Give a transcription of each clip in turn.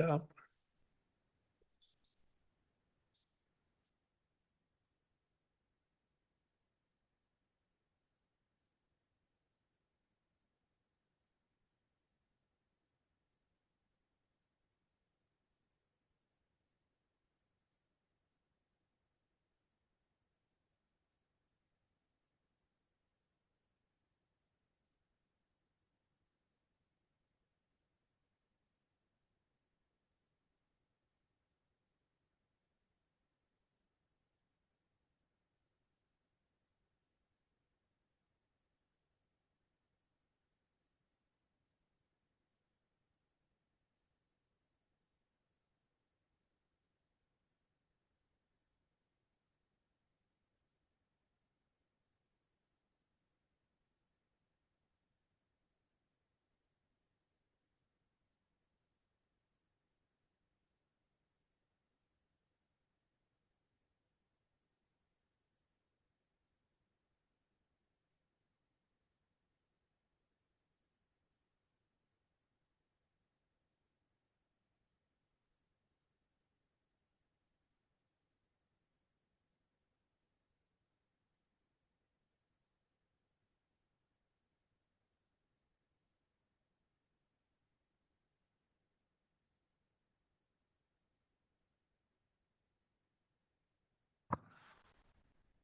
up.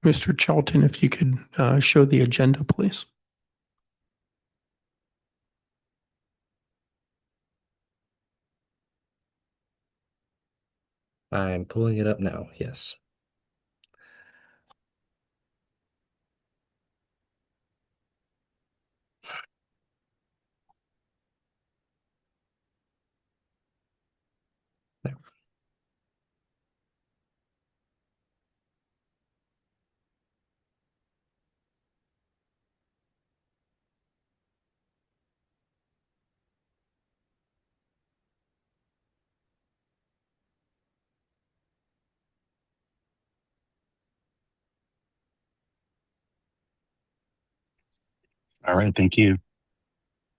Mr. Charlton, if you could show the agenda, please. I'm pulling it up now. Yes. There. All right, thank you.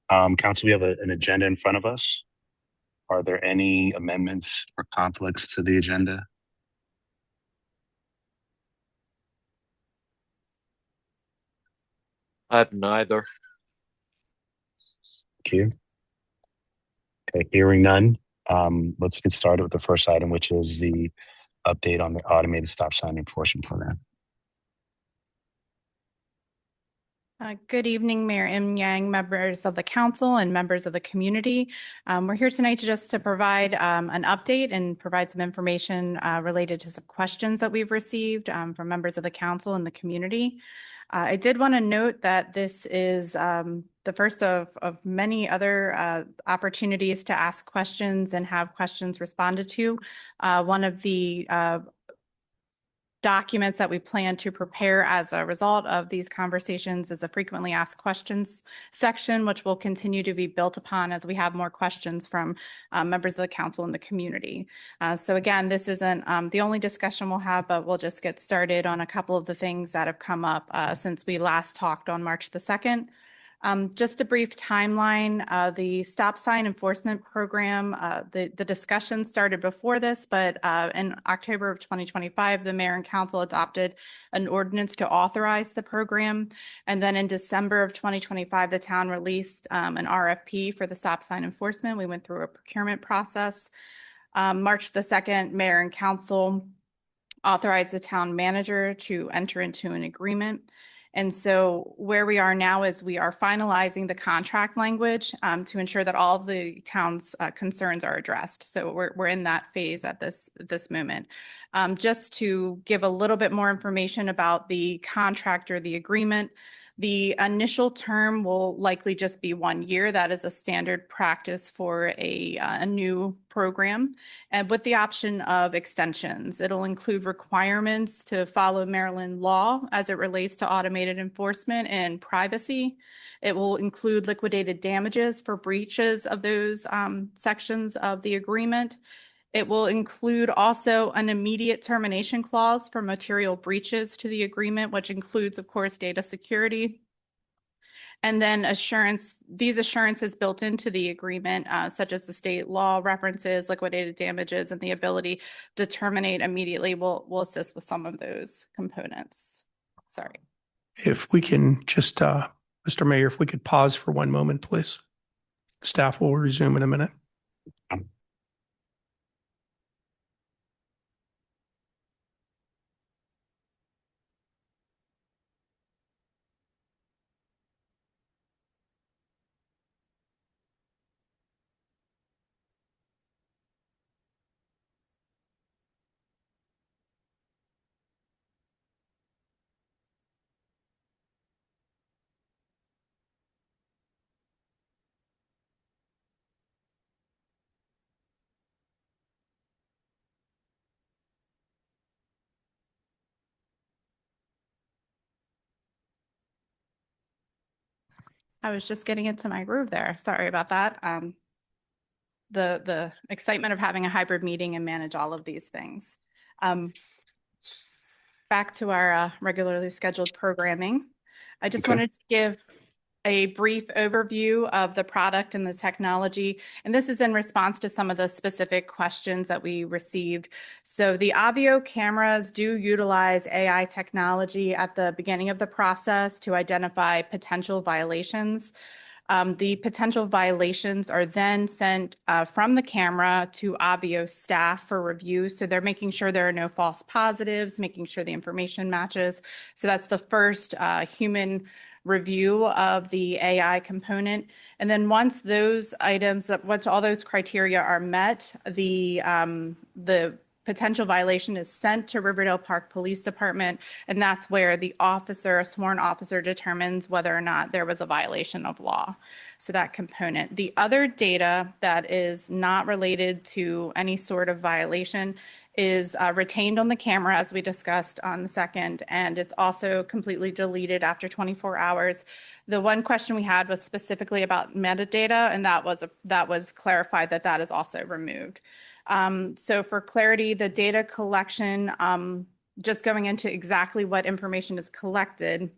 Council, we have an agenda in front of us. Are there any amendments or conflicts to the agenda? I have neither. Thank you. Okay, hearing none. Let's get started with the first item, which is the update on the automated stop sign enforcement program. Good evening, Mayor Im Yang, members of the council and members of the community. We're here tonight to provide an update and provide some information related to some questions that we've received from members of the council and the community. I did want to note that this is the first of many other opportunities to ask questions and have questions responded to. One of the documents that we plan to prepare as a result of these conversations is a frequently asked questions section, which will continue to be built upon as we have more questions from members of the council and the community. So again, this isn't the only discussion we'll have, but we'll just get started on a couple of the things that have come up since we last talked on March the 2nd. Just a brief timeline, the stop sign enforcement program, the discussion started before this, but in October of 2025, the mayor and council adopted an ordinance to authorize the program. And then in December of 2025, the town released an RFP for the stop sign enforcement. We went through a procurement process. March the 2nd, mayor and council authorized the town manager to enter into an agreement. And so where we are now is we are finalizing the contract language to ensure that all the town's concerns are addressed. So we're in that phase at this moment. Just to give a little bit more information about the contract or the agreement, the initial term will likely just be 1 year. That is a standard practice for a new program, and with the option of extensions. It'll include requirements to follow Maryland law as it relates to automated enforcement and privacy. It will include liquidated damages for breaches of those sections of the agreement. It will include also an immediate termination clause for material breaches to the agreement, which includes, of course, data security. And then these assurances built into the agreement, such as the state law references, liquidated damages, and the ability to terminate immediately will assist with some of those components. Sorry. If we can just, Mr. Mayor, if we could pause for one moment, please. Staff will resume in a minute. I was just getting into my groove there. Sorry about that. The excitement of having a hybrid meeting and manage all of these things. Back to our regularly scheduled programming. I just Okay. wanted to give a brief overview of the product and the technology. And this is in response to some of the specific questions that we received. So the Avio cameras do utilize AI technology at the beginning of the process to identify potential violations. The potential violations are then sent from the camera to Avio staff for review. So they're making sure there are no false positives, making sure the information matches. So that's the first human review of the AI component. And then once those items, once all those criteria are met, the potential violation is sent to Riverdale Park Police Department, and that's where the officer, a sworn officer, determines whether or not there was a violation of law. So that component. The other data that is not related to any sort of violation is retained on the camera, as we discussed on the second, and it's also completely deleted after 24 hours. The one question we had was specifically about metadata, and that was clarified that that is also removed. So for clarity, the data collection, just going into exactly what information is collected,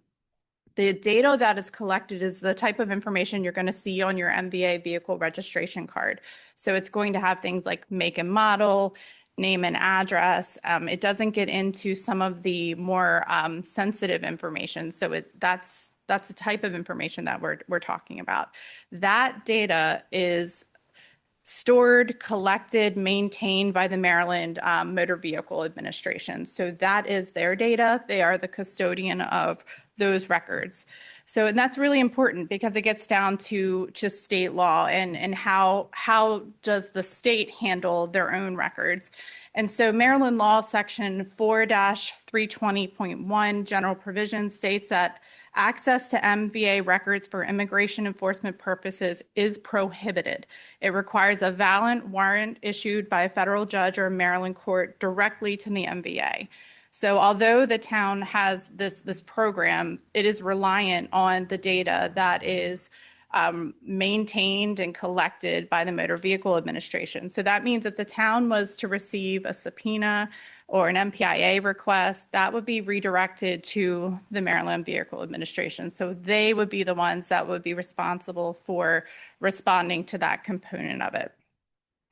the data that is collected is the type of information you're going to see on your MVA vehicle registration card. So it's going to have things like make and model, name and address. It doesn't get into some of the more sensitive information. So that's the type of information that we're talking about. That data is stored, collected, maintained by the Maryland Motor Vehicle Administration. So that is their data. They are the custodian of those records. So, and that's really important because it gets down to just state law and how does the state handle their own records. And so Maryland law section 4-320.1 general provision states that access to MVA records for immigration enforcement purposes is prohibited. It requires a valid warrant issued by a federal judge or a Maryland court directly to the MVA. So although the town has this program, it is reliant on the data that is maintained and collected by the Motor Vehicle Administration. So that means if the town was to receive a subpoena or an MPIA request, that would be redirected to the Maryland Vehicle Administration. So they would be the ones that would be responsible for responding to that component of it.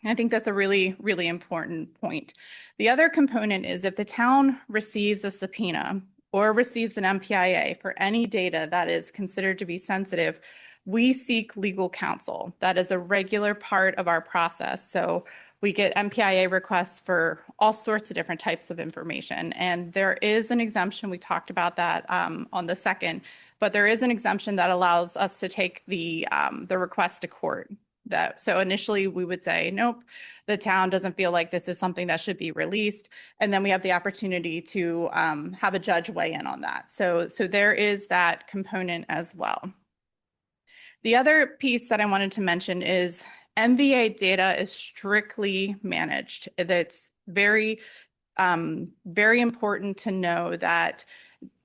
I think that's a really, really important point. The other component is if the town receives a subpoena or receives an MPIA for any data that is considered to be sensitive, we seek legal counsel. That is a regular part of our process. So we get MPIA requests for all sorts of different types of information. And there is an exemption, we talked about that on the second, but there is an exemption that allows us to take the request to court. So initially we would say, nope, the town doesn't feel like this is something that should be released. And then we have the opportunity to have a judge weigh in on that. So there is that component as well. The other piece that I wanted to mention is MVA data is strictly managed. It's very, very important to know that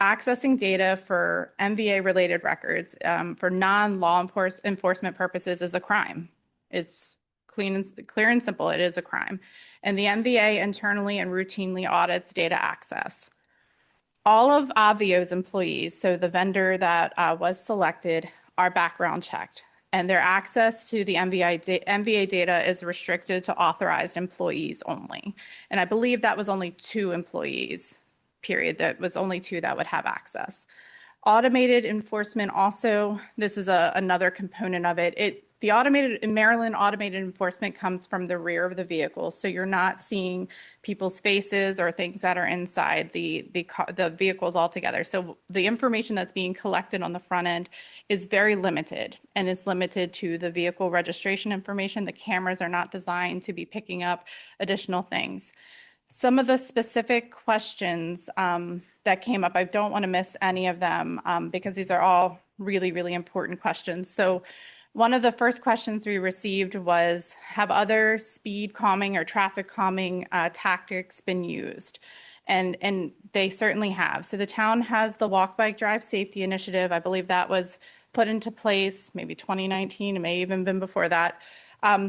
accessing data for MVA related records for non-law enforcement purposes is a crime. It's clear and simple. It is a crime. And the MVA internally and routinely audits data access. All of Avio's employees, so the vendor that was selected, are background checked, and their access to the MVA data is restricted to authorized employees only. And I believe that was only 2 employees, period. That was only 2 that would have access. Automated enforcement also, this is another component of it. The automated, in Maryland, automated enforcement comes from the rear of the vehicle. So you're not seeing people's faces or things that are inside the vehicles altogether. So the information that's being collected on the front end is very limited and is limited to the vehicle registration information. The cameras are not designed to be picking up additional things. Some of the specific questions that came up, I don't want to miss any of them because these are all really, really important questions. So one of the first questions we received was, have other speed calming or traffic calming tactics been used? And they certainly have. So the town has the Walk, Bike, Drive Safety Initiative. I believe that was put into place maybe 2019. It may even been before that.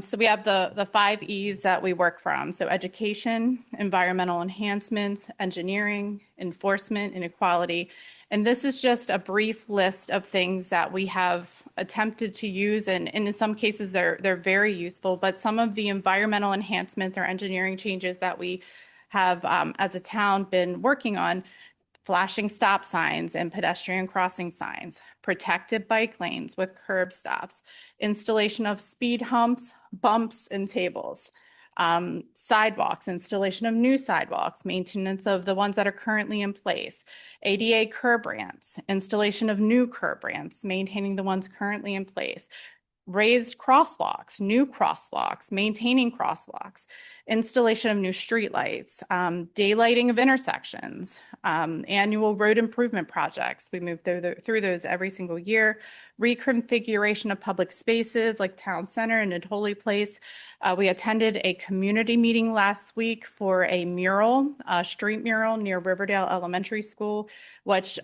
So we have the 5 E's that we work from. So education, environmental enhancements, engineering, enforcement, and equality. And this is just a brief list of things that we have attempted to use. And in some cases, they're very useful. But some of the environmental enhancements or engineering changes that we have as a town been working on, flashing stop signs and pedestrian crossing signs, protected bike lanes with curb stops, installation of speed humps, bumps, and tables, sidewalks, installation of new sidewalks, maintenance of the ones that are currently in place, ADA curb ramps, installation of new curb ramps, maintaining the ones currently in place, raised crosswalks, new crosswalks, maintaining crosswalks, installation of new streetlights, daylighting of intersections, annual road improvement projects. We move through those every single year. Reconfiguration of public spaces like Town Center and Holy Place. We attended a community meeting last week for a mural, a street mural near Riverdale Elementary School, which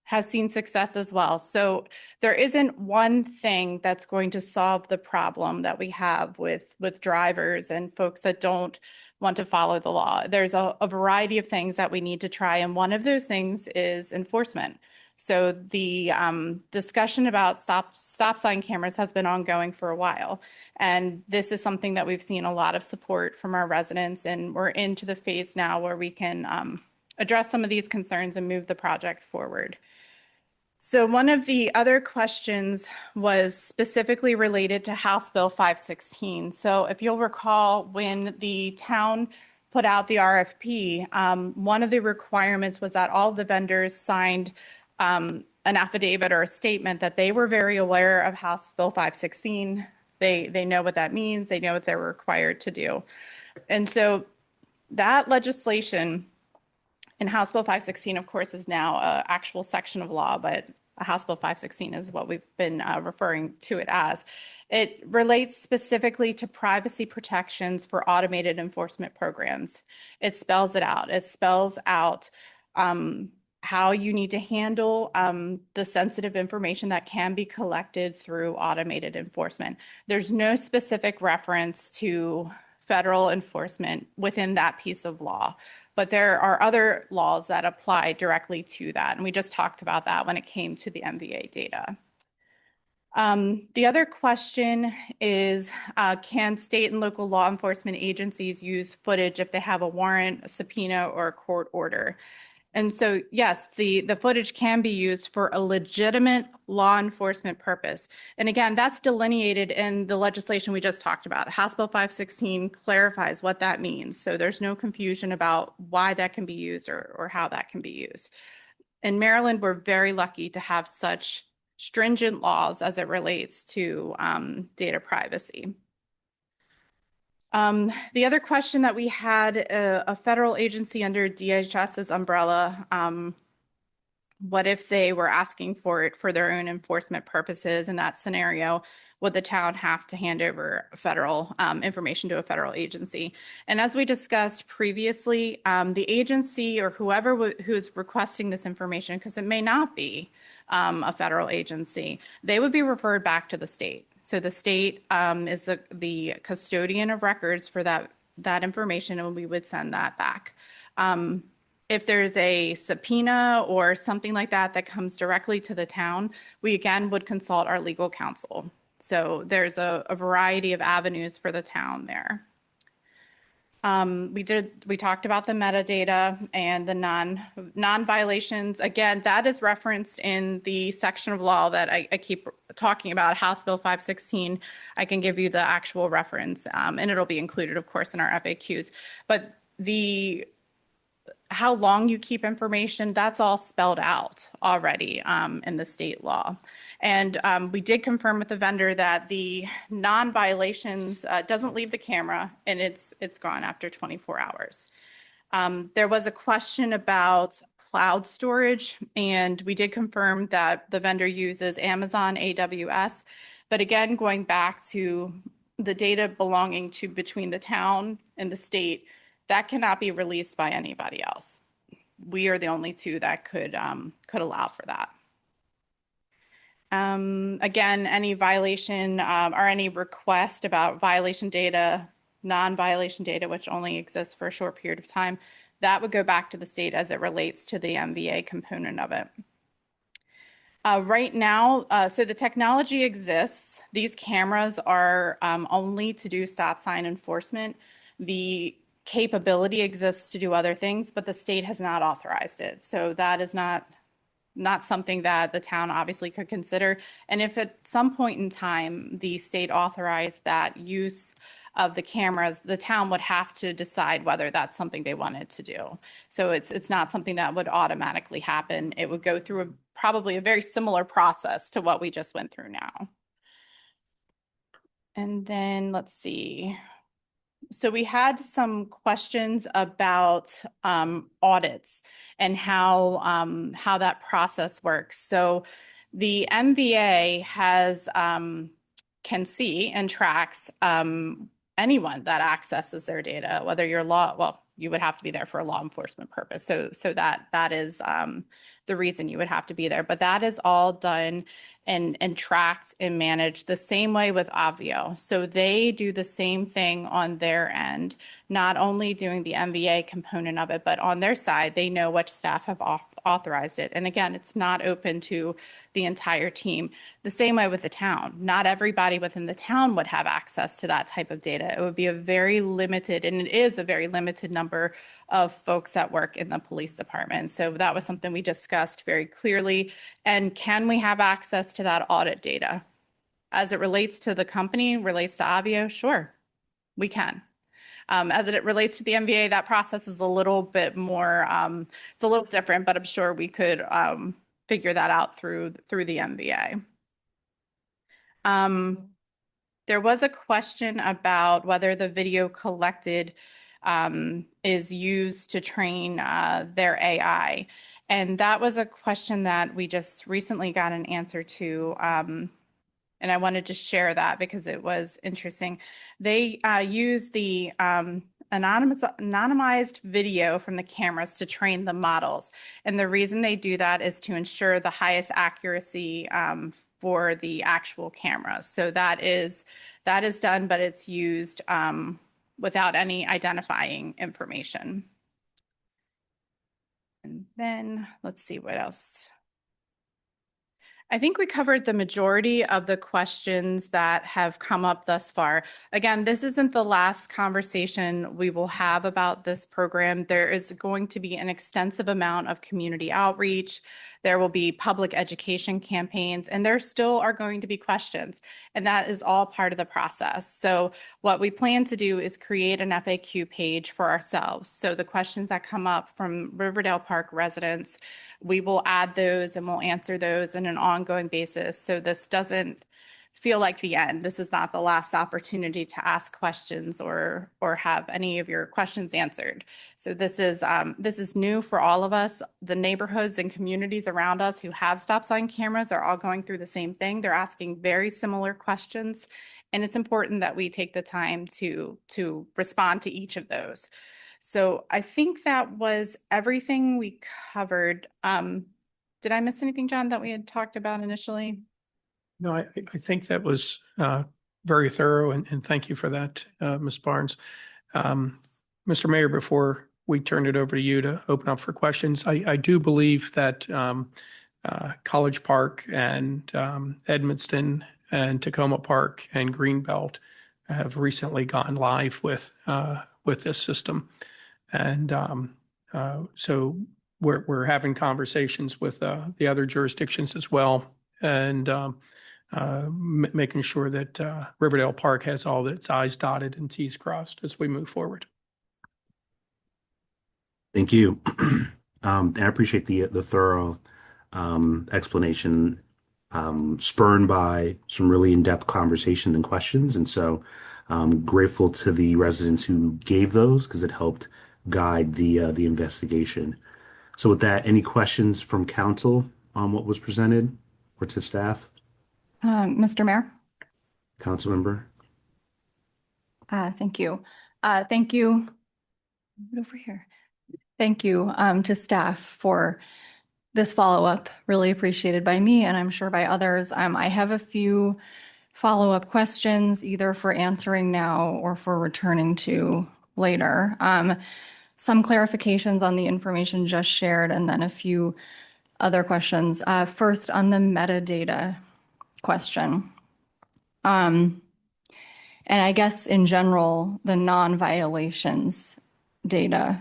has seen success as well. So there isn't one thing that's going to solve the problem that we have with drivers and folks that don't want to follow the law. There's a variety of things that we need to try, and one of those things is enforcement. So the discussion about stop sign cameras has been ongoing for a while, and this is something that we've seen a lot of support from our residents, and we're into the phase now where we can address some of these concerns and move the project forward. So one of the other questions was specifically related to House Bill 516. So if you'll recall, when the town put out the RFP, one of the requirements was that all the vendors signed an affidavit or a statement that they were very aware of House Bill 516. They know what that means. They know what they're required to do. And so that legislation in House Bill 516, of course, is now an actual section of law, but House Bill 516 is what we've been referring to it as. It relates specifically to privacy protections for automated enforcement programs. It spells it out. It spells out how you need to handle the sensitive information that can be collected through automated enforcement. There's no specific reference to federal enforcement within that piece of law, but there are other laws that apply directly to that. And we just talked about that when it came to the MVA data. The other question is, can state and local law enforcement agencies use footage if they have a warrant, a subpoena, or a court order? And so, yes, the footage can be used for a legitimate law enforcement purpose. And again, that's delineated in the legislation we just talked about. House Bill 516 clarifies what that means. So there's no confusion about why that can be used or how that can be used. In Maryland, we're very lucky to have such stringent laws as it relates to data privacy. The other question that we had, a federal agency under DHS's umbrella, what if they were asking for it for their own enforcement purposes? In that scenario, would the town have to hand over federal information to a federal agency? And as we discussed previously, the agency or whoever who's requesting this information, because it may not be a federal agency, they would be referred back to the state. So the state is the custodian of records for that information, and we would send that back. If there's a subpoena or something like that that comes directly to the town, we again would consult our legal counsel. So there's a variety of avenues for the town there. We talked about the metadata and the non-violations. Again, that is referenced in the section of law that I keep talking about, House Bill 516. I can give you the actual reference, and it'll be included, of course, in our FAQs. But how long you keep information, that's all spelled out already in the state law. And we did confirm with the vendor that the non-violations doesn't leave the camera, and it's gone after 24 hours. There was a question about cloud storage, and we did confirm that the vendor uses Amazon AWS. But again, going back to the data belonging to between the town and the state, that cannot be released by anybody else. We are the only two that could allow for that. Again, any violation or any request about violation data, non-violation data, which only exists for a short period of time, that would go back to the state as it relates to the MVA component of it. Right now, so the technology exists. These cameras are only to do stop sign enforcement. The capability exists to do other things, but the state has not authorized it. So that is not something that the town obviously could consider. And if at some point in time the state authorized that use of the cameras, the town would have to decide whether that's something they wanted to do. So it's not something that would automatically happen. It would go through probably a very similar process to what we just went through now. And then let's see. So we had some questions about audits and how that process works. So the MVA has can see and tracks anyone that accesses their data, whether you're you would have to be there for a law enforcement purpose. So that is the reason you would have to be there. But that is all done and tracked and managed the same way with Avio. So they do the same thing on their end, not only doing the MVA component of it, but on their side, they know which staff have authorized it. And again, it's not open to the entire team. The same way with the town. Not everybody within the town would have access to that type of data. It would be a very limited, and it is a very limited number of folks that work in the police department. So that was something we discussed very clearly. And can we have access to that audit data? As it relates to the company, relates to Avio, sure, we can. As it relates to the MVA, that process is a little bit more, it's a little different, but I'm sure we could figure that out through the MVA. There was a question about whether the video collected is used to train their AI. And that was a question that we just recently got an answer to. And I wanted to share that because it was interesting. They use the anonymized video from the cameras to train the models. And the reason they do that is to ensure the highest accuracy for the actual cameras. So that is done, but it's used without any identifying information. And then let's see what else. I think we covered the majority of the questions that have come up thus far. Again, this isn't the last conversation we will have about this program. There is going to be an extensive amount of community outreach. There will be public education campaigns, and there still are going to be questions, and that is all part of the process. So what we plan to do is create an FAQ page for ourselves. So the questions that come up from Riverdale Park residents, we will add those and we'll answer those in an ongoing basis. So this doesn't feel like the end. This is not the last opportunity to ask questions or have any of your questions answered. So this is new for all of us. The neighborhoods and communities around us who have stop sign cameras are all going through the same thing. They're asking very similar questions, and it's important that we take the time to respond to each of those. So I think that was everything we covered. Did I miss anything, John, that we had talked about initially? No, I think that was very thorough, and thank you for that, Ms. Barnes. Mr. Mayor, before we turn it over to you to open up for questions. I do believe that College Park and Edmiston and Tacoma Park and Greenbelt have recently gone live with this system. And so we're having conversations with the other jurisdictions as well, and making sure that Riverdale Park has all its I's dotted and T's crossed as we move forward. Thank you. And I appreciate the thorough explanation, spurred by some really in-depth conversation and questions. And so grateful to the residents who gave those because it helped guide the investigation. So with that, any questions from council on what was presented or to staff? Mr. Mayor? Council member? Thank you. Thank you. Move it over here. Thank you to staff for this follow-up. Really appreciated by me and I'm sure by others. I have a few follow-up questions either for answering now or for returning to later. Some clarifications on the information just shared and then a few other questions. First, on the metadata question. And I guess in general, the non-violations data.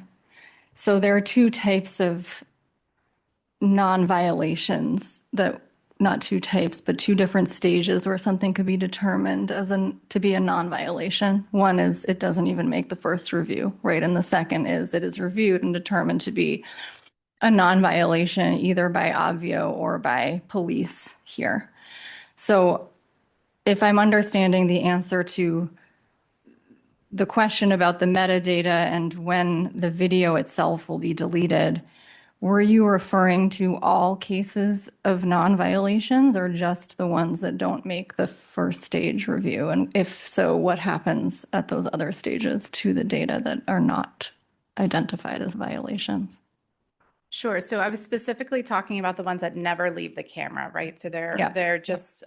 So there are two types of non-violations that, not two types, but two different stages where something could be determined as to be a non-violation. One is it doesn't even make the first review, right? And the second is it is reviewed and determined to be a non-violation either by Obvio or by police here. So if I'm understanding the answer to the question about the metadata and when the video itself will be deleted, were you referring to all cases of non-violations or just the ones that don't make the first stage review? And if so, what happens at those other stages to the data that are not identified as violations? Sure. So I was specifically talking about the ones that never leave the camera, right? So Yeah. they're just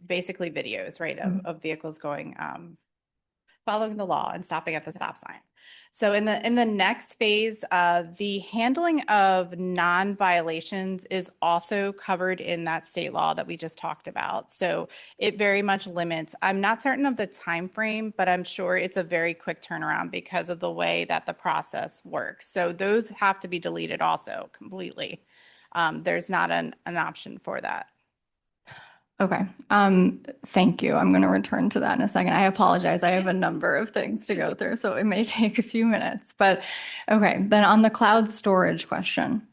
basically videos, right, of vehicles going following the law and stopping at the stop sign. So in the next phase, the handling of non-violations is also covered in that state law that we just talked about. So it very much limits. I'm not certain of the time frame, but I'm sure it's a very quick turnaround because of the way that the process works. So those have to be deleted also completely. There's not an option for that. Okay. Thank you. I'm going to return to that in a second. I apologize. I have a number of things to go through, so it may take a few minutes. But okay, then on the cloud storage question,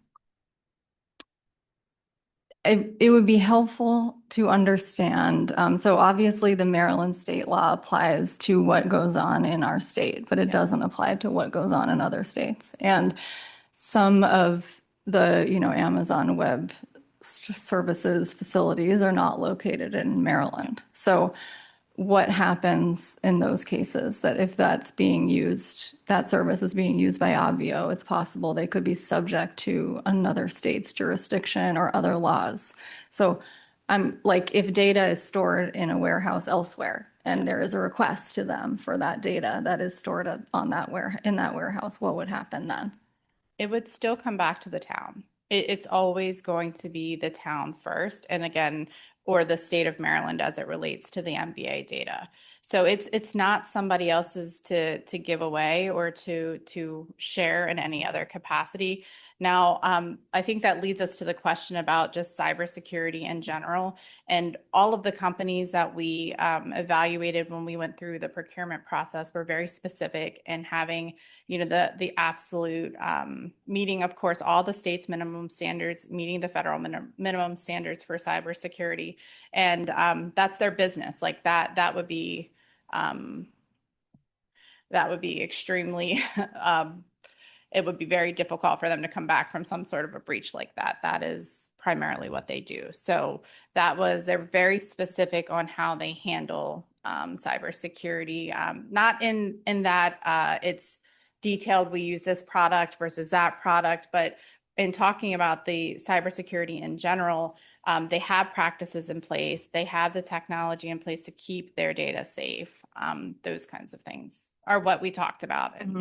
it would be helpful to understand. So obviously the Maryland state law applies to what goes on in our state, but it doesn't apply to what goes on in other states. And some of the, Amazon Web Services facilities are not located in Maryland. So what happens in those cases that if that's being used, that service is being used by Obvio, it's possible they could be subject to another state's jurisdiction or other laws. So I'm like, if data is stored in a warehouse elsewhere and there is a request to them for that data that is stored on that in that warehouse, what would happen then? It would still come back to the town. It's always going to be the town first. And again, or the state of Maryland as it relates to the MBA data. So it's not somebody else's to give away or to share in any other capacity. Now, I think that leads us to the question about just cybersecurity in general. And all of the companies that we evaluated when we went through the procurement process were very specific in having, the absolute meeting, of course, all the state's minimum standards, meeting the federal minimum standards for cybersecurity. And that's their business. Like that would be extremely it would be very difficult for them to come back from some sort of a breach like that. That is primarily what they do. So they're very specific on how they handle cybersecurity. Not in that it's detailed, we use this product versus that product, but in talking about the cybersecurity in general, they have practices in place. They have the technology in place to keep their data safe. Those kinds of things are what we talked about in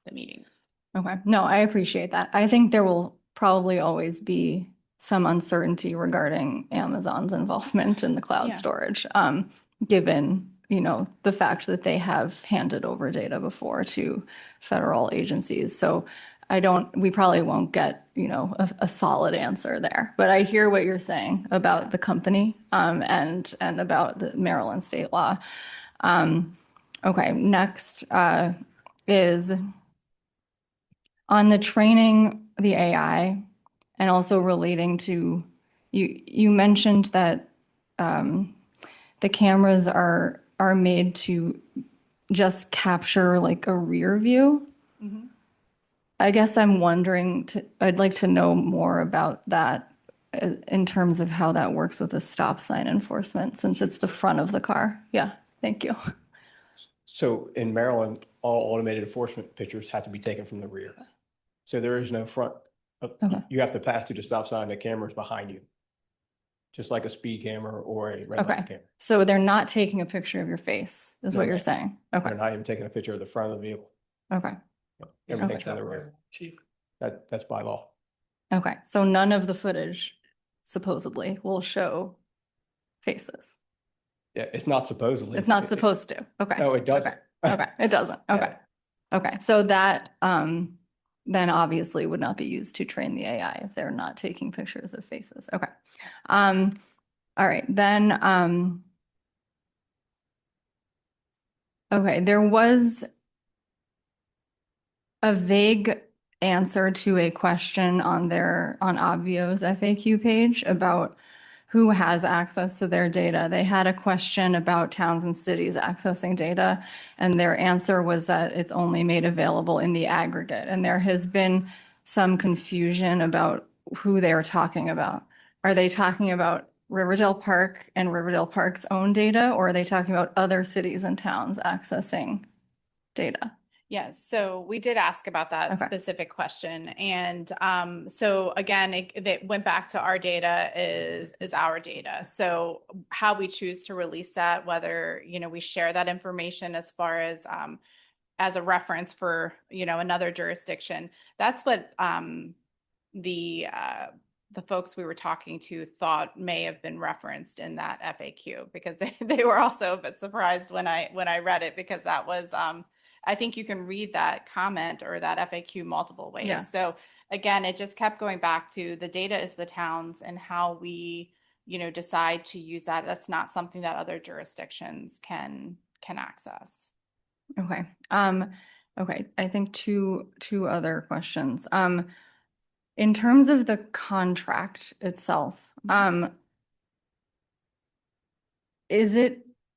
the meetings. Okay, no, I appreciate that. I think there will probably always be some uncertainty regarding Amazon's involvement in the cloud Yeah. storage, given, the fact that they have handed over data before to federal agencies. So we probably won't get, a solid answer there. But I hear what you're saying about the company, and about the Maryland state law. Okay, next, is on the training the AI and also relating to, you mentioned that the cameras are made to just capture like a rear view. I guess I'm wondering, I'd like to know more about that in terms of how that works with the stop sign enforcement, since it's the front of the car. Yeah, thank you. So in Maryland, all automated enforcement pictures have to be taken from the rear. So there is no front. Okay. You have to pass through the stop sign, the camera's behind you. Just like a speed camera or a red light Okay, camera. so they're not taking a picture of your face, is No, what you're ma'am. saying? Okay, They're not even taking a picture of the front of the vehicle. okay, Everything's from the rear. Chief. That's by law. okay. So none of the footage supposedly will show faces. Yeah, it's not supposedly. It's not supposed to. Okay. No, it doesn't. Okay, okay, it doesn't. Okay. Okay, so that then obviously would not be used to train the AI if they're not taking pictures of faces. Okay. All right, then okay, there was a vague answer to a question on Obvio's FAQ page about who has access to their data. They had a question about towns and cities accessing data, and their answer was that it's only made available in the aggregate. And there has been some confusion about who they are talking about. Are they talking about Riverdale Park and Riverdale Park's own data, or are they talking about other cities and towns accessing data? Yes, so we did ask about that Okay. specific question. And so again, it went back to our data is our data. So how we choose to release that, whether, we share that information as far as a reference for, another jurisdiction, that's what the folks we were talking to thought may have been referenced in that FAQ, because they were also a bit surprised when I read it, because that was I think you can read that comment or that FAQ multiple ways. Yeah. So again, it just kept going back to the data is the towns, and how we, decide to use that. That's not something that other jurisdictions can access. Okay. Okay. I think two other questions. In terms of the contract itself,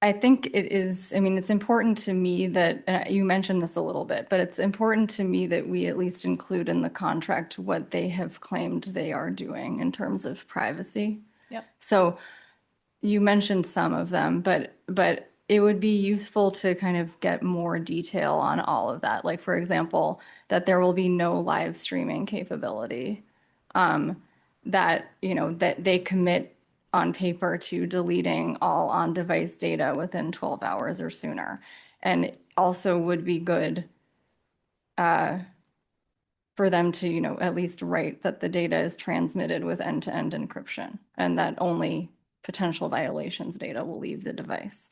I think it is, it's important to me that, you mentioned this a little bit, but it's important to me that we at least include in the contract what they have claimed they are doing in terms of privacy. Yep. So you mentioned some of them, but it would be useful to kind of get more detail on all of that. Like, for example, that there will be no live streaming capability, that they commit on paper to deleting all on-device data within 12 hours or sooner. And it also would be good for them to, at least write that the data is transmitted with end-to-end encryption, and that only potential violations data will leave the device.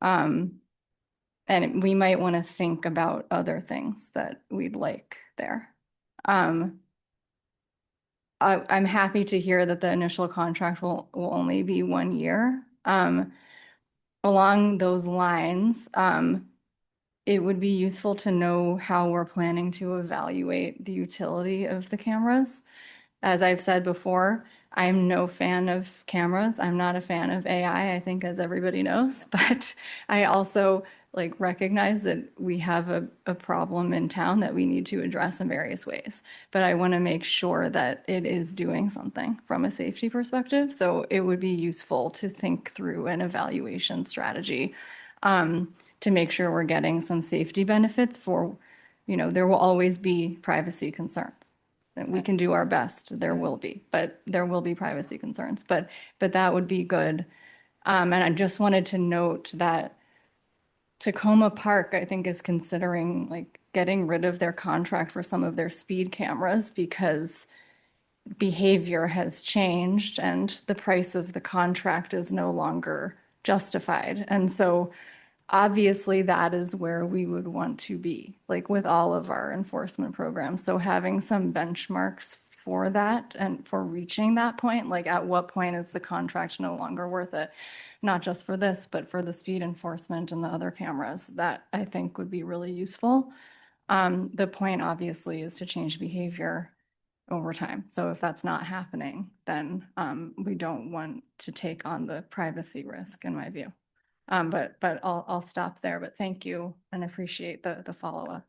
And we might want to think about other things that we'd like there. I'm happy to hear that the initial contract will only be 1 year. Along those lines, it would be useful to know how we're planning to evaluate the utility of the cameras. As I've said before, I'm no fan of cameras. I'm not a fan of AI, I think, as everybody knows, but I also recognize that we have a problem in town that we need to address in various ways. But I want to make sure that it is doing something from a safety perspective. So it would be useful to think through an evaluation strategy, to make sure we're getting some safety benefits for, there will always be privacy concerns. We can do our best. There will be, but there will be privacy concerns. But that would be good. And I just wanted to note that Tacoma Park, I think, is considering getting rid of their contract for some of their speed cameras because behavior has changed and the price of the contract is no longer justified. And so obviously that is where we would want to be, like with all of our enforcement programs. So having some benchmarks for that and for reaching that point, like at what point is the contract no longer worth it? Not just for this, but for the speed enforcement and the other cameras, that I think would be really useful. The point obviously is to change behavior over time. So if that's not happening, then we don't want to take on the privacy risk, in my view. But I'll stop there. But thank you and appreciate the follow-up.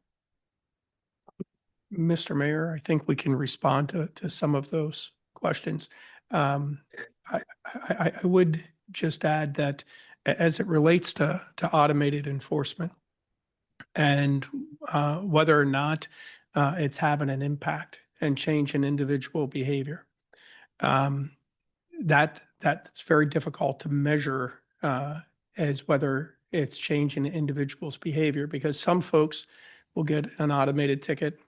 Mr. Mayor, I think we can respond to some of those questions. I would just add that as it relates to automated enforcement and whether or not it's having an impact and change in individual behavior, that's very difficult to measure as whether it's changing an individual's behavior, because some folks will get an automated ticket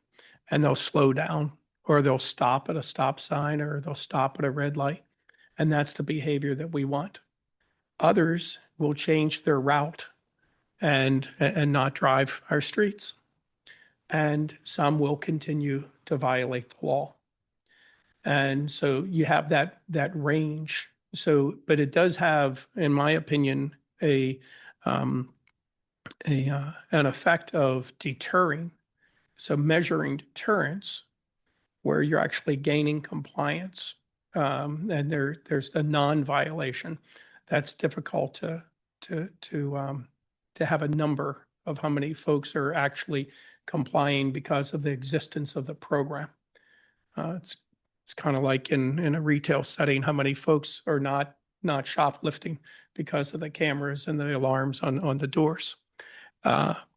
and they'll slow down, or they'll stop at a stop sign, or they'll stop at a red light. And that's the behavior that we want. Others will change their route and not drive our streets. And some will continue to violate the law. And so you have that range. So, but it does have, in my opinion, an effect of deterring. So measuring deterrence, where you're actually gaining compliance, and there's the non-violation. That's difficult to have a number of how many folks are actually complying because of the existence of the program. It's kind of like in a retail setting, how many folks are not shoplifting because of the cameras and the alarms on the doors.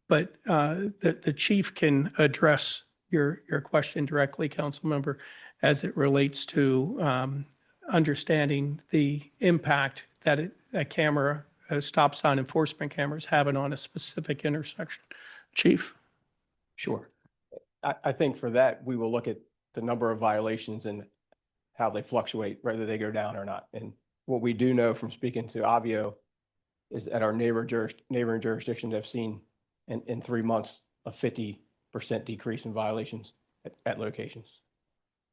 But the chief can address your question directly, council member, as it relates to understanding the impact that a camera, a stop sign enforcement camera is having on a specific intersection. Chief? Sure. I think for that, we will look at the number of violations and how they fluctuate, whether they go down or not. And what we do know from speaking to Avio is that our neighboring jurisdictions have seen in 3 months a 50% decrease in violations at locations.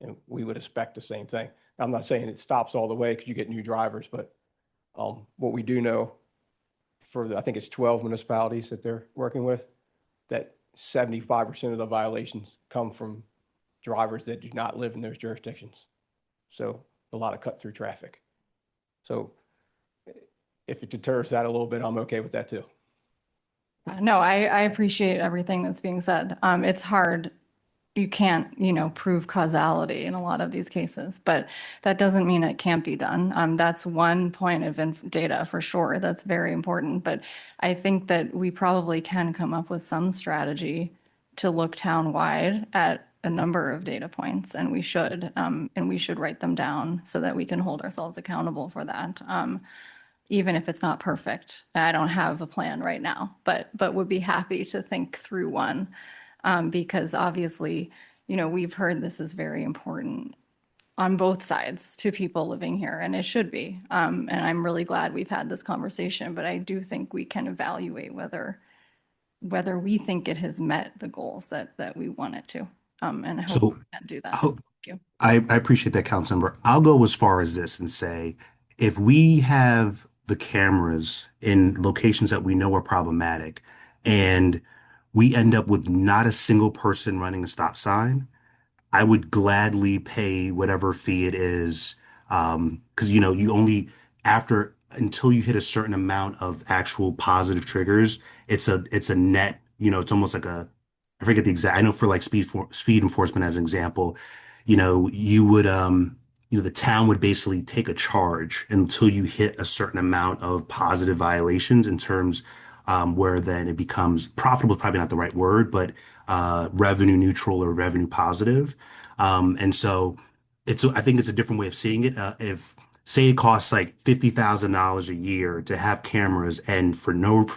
And we would expect the same thing. I'm not saying it stops all the way because you get new drivers, but what we do know for I think it's 12 municipalities that they're working with, that 75% of the violations come from drivers that do not live in those jurisdictions. So a lot of cut through traffic. So if it deters that a little bit, I'm okay with that too. No, I appreciate everything that's being said. It's hard. You can't, prove causality in a lot of these cases, but that doesn't mean it can't be done. That's one point of data for sure. That's very important. But I think that we probably can come up with some strategy to look town-wide at a number of data points, and we should write them down so that we can hold ourselves accountable for that. Even if it's not perfect. I don't have a plan right now, but would be happy to think through one. Because obviously, we've heard this is very important on both sides to people living here, and it should be. And I'm really glad we've had this conversation, but I do think we can evaluate whether we think it has met the goals that we want it to. And I hope we can do that. Thank you. I appreciate that, Councilmember. I'll go as far as this and say, if we have the cameras in locations that we know are problematic, and we end up with not a single person running a stop sign, I would gladly pay whatever fee it is. Because, you only until you hit a certain amount of actual positive triggers, it's a net, it's almost like I forget the exact, I know for like speed enforcement as an example, you would, the town would basically take a charge until you hit a certain amount of positive violations in terms where then it becomes profitable is probably not the right word, but revenue neutral or revenue positive. And so I think it's a different way of seeing it. If say it costs like $50,000 a year to have cameras, and for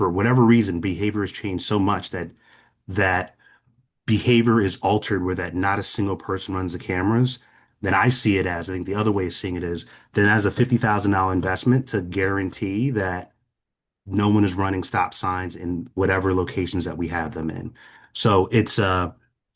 whatever reason, behavior has changed so much that behavior is altered where that not a single person runs the cameras, then I see it as, I think the other way of seeing it is, then as a $50,000 investment to guarantee that no one is running stop signs in whatever locations that we have them in. So it's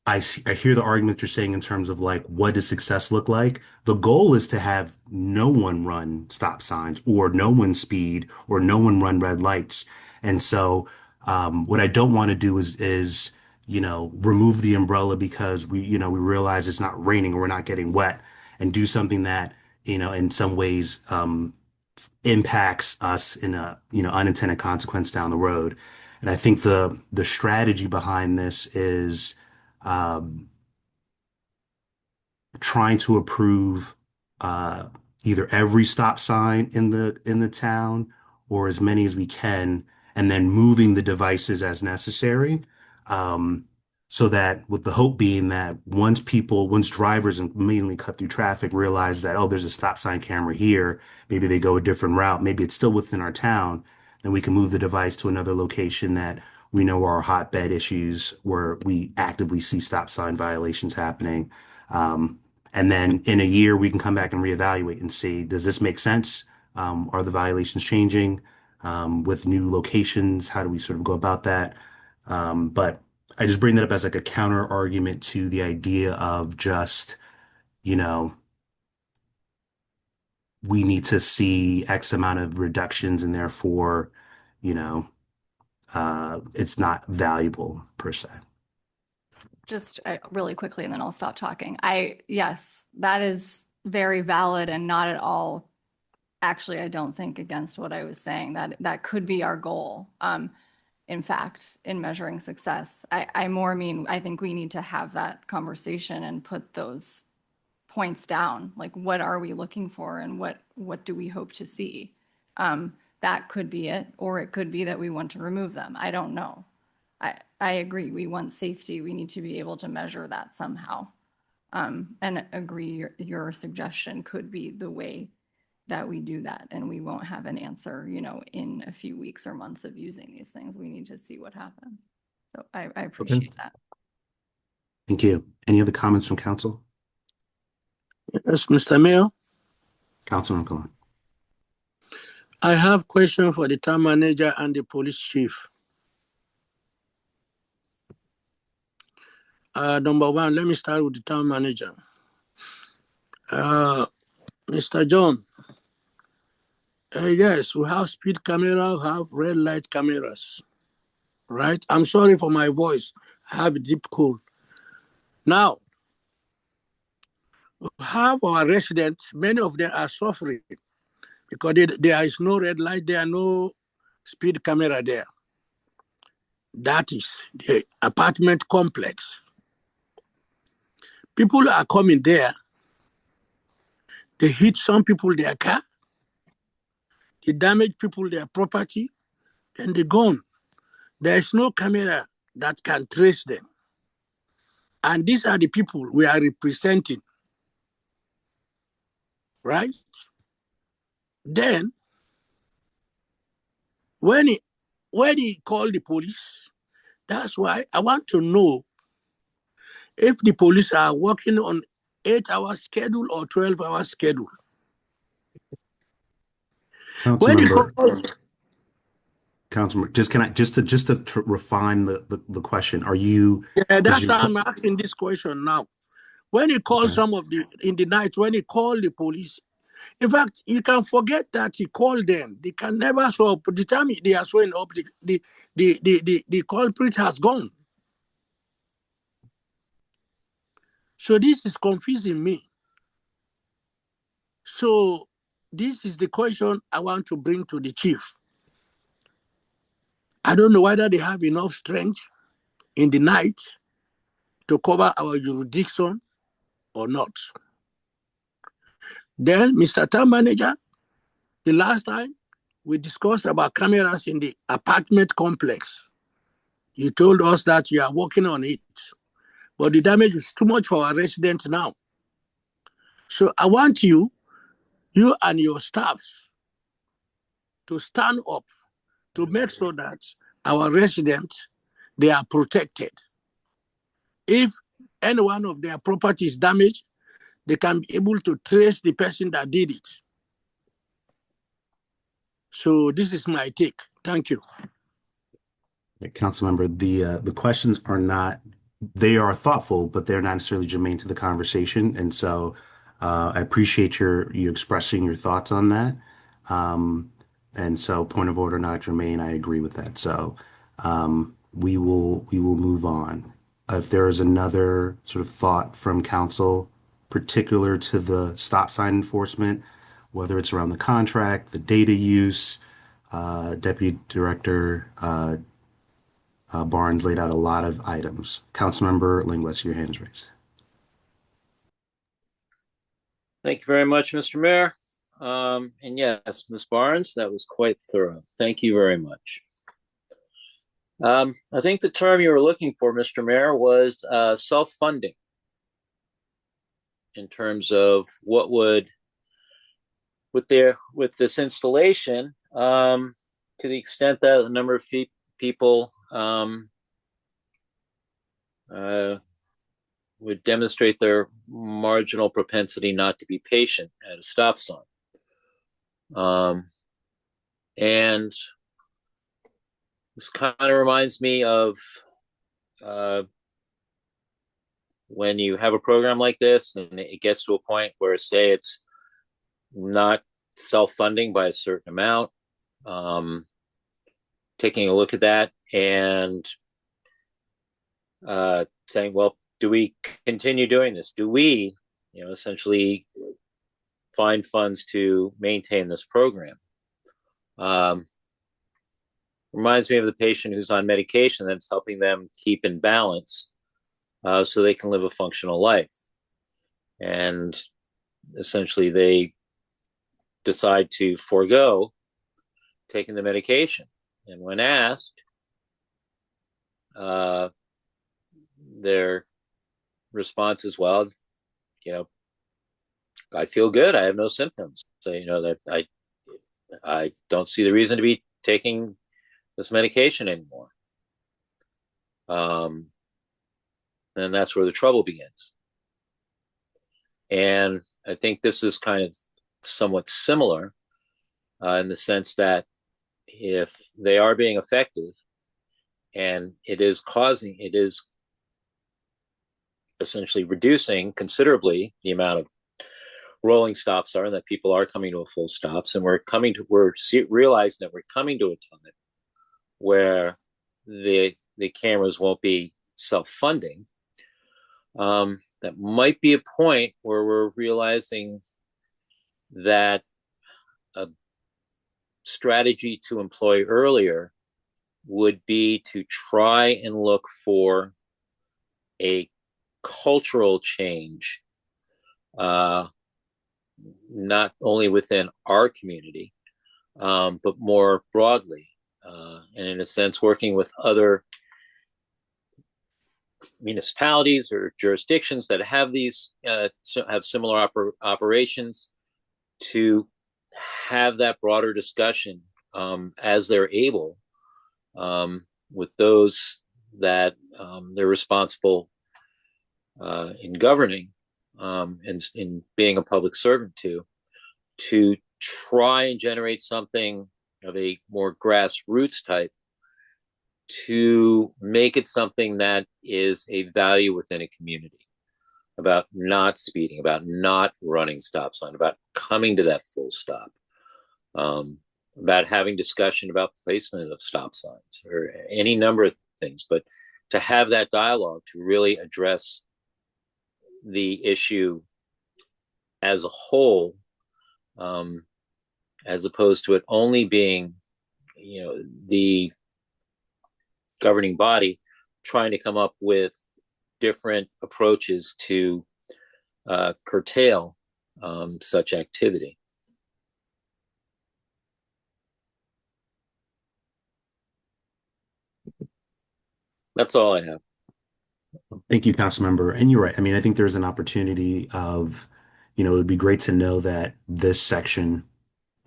I hear the argument you're saying in terms of like what does success look like? The goal is to have no one run stop signs or no one speed or no one run red lights. And so what I don't want to do is remove the umbrella because we realize it's not raining or we're not getting wet and do something that in some ways impacts us in a unintended consequence down the road. And I think the strategy behind this is um, trying to approve either every stop sign in the town or as many as we can, and then moving the devices as necessary. Um, so that with the hope being that once drivers and mainly cut through traffic realize that, oh, there's a stop sign camera here, maybe they go a different route, maybe it's still within our town, then we can move the device to another location that we know are hotbed issues where we actively see stop sign violations happening. And then in a year, we can come back and reevaluate and see, does this make sense? Are the violations changing with new locations? How do we sort of go about that? But I just bring that up as like a counter argument to the idea of just, you know, we need to see X amount of reductions and therefore, it's not valuable per se. Just really quickly, and then I'll stop talking. Yes, that is very valid and not at all, actually, I don't think against what I was saying. That could be our goal. In fact, in measuring success, I more mean, I think we need to have that conversation and put those points down. Like, what are we looking for and what do we hope to see? That could be it, or it could be that we want to remove them. I don't know. I agree. We want safety. We need to be able to measure that somehow. And agree your suggestion could be the way that we do that. And we won't have an answer, in a few weeks or months of using these things. We need to see what happens. So I appreciate that. Thank you. Any other comments from council? Yes, Mr. Mayor, Councilman Cullen. I have question for the town manager and the police chief. Number one, let me start with the town manager. Mr. John, yes, we have speed camera, we have red light cameras, right? I'm sorry for my voice. I have a deep cold. Now, we have our residents, many of them are suffering because there is no red light, there are no speed camera there. That is the apartment complex. People are coming there. They hit some people their car. They damage people their property. Then they're gone. There is no camera that can trace them. And these are the people we are representing. Right? Then, when he called the police, that's why I want to know if the police are working on 8-hour schedule or 12-hour schedule. Councilman, just to refine the question, are you? Yeah, that's why I'm asking this question now. When he called in the night, when he called the police, in fact, you can forget that he called them. They can never show up. The time they are showing up, the culprit has gone. So this is confusing me. So this is the question I want to bring to the chief. I don't know whether they have enough strength in the night to cover our jurisdiction or not. Then, Mr. Town Manager, the last time we discussed about cameras in the apartment complex, you told us that you are working on it, but the damage is too much for our residents now. So I want you and your staffs to stand up to make sure that our residents, they are protected. If any one of their property is damaged, they can be able to trace the person that did it. So this is my take. Thank you. Councilmember, the questions are not, they are thoughtful, but they're not necessarily germane to the conversation. And so I appreciate you expressing your thoughts on that. And so point of order, not germane, I agree with that. So we will move on. If there is another sort of thought from council particular to the stop sign enforcement, whether it's around the contract, the data use, Deputy Director Barnes laid out a lot of items. Councilmember Linguist, your hand is raised. Thank you very much, Mr. Mayor. And yes, Ms. Barnes, that was quite thorough. Thank you very much. I think the term you were looking for, Mr. Mayor, was self-funding in terms of what would, with this installation, to the extent that a number of people would demonstrate their marginal propensity not to be patient at a stop sign. And this kind of reminds me of when you have a program like this and it gets to a point where, say, it's not self-funding by a certain amount, taking a look at that and saying, well, do we continue doing this? Do we, essentially find funds to maintain this program? Reminds me of the patient who's on medication that's helping them keep in balance so they can live a functional life. And essentially they decide to forego taking the medication. And when asked, their response is, well, I feel good. I have no symptoms. So, that I don't see the reason to be taking this medication anymore. And that's where the trouble begins. And I think this is kind of somewhat similar in the sense that if they are being effective and it is essentially reducing considerably the amount of rolling stops and that people are coming to a full stops, and we're realizing that we're coming to a time where the cameras won't be self-funding. That might be a point where we're realizing that a strategy to employ earlier would be to try and look for a cultural change, not only within our community, but more broadly, and in a sense, working with other municipalities or jurisdictions that have these have similar operations, to have that broader discussion as they're able with those that they're responsible in governing and in being a public servant to try and generate something of a more grassroots type, to make it something that is a value within a community, about not speeding, about not running stop sign, about coming to that full stop, about having discussion about placement of stop signs or any number of things, but to have that dialogue to really address the issue as a whole, as opposed to it only being, the governing body trying to come up with different approaches to curtail such activity. That's all I have. Thank you, Councilmember. And you're right. I mean, I think there's an opportunity of, it would be great to know that this section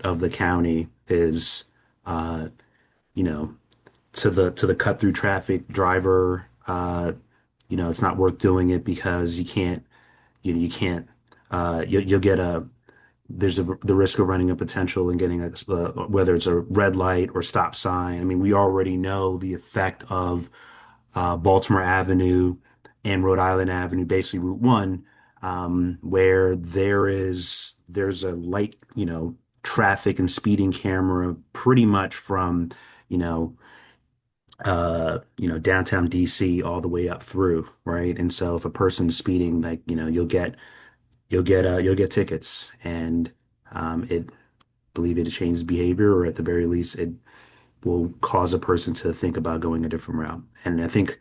of the county is, to the cut through traffic driver it's not worth doing it because you can't, you can't, you'll get the risk of running a potential and getting whether it's a red light or stop sign. I mean, we already know the effect of Baltimore Avenue and Rhode Island Avenue, basically Route 1, where there's a light, traffic and speeding camera pretty much from, you know, downtown DC all the way up through, right? And so if a person's speeding, like, you'll get tickets, and it believe it changes behavior, or at the very least, it will cause a person to think about going a different route. And I think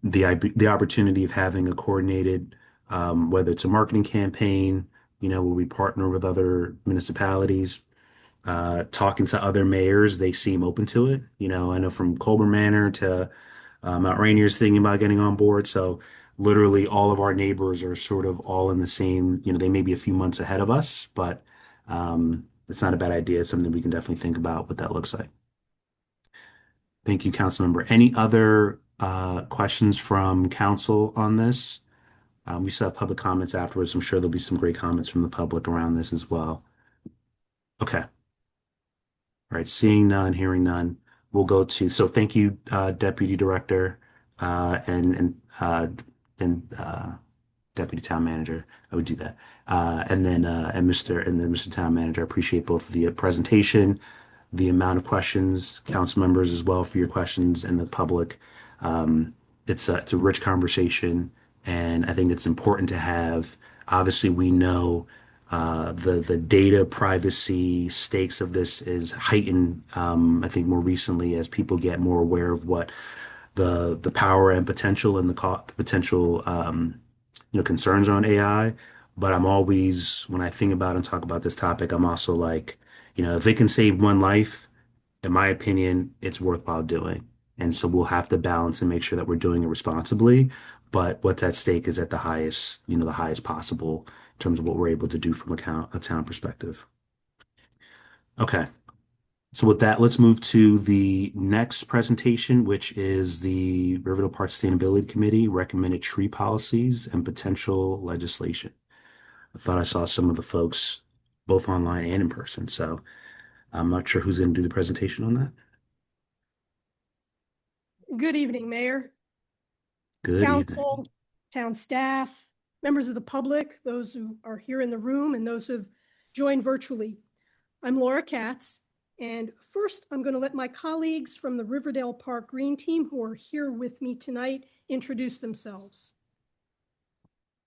the opportunity of having a coordinated, whether it's a marketing campaign, where we partner with other municipalities, talking to other mayors, they seem open to it. I know from Colburn Manor to Mount Rainier's thinking about getting on board. So literally all of our neighbors are sort of all in the same, they may be a few months ahead of us, but it's not a bad idea. It's something we can definitely think about what that looks like. Thank you, Councilmember. Any other questions from council on this? We still have public comments afterwards. I'm sure there'll be some great comments from the public around this as well. Okay. All right. Seeing none, hearing none, we'll go to, so thank you, Deputy Director, and Deputy Town Manager. I would do that. And then Mr. Town Manager, I appreciate both the presentation, the amount of questions, council members as well for your questions, and the public. It's a rich conversation, and I think it's important to have. Obviously, we know the data privacy stakes of this is heightened. I think more recently as people get more aware of what the power and potential and the potential concerns around AI. But I'm always, when I think about and talk about this topic, I'm also like, if it can save one life, in my opinion, it's worthwhile doing. And so we'll have to balance and make sure that we're doing it responsibly. But what's at stake is at the highest possible in terms of what we're able to do from a town perspective. Okay. So with that, let's move to the next presentation, which is the Riverdale Park Sustainability Committee recommended tree policies and potential legislation. I thought I saw some of the folks both online and in person, so I'm not sure who's going to do the presentation on that. Good evening, Mayor, Good Council, evening. town staff, members of the public, those who are here in the room and those who have joined virtually. I'm Laura Katz, and first I'm going to let my colleagues from the Riverdale Park Green Team who are here with me tonight introduce themselves.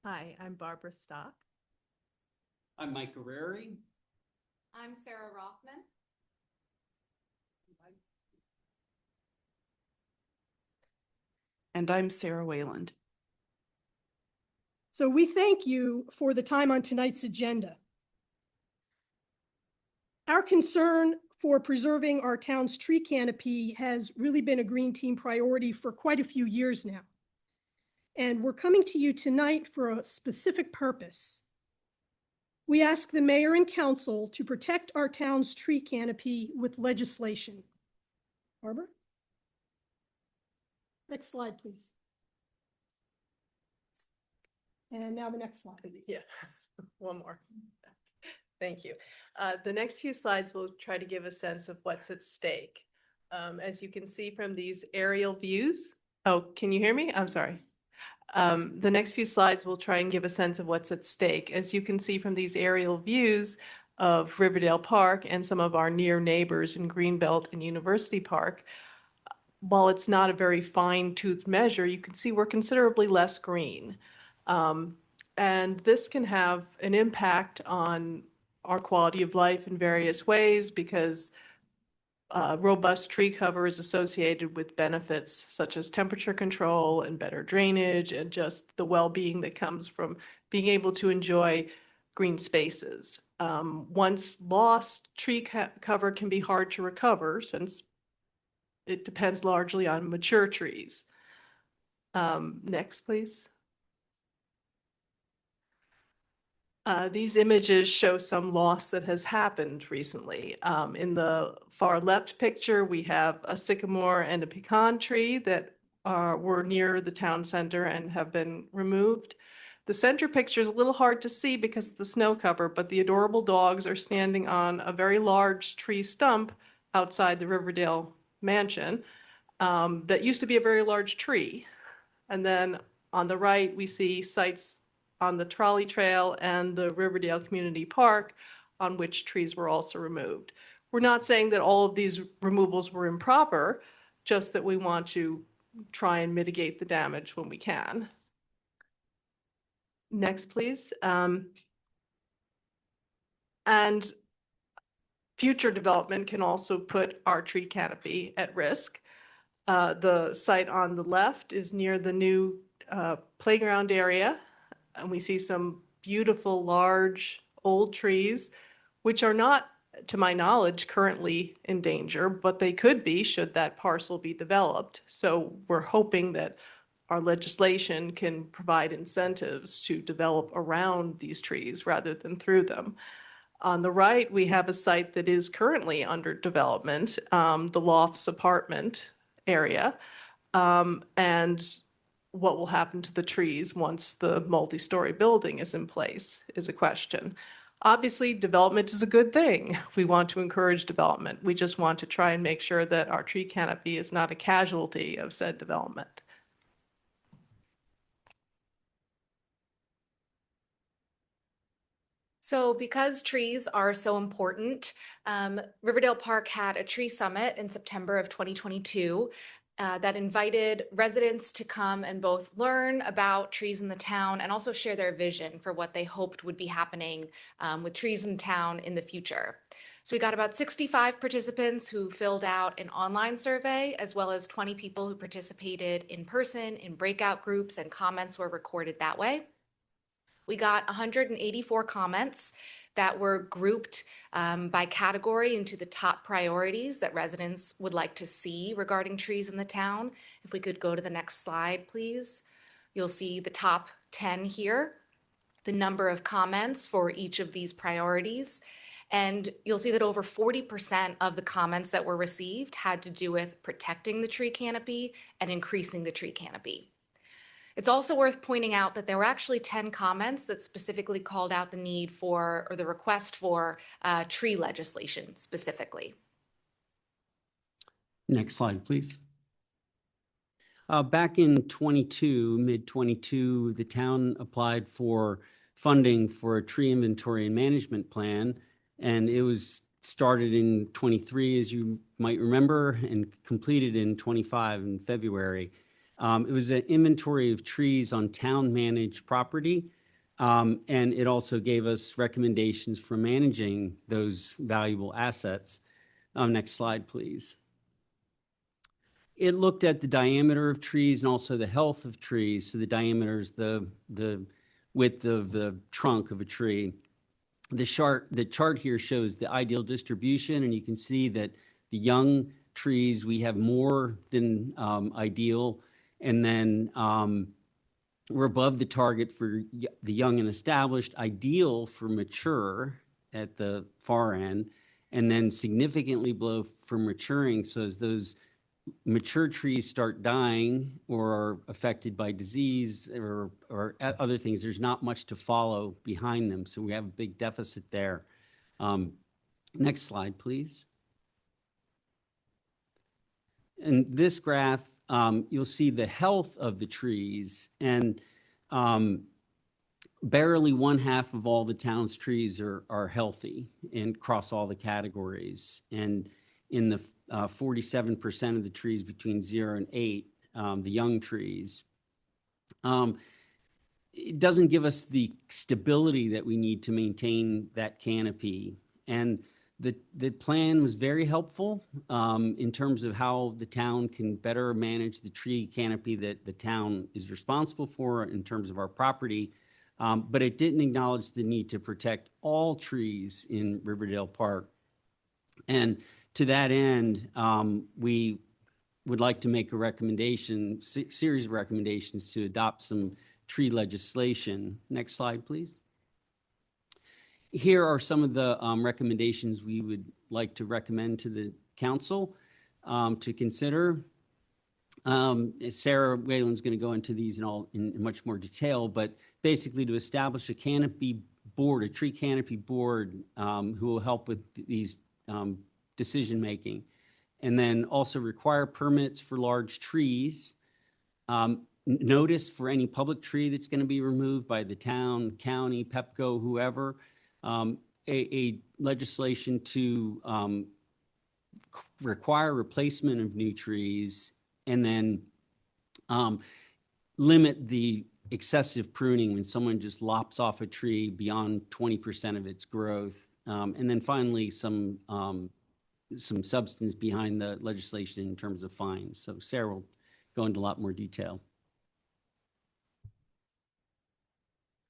Hi, I'm Barbara Stock. I'm Mike Guerreri. I'm Sarah Rothman. And I'm Sarah Wayland. So we thank you for the time on tonight's agenda. Our concern for preserving our town's tree canopy has really been a Green Team priority for quite a few years now. And we're coming to you tonight for a specific purpose. We ask the mayor and council to protect our town's tree canopy with legislation. Barbara? Next slide, please. And now the next slide. Yeah, one more. Thank you. The next few slides will try to give a sense of what's at stake. As you can see from these aerial views. Oh, can you hear me? I'm sorry. The next few slides will try and give a sense of what's at stake. As you can see from these aerial views of Riverdale Park and some of our near neighbors in Greenbelt and University Park, while it's not a very fine-toothed measure, you can see we're considerably less green. And this can have an impact on our quality of life in various ways because robust tree cover is associated with benefits such as temperature control and better drainage and just the well-being that comes from being able to enjoy green spaces. Once lost, tree cover can be hard to recover since it depends largely on mature trees. Next, please. These images show some loss that has happened recently. In the far left picture, we have a sycamore and a pecan tree that were near the town center and have been removed. The center picture is a little hard to see because of the snow cover, but the adorable dogs are standing on a very large tree stump outside the Riverdale mansion that used to be a very large tree. And then on the right, we see sites on the trolley trail and the Riverdale Community Park on which trees were also removed. We're not saying that all of these removals were improper, just that we want to try and mitigate the damage when we can. Next, please. And future development can also put our tree canopy at risk. The site on the left is near the new playground area, and we see some beautiful, large, old trees, which are not, to my knowledge, currently in danger, but they could be should that parcel be developed. So we're hoping that our legislation can provide incentives to develop around these trees rather than through them. On the right, we have a site that is currently under development, the Lofts apartment area, and what will happen to the trees once the multi-story building is in place is a question. Obviously, development is a good thing. We want to encourage development. We just want to try and make sure that our tree canopy is not a casualty of said development. So because trees are so important, Riverdale Park had a tree summit in September of 2022 that invited residents to come and both learn about trees in the town and also share their vision for what they hoped would be happening with trees in town in the future. So we got about 65 participants who filled out an online survey, as well as 20 people who participated in person in breakout groups, and comments were recorded that way. We got 184 comments that were grouped by category into the top priorities that residents would like to see regarding trees in the town. If we could go to the next slide, please. You'll see the top 10 here, the number of comments for each of these priorities. And you'll see that over 40% of the comments that were received had to do with protecting the tree canopy and increasing the tree canopy. It's also worth pointing out that there were actually 10 comments that specifically called out the need for, or the request for, tree legislation specifically. Next slide, please. Back in mid-22, the town applied for funding for a tree inventory and management plan, and it was started in 23, as you might remember, and completed in 25 in February. It was an inventory of trees on town-managed property, and it also gave us recommendations for managing those valuable assets. Next slide, please. It looked at the diameter of trees and also the health of trees. So the diameter is the width of the trunk of a tree. The chart here shows the ideal distribution, and you can see that the young trees, we have more than ideal. And then we're above the target for the young and established, ideal for mature at the far end, and then significantly below for maturing. So as those mature trees start dying or are affected by disease or other things, there's not much to follow behind them. So we have a big deficit there. Next slide, please. In this graph, you'll see the health of the trees, and barely 1/2 of all the town's trees are healthy and across all the categories. And in the 47% of the trees between 0 and 8, the young trees, it doesn't give us the stability that we need to maintain that canopy. And the plan was very helpful in terms of how the town can better manage the tree canopy that the town is responsible for in terms of our property. But it didn't acknowledge the need to protect all trees in Riverdale Park. And to that end, we would like to make a recommendation, series of recommendations to adopt some tree legislation. Next slide, please. Here are some of the recommendations we would like to recommend to the council to consider. Sarah Whalen's going to go into these in much more detail, but basically to establish a canopy board, a tree canopy board, who will help with these decision making, and then also require permits for large trees, notice for any public tree that's going to be removed by the town, county, Pepco, whoever, a legislation to require replacement of new trees, and then limit the excessive pruning when someone just lops off a tree beyond 20% of its growth. And then finally, some substance behind the legislation in terms of fines. So Sarah will go into a lot more detail.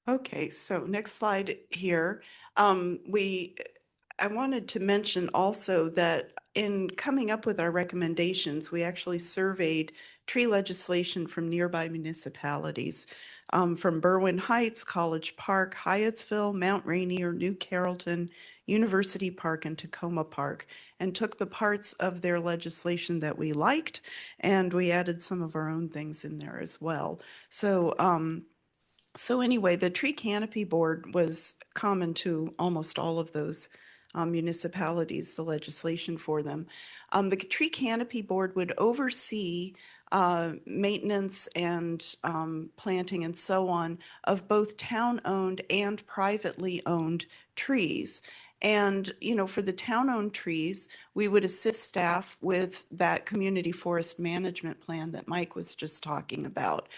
Okay, so next slide here. I wanted to mention also that in coming up with our recommendations, we actually surveyed tree legislation from nearby municipalities, from Berwyn Heights, College Park, Hyattsville, Mount Rainier, New Carrollton, University Park, and Tacoma Park, and took the parts of their legislation that we liked, and we added some of our own things in there as well. So anyway, the tree canopy board was common to almost all of those municipalities, the legislation for them. The tree canopy board would oversee maintenance and planting and so on of both town-owned and privately owned trees. And, you know, for the town-owned trees, we would assist staff with that community forest management plan that Mike was just talking about.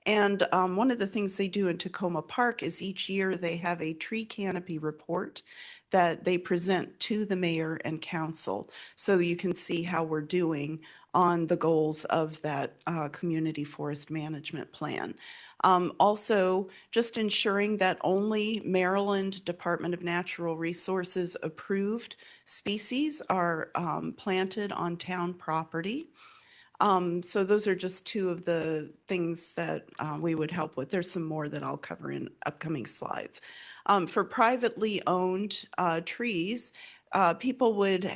And one of the things they do in Tacoma Park is each year they have a tree canopy report that they present to the mayor and council. So you can see how we're doing on the goals of that community forest management plan. Also, just ensuring that only Maryland Department of Natural Resources approved species are planted on town property. So those are just two of the things that we would help with. There's some more that I'll cover in upcoming slides. For privately owned trees, people would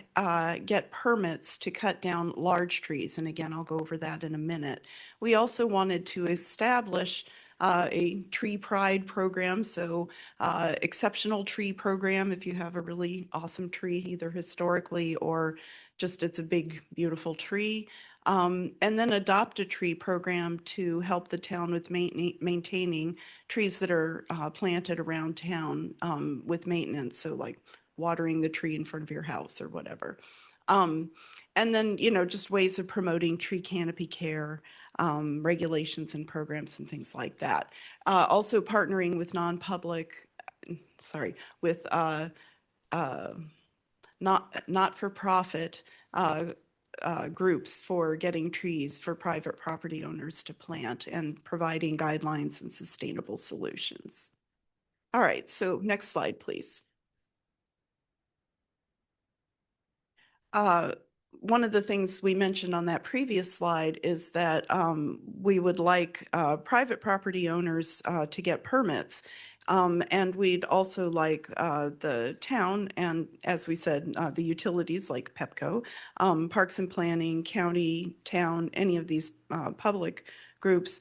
get permits to cut down large trees. And again, I'll go over that in a minute. We also wanted to establish a tree pride program. So exceptional tree program if you have a really awesome tree, either historically or just it's a big, beautiful tree. And then adopt a tree program to help the town with maintaining trees that are planted around town with maintenance. So like watering the tree in front of your house or whatever. And then, you know, just ways of promoting tree canopy care, regulations and programs and things like that. Also partnering with with not-for-profit groups for getting trees for private property owners to plant and providing guidelines and sustainable solutions. All right, so next slide, please. One of the things we mentioned on that previous slide is that we would like private property owners to get permits. And we'd also like the town and, as we said, the utilities like Pepco, Parks and Planning, county, town, any of these public groups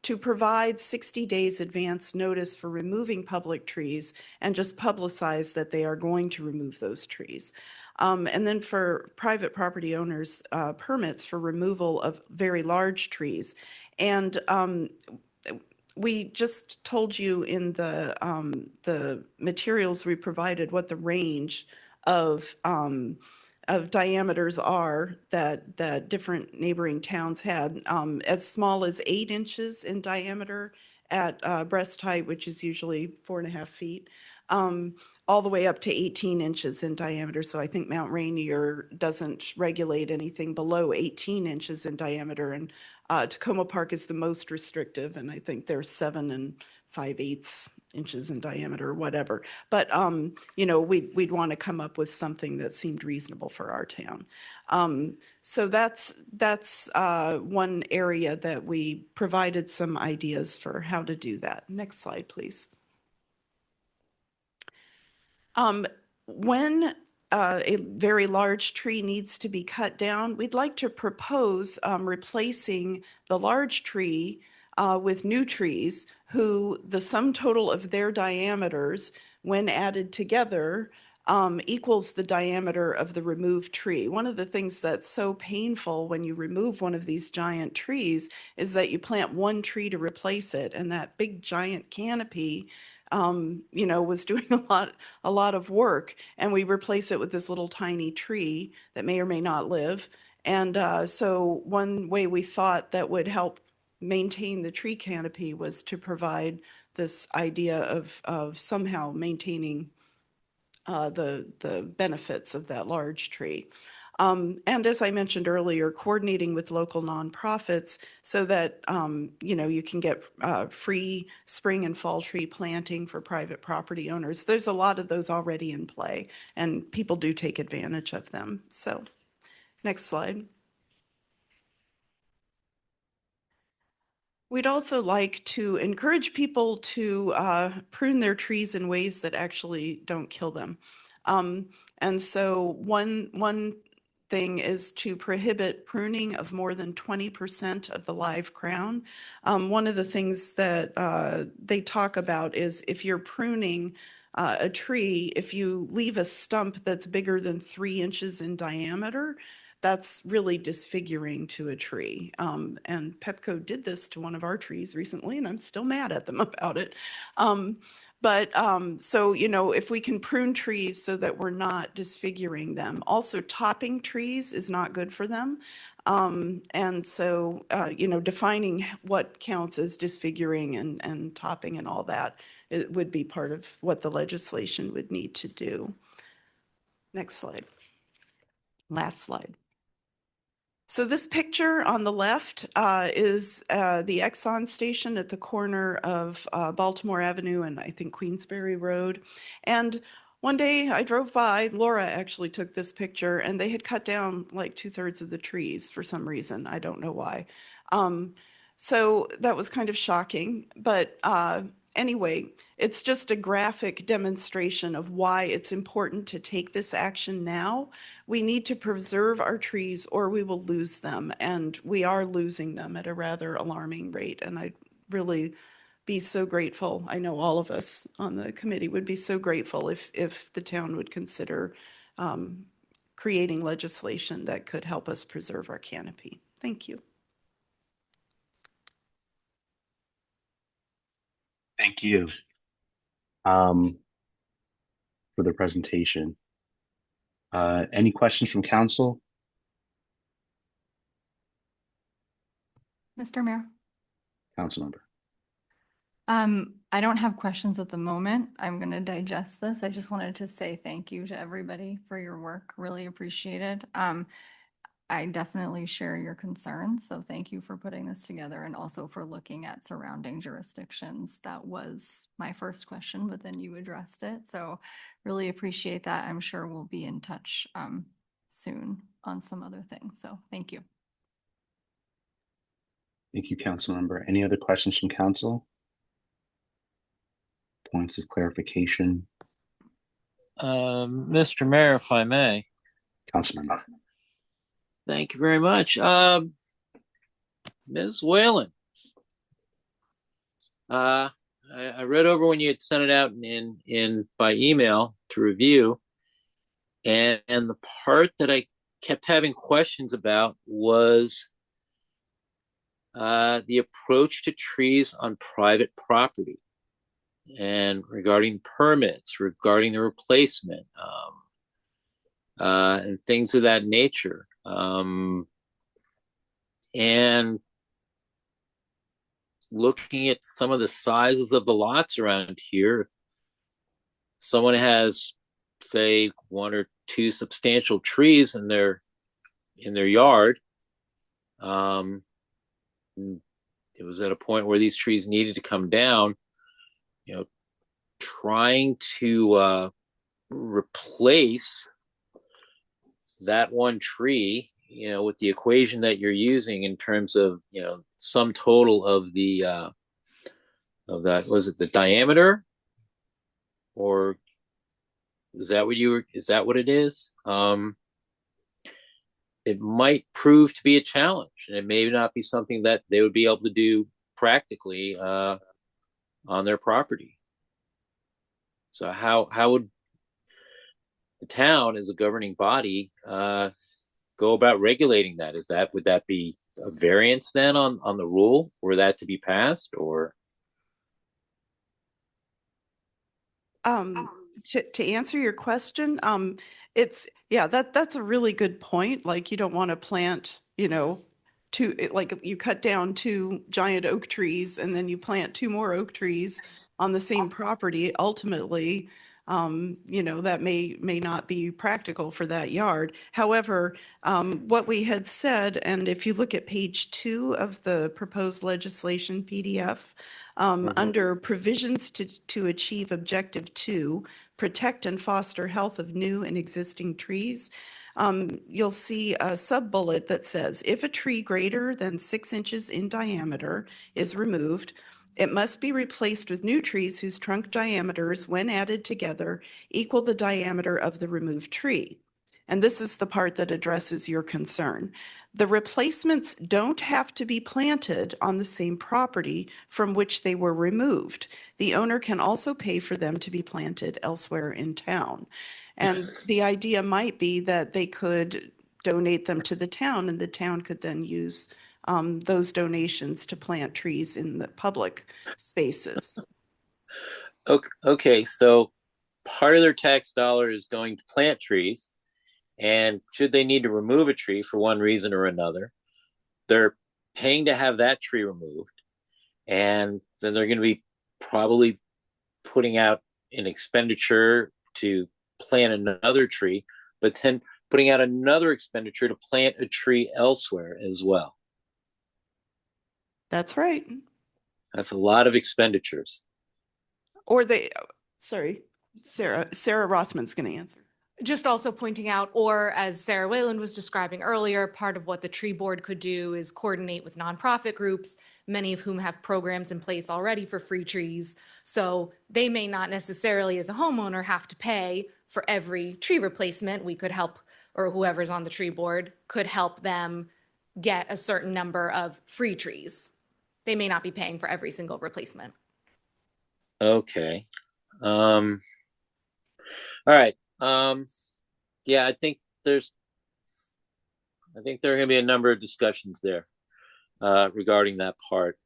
to provide 60 days advance notice for removing public trees and just publicize that they are going to remove those trees. And then for private property owners, permits for removal of very large trees. And we just told you in the materials we provided what the range of diameters are that different neighboring towns had, as small as 8 inches in diameter at breast height, which is usually 4.5 feet, all the way up to 18 inches in diameter. So I think Mount Rainier doesn't regulate anything below 18 inches in diameter, and Tacoma Park is the most restrictive, and I think they're 7 5/8 inches in diameter or whatever. But you know, we'd want to come up with something that seemed reasonable for our town. So that's one area that we provided some ideas for how to do that. Next slide, please. When a very large tree needs to be cut down, we'd like to propose replacing the large tree with new trees who the sum total of their diameters, when added together, equals the diameter of the removed tree. One of the things that's so painful when you remove one of these giant trees is that you plant one tree to replace it, and that big giant canopy was doing a lot of work, and we replace it with this little tiny tree that may or may not live. And so one way we thought that would help maintain the tree canopy was to provide this idea of somehow maintaining the benefits of that large tree. And as I mentioned earlier, coordinating with local nonprofits so that, you can get free spring and fall tree planting for private property owners. There's a lot of those already in play, and people do take advantage of them. So, next slide. We'd also like to encourage people to prune their trees in ways that actually don't kill them. And so one thing is to prohibit pruning of more than 20% of the live crown. One of the things that they talk about is if you're pruning a tree, if you leave a stump that's bigger than 3 inches in diameter, that's really disfiguring to a tree. And Pepco did this to one of our trees recently, and I'm still mad at them about it. So, if we can prune trees so that we're not disfiguring them. Also, topping trees is not good for them. And so, defining what counts as disfiguring and topping and all that, it would be part of what the legislation would need to do. Next slide. Last slide. So this picture on the left is the Exxon station at the corner of Baltimore Avenue and I think Queensbury Road. And one day I drove by, Laura actually took this picture, and they had cut down like 2/3 of the trees for some reason. I don't know why. So that was kind of shocking. But anyway, it's just a graphic demonstration of why it's important to take this action now. We need to preserve our trees or we will lose them, and we are losing them at a rather alarming rate. And I'd really be so grateful. I know all of us on the committee would be so grateful if the town would consider creating legislation that could help us preserve our canopy. Thank you. Thank you for the presentation. Any questions from council? Mr. Mayor. Councilmember. I don't have questions at the moment. I'm going to digest this. I just wanted to say thank you to everybody for your work. Really appreciate it. I definitely share your concerns. So thank you for putting this together and also for looking at surrounding jurisdictions. That was my first question, but then you addressed it. So really appreciate that. I'm sure we'll be in touch soon on some other things. So thank you. Thank you, Councilmember. Any other questions from council? Points of clarification? Mr. Mayor, if I may. Councilmember. Thank you very much. Ms. Whalen, I read over when you had sent it out in by email to review, and the part that I kept having questions about was the approach to trees on private property, and regarding permits, regarding the replacement, and things of that nature. And looking at some of the sizes of the lots around here, someone has, say, 1 or 2 substantial trees in their yard. It was at a point where these trees needed to come down. Trying to replace that one tree, with the equation that you're using in terms of, sum total of the of that, was it the diameter, or Is that what it is? It might prove to be a challenge, and it may not be something that they would be able to do practically on their property. So how would the town as a governing body go about regulating that? Would that be a variance then on the rule for that to be passed, or? To answer your question, that's a really good point. Like, you don't want to plant, like you cut down 2 giant oak trees and then you plant 2 more oak trees on the same property. Ultimately, that may not be practical for that yard. However, what we had said, and if you look at page 2 of the proposed legislation PDF, under provisions to achieve objective 2, protect and foster health of new and existing trees, you'll see a sub-bullet that says, if a tree greater than 6 inches in diameter is removed, it must be replaced with new trees whose trunk diameters, when added together, equal the diameter of the removed tree. And this is the part that addresses your concern. The replacements don't have to be planted on the same property from which they were removed. The owner can also pay for them to be planted elsewhere in town. And the idea might be that they could donate them to the town, and the town could then use those donations to plant trees in the public spaces. Okay, so part of their tax dollar is going to plant trees, and should they need to remove a tree for one reason or another, they're paying to have that tree removed, and then they're going to be probably putting out an expenditure to plant another tree, but then putting out another expenditure to plant a tree elsewhere as well. That's right. That's a lot of expenditures. Or Sarah Rothman's going to answer. Just also pointing out, or as Sarah Wayland was describing earlier, part of what the tree board could do is coordinate with nonprofit groups, many of whom have programs in place already for free trees. So they may not necessarily, as a homeowner, have to pay for every tree replacement. We could help, or whoever's on the tree board could help them get a certain number of free trees. They may not be paying for every single replacement. Okay. All right. Yeah, I think there are going to be a number of discussions there regarding that part.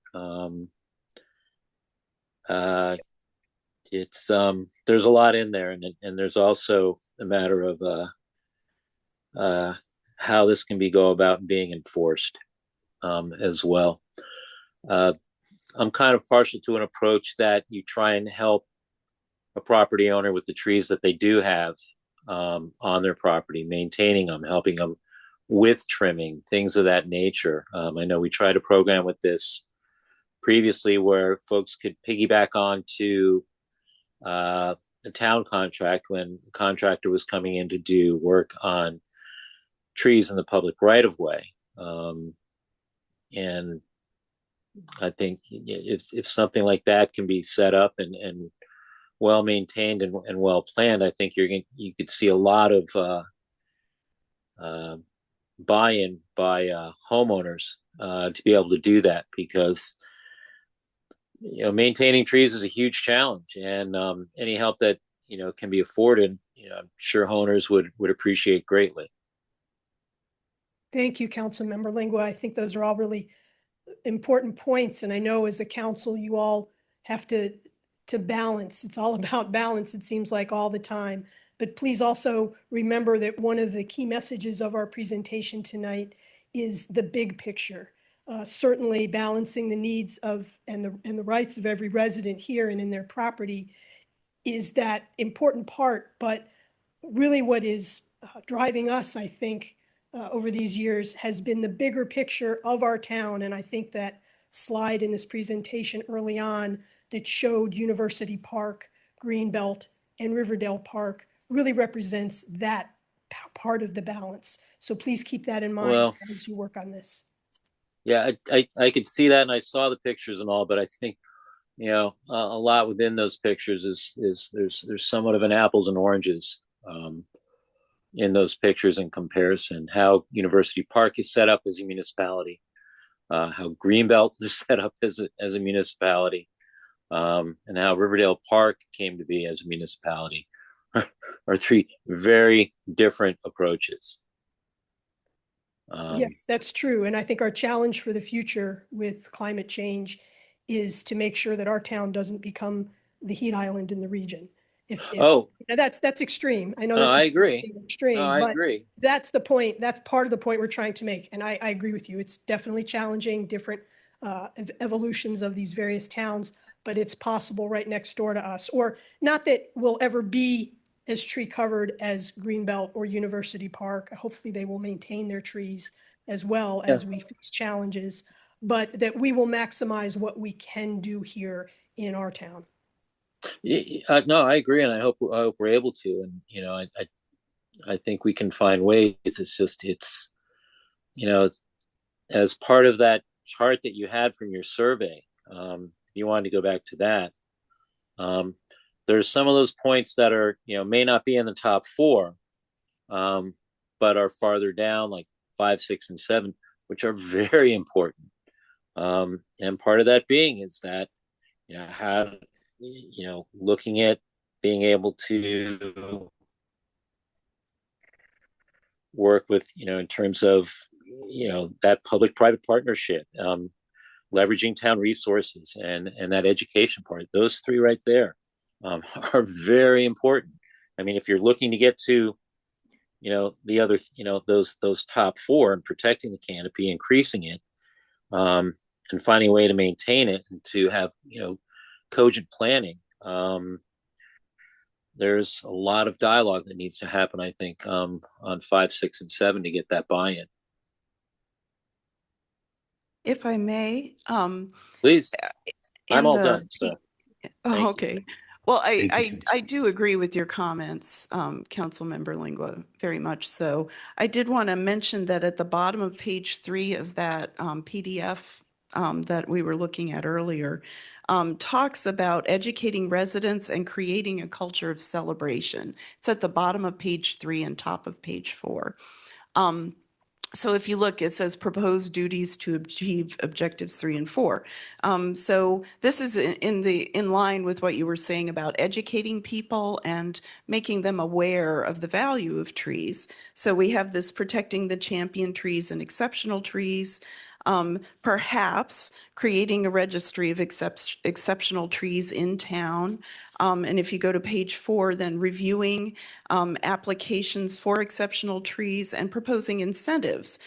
There's a lot in there, and there's also a matter of how this can go about being enforced as well. I'm kind of partial to an approach that you try and help a property owner with the trees that they do have on their property, maintaining them, helping them with trimming, things of that nature. I know we tried a program with this previously where folks could piggyback on to a town contract when the contractor was coming in to do work on trees in the public right of way. And I think if something like that can be set up and well maintained and well planned, I think you could see a lot of buy-in by homeowners to be able to do that, because maintaining trees is a huge challenge, and any help that can be afforded, I'm sure owners would appreciate greatly. Thank you, Councilmember Lingua. I think those are all really important points, and I know as a council you all have to balance. It's all about balance, it seems like, all the time. But please also remember that one of the key messages of our presentation tonight is the big picture. Certainly balancing the needs of and the rights of every resident here and in their property is that important part. But really what is driving us, I think, over these years has been the bigger picture of our town. And I think that slide in this presentation early on that showed University Park, Greenbelt, and Riverdale Park really represents that part of the balance. So please keep that in mind as you work on this. Yeah, I could see that, and I saw the pictures and all, but I think a lot within those pictures is there's somewhat of an apples and oranges in those pictures in comparison. How University Park is set up as a municipality, how Greenbelt is set up as a municipality, and how Riverdale Park came to be as a municipality are three very different approaches. Yes, that's true. And I think our challenge for the future with climate change is to make sure that our town doesn't become the heat island in the region. Now that's extreme. I know No, that's I agree. extreme, No, I but agree. that's the point. That's part of the point we're trying to make. And I agree with you. It's definitely challenging, different evolutions of these various towns, but it's possible right next door to us. Or not that we'll ever be as tree covered as Greenbelt or University Park. Hopefully they will maintain their trees as well as we face challenges, but that we will maximize what we can do here in our town. No, I agree, and I hope we're able to. And I think we can find ways. It's just as part of that chart that you had from your survey, you wanted to go back to that. There's some of those points that are may not be in the top four, but are farther down, like 5, 6, and 7, which are very important. And part of that being is that how looking at being able to work with in terms of that public-private partnership, leveraging town resources, and that education part. Those three right there are very important. I mean, if you're looking to get to the other those top four, and protecting the canopy, increasing it, and finding a way to maintain it, and to have cogent planning, there's a lot of dialogue that needs to happen, I think, on 5, 6, and 7 to get that buy-in. If I may, Please. I'm all the- done. So Oh, thank you. okay. Well, Thank you, I Tracy. do agree with your comments, Councilmember Lingua, very much so. I did want to mention that at the bottom of page 3 of that PDF that we were looking at earlier, talks about educating residents and creating a culture of celebration. It's at the bottom of page 3 and top of page 4. So if you look, it says proposed duties to achieve objectives 3 and 4. So this is in line with what you were saying about educating people and making them aware of the value of trees. So we have this protecting the champion trees and exceptional trees. Perhaps creating a registry of exceptional trees in town. And if you go to page 4, then reviewing applications for exceptional trees and proposing incentives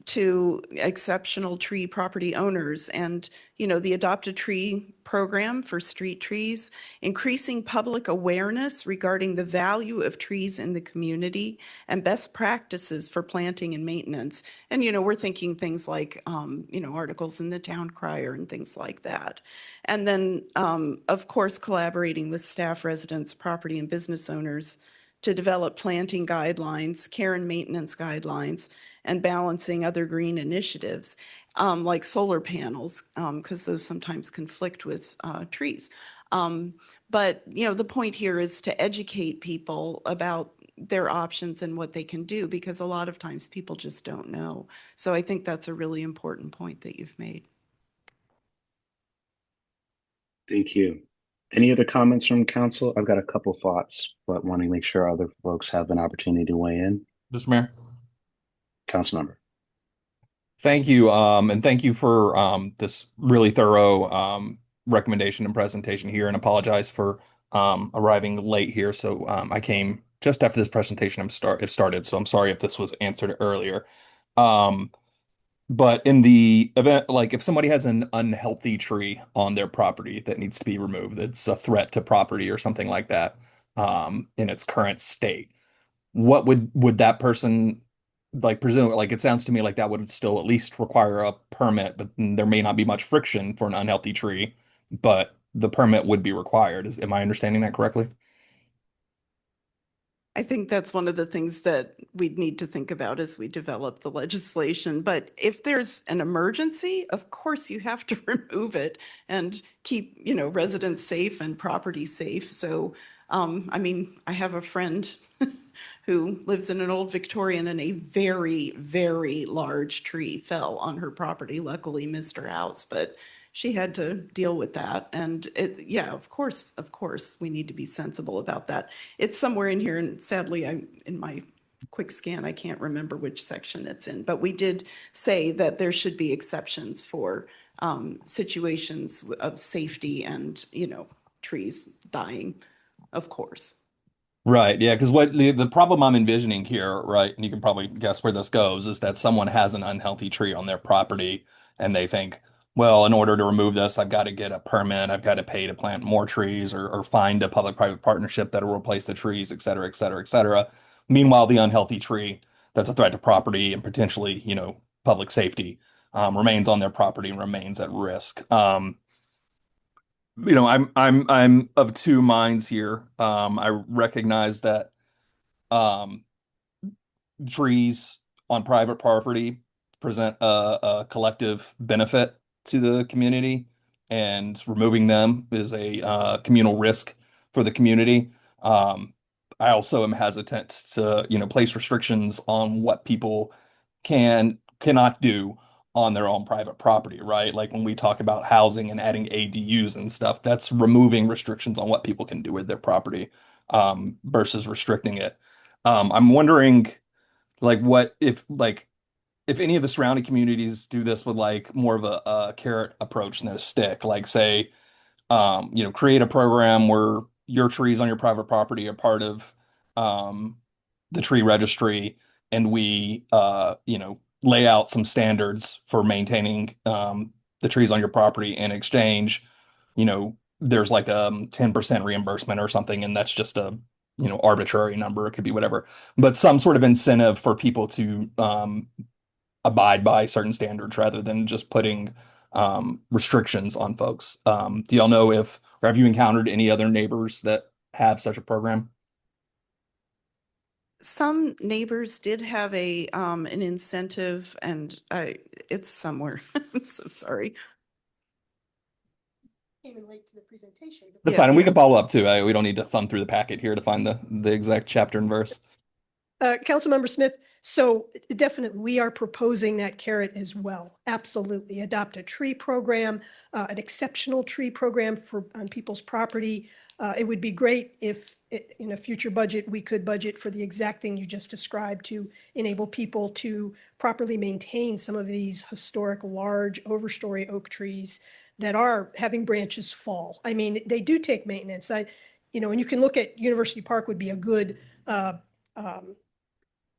to exceptional tree property owners, and the Adopt a Tree program for street trees, increasing public awareness regarding the value of trees in the community, and best practices for planting and maintenance. And we're thinking things like articles in the Town Crier and things like that. And then of course collaborating with staff, residents, property and business owners to develop planting guidelines, care and maintenance guidelines, and balancing other green initiatives like solar panels, because those sometimes conflict with trees. But the point here is to educate people about their options and what they can do, because a lot of times people just don't know. So I think that's a really important point that you've made. Thank you. Any other comments from council? I've got a couple thoughts, but want to make sure other folks have an opportunity to weigh in. Mr. Mayor. Councilmember. Thank you. And thank you for this really thorough recommendation and presentation here, and apologize for arriving late here. So I came just after this presentation it started. So I'm sorry if this was answered earlier. But in the event, like if somebody has an unhealthy tree on their property that needs to be removed, it's a threat to property or something like that, in its current state, what would that person presume? Like, it sounds to me like that would still at least require a permit, but there may not be much friction for an unhealthy tree, but the permit would be required. Am I understanding that correctly? I think that's one of the things that we'd need to think about as we develop the legislation. But if there's an emergency, of course you have to remove it and keep, residents safe and property safe. So, I mean, I have a friend who lives in an old Victorian and a very, very large tree fell on her property. Luckily missed her house, but she had to deal with that. And of course, we need to be sensible about that. It's somewhere in here, and sadly, in my quick scan, I can't remember which section it's in, but we did say that there should be exceptions for situations of safety and, trees dying, of course. Right. Yeah. Because what the problem I'm envisioning here, right, and you can probably guess where this goes, is that someone has an unhealthy tree on their property and they think, well, in order to remove this, I've got to get a permit, I've got to pay to plant more trees or find a public-private partnership that'll replace the trees, et cetera, et cetera, et cetera. Meanwhile, the unhealthy tree that's a threat to property and potentially, public safety remains on their property and remains at risk. I'm of two minds here. I recognize that trees on private property present a collective benefit to the community, and removing them is a communal risk for the community. I also am hesitant to, place restrictions on what people cannot do on their own private property, right? Like when we talk about housing and adding ADUs and stuff, that's removing restrictions on what people can do with their property, versus restricting it. I'm wondering, if any of the surrounding communities do this with like more of a carrot approach than a stick, like say, create a program where your trees on your private property are part of the tree registry, and we lay out some standards for maintaining the trees on your property. In exchange, there's like a 10% reimbursement or something, and that's just a arbitrary number. It could be whatever, but some sort of incentive for people to abide by certain standards rather than just putting restrictions on folks. Do y'all know or have you encountered any other neighbors that have such a program? Some neighbors did have an incentive, and it's somewhere. I'm so sorry. Came in late to the presentation. That's fine, and we can follow up too. We don't need to thumb through the packet here to find the exact chapter and verse. Councilmember Smith, so definitely we are proposing that carrot as well. Absolutely. Adopt a tree program, an exceptional tree program on people's property. It would be great if in a future budget, we could budget for the exact thing you just described to enable people to properly maintain some of these historic, large, overstory oak trees that are having branches fall. I mean, they do take maintenance. And you can look at University Park would be a good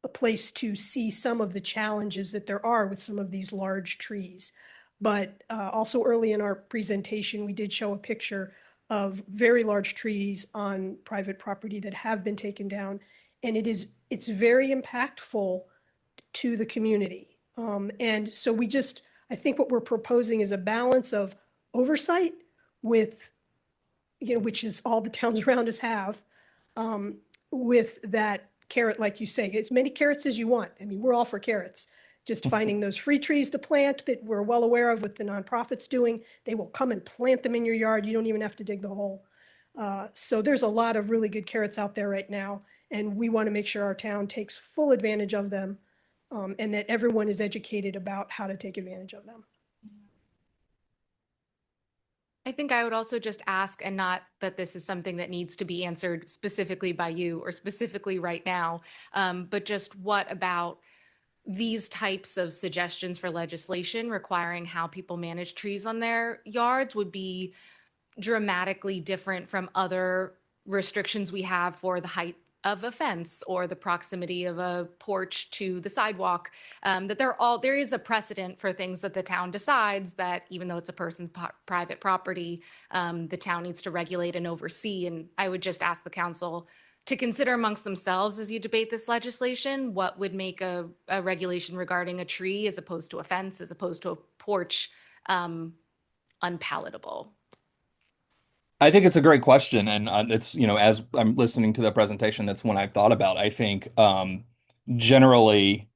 a place to see some of the challenges that there are with some of these large trees. But also early in our presentation, we did show a picture of very large trees on private property that have been taken down. And it's very impactful to the community. And so I think what we're proposing is a balance of oversight with, which is all the towns around us have, with that carrot, like you say, as many carrots as you want. I mean, we're all for carrots. Just finding those free trees to plant that we're well aware of what the nonprofits doing. They will come and plant them in your yard. You don't even have to dig the hole. So there's a lot of really good carrots out there right now. And we want to make sure our town takes full advantage of them, and that everyone is educated about how to take advantage of them. I think I would also just ask, and not that this is something that needs to be answered specifically by you or specifically right now, but just what about these types of suggestions for legislation requiring how people manage trees on their yards would be dramatically different from other restrictions we have for the height of a fence or the proximity of a porch to the sidewalk, that there is a precedent for things that the town decides that even though it's a person's private property, the town needs to regulate and oversee. And I would just ask the council to consider amongst themselves as you debate this legislation, what would make a regulation regarding a tree as opposed to a fence, as opposed to a porch, unpalatable. I think it's a great question, and it's, as I'm listening to the presentation, that's one I've thought about. I think generally,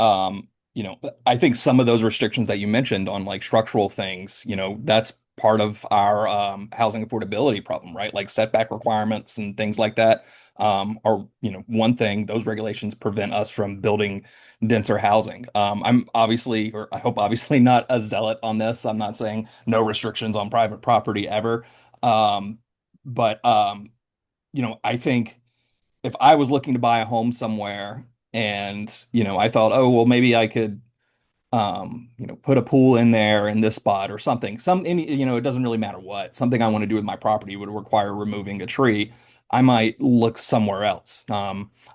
um, I think some of those restrictions that you mentioned on like structural things, that's part of our housing affordability problem, right? Like setback requirements and things like that are, one thing. Those regulations prevent us from building denser housing. I'm obviously, or I hope obviously, not a zealot on this. I'm not saying no restrictions on private property ever. Um, but I think if I was looking to buy a home somewhere and, I thought, oh, well, maybe I could, put a pool in there in this spot or something. It doesn't really matter what. Something I want to do with my property would require removing a tree. I might look somewhere else.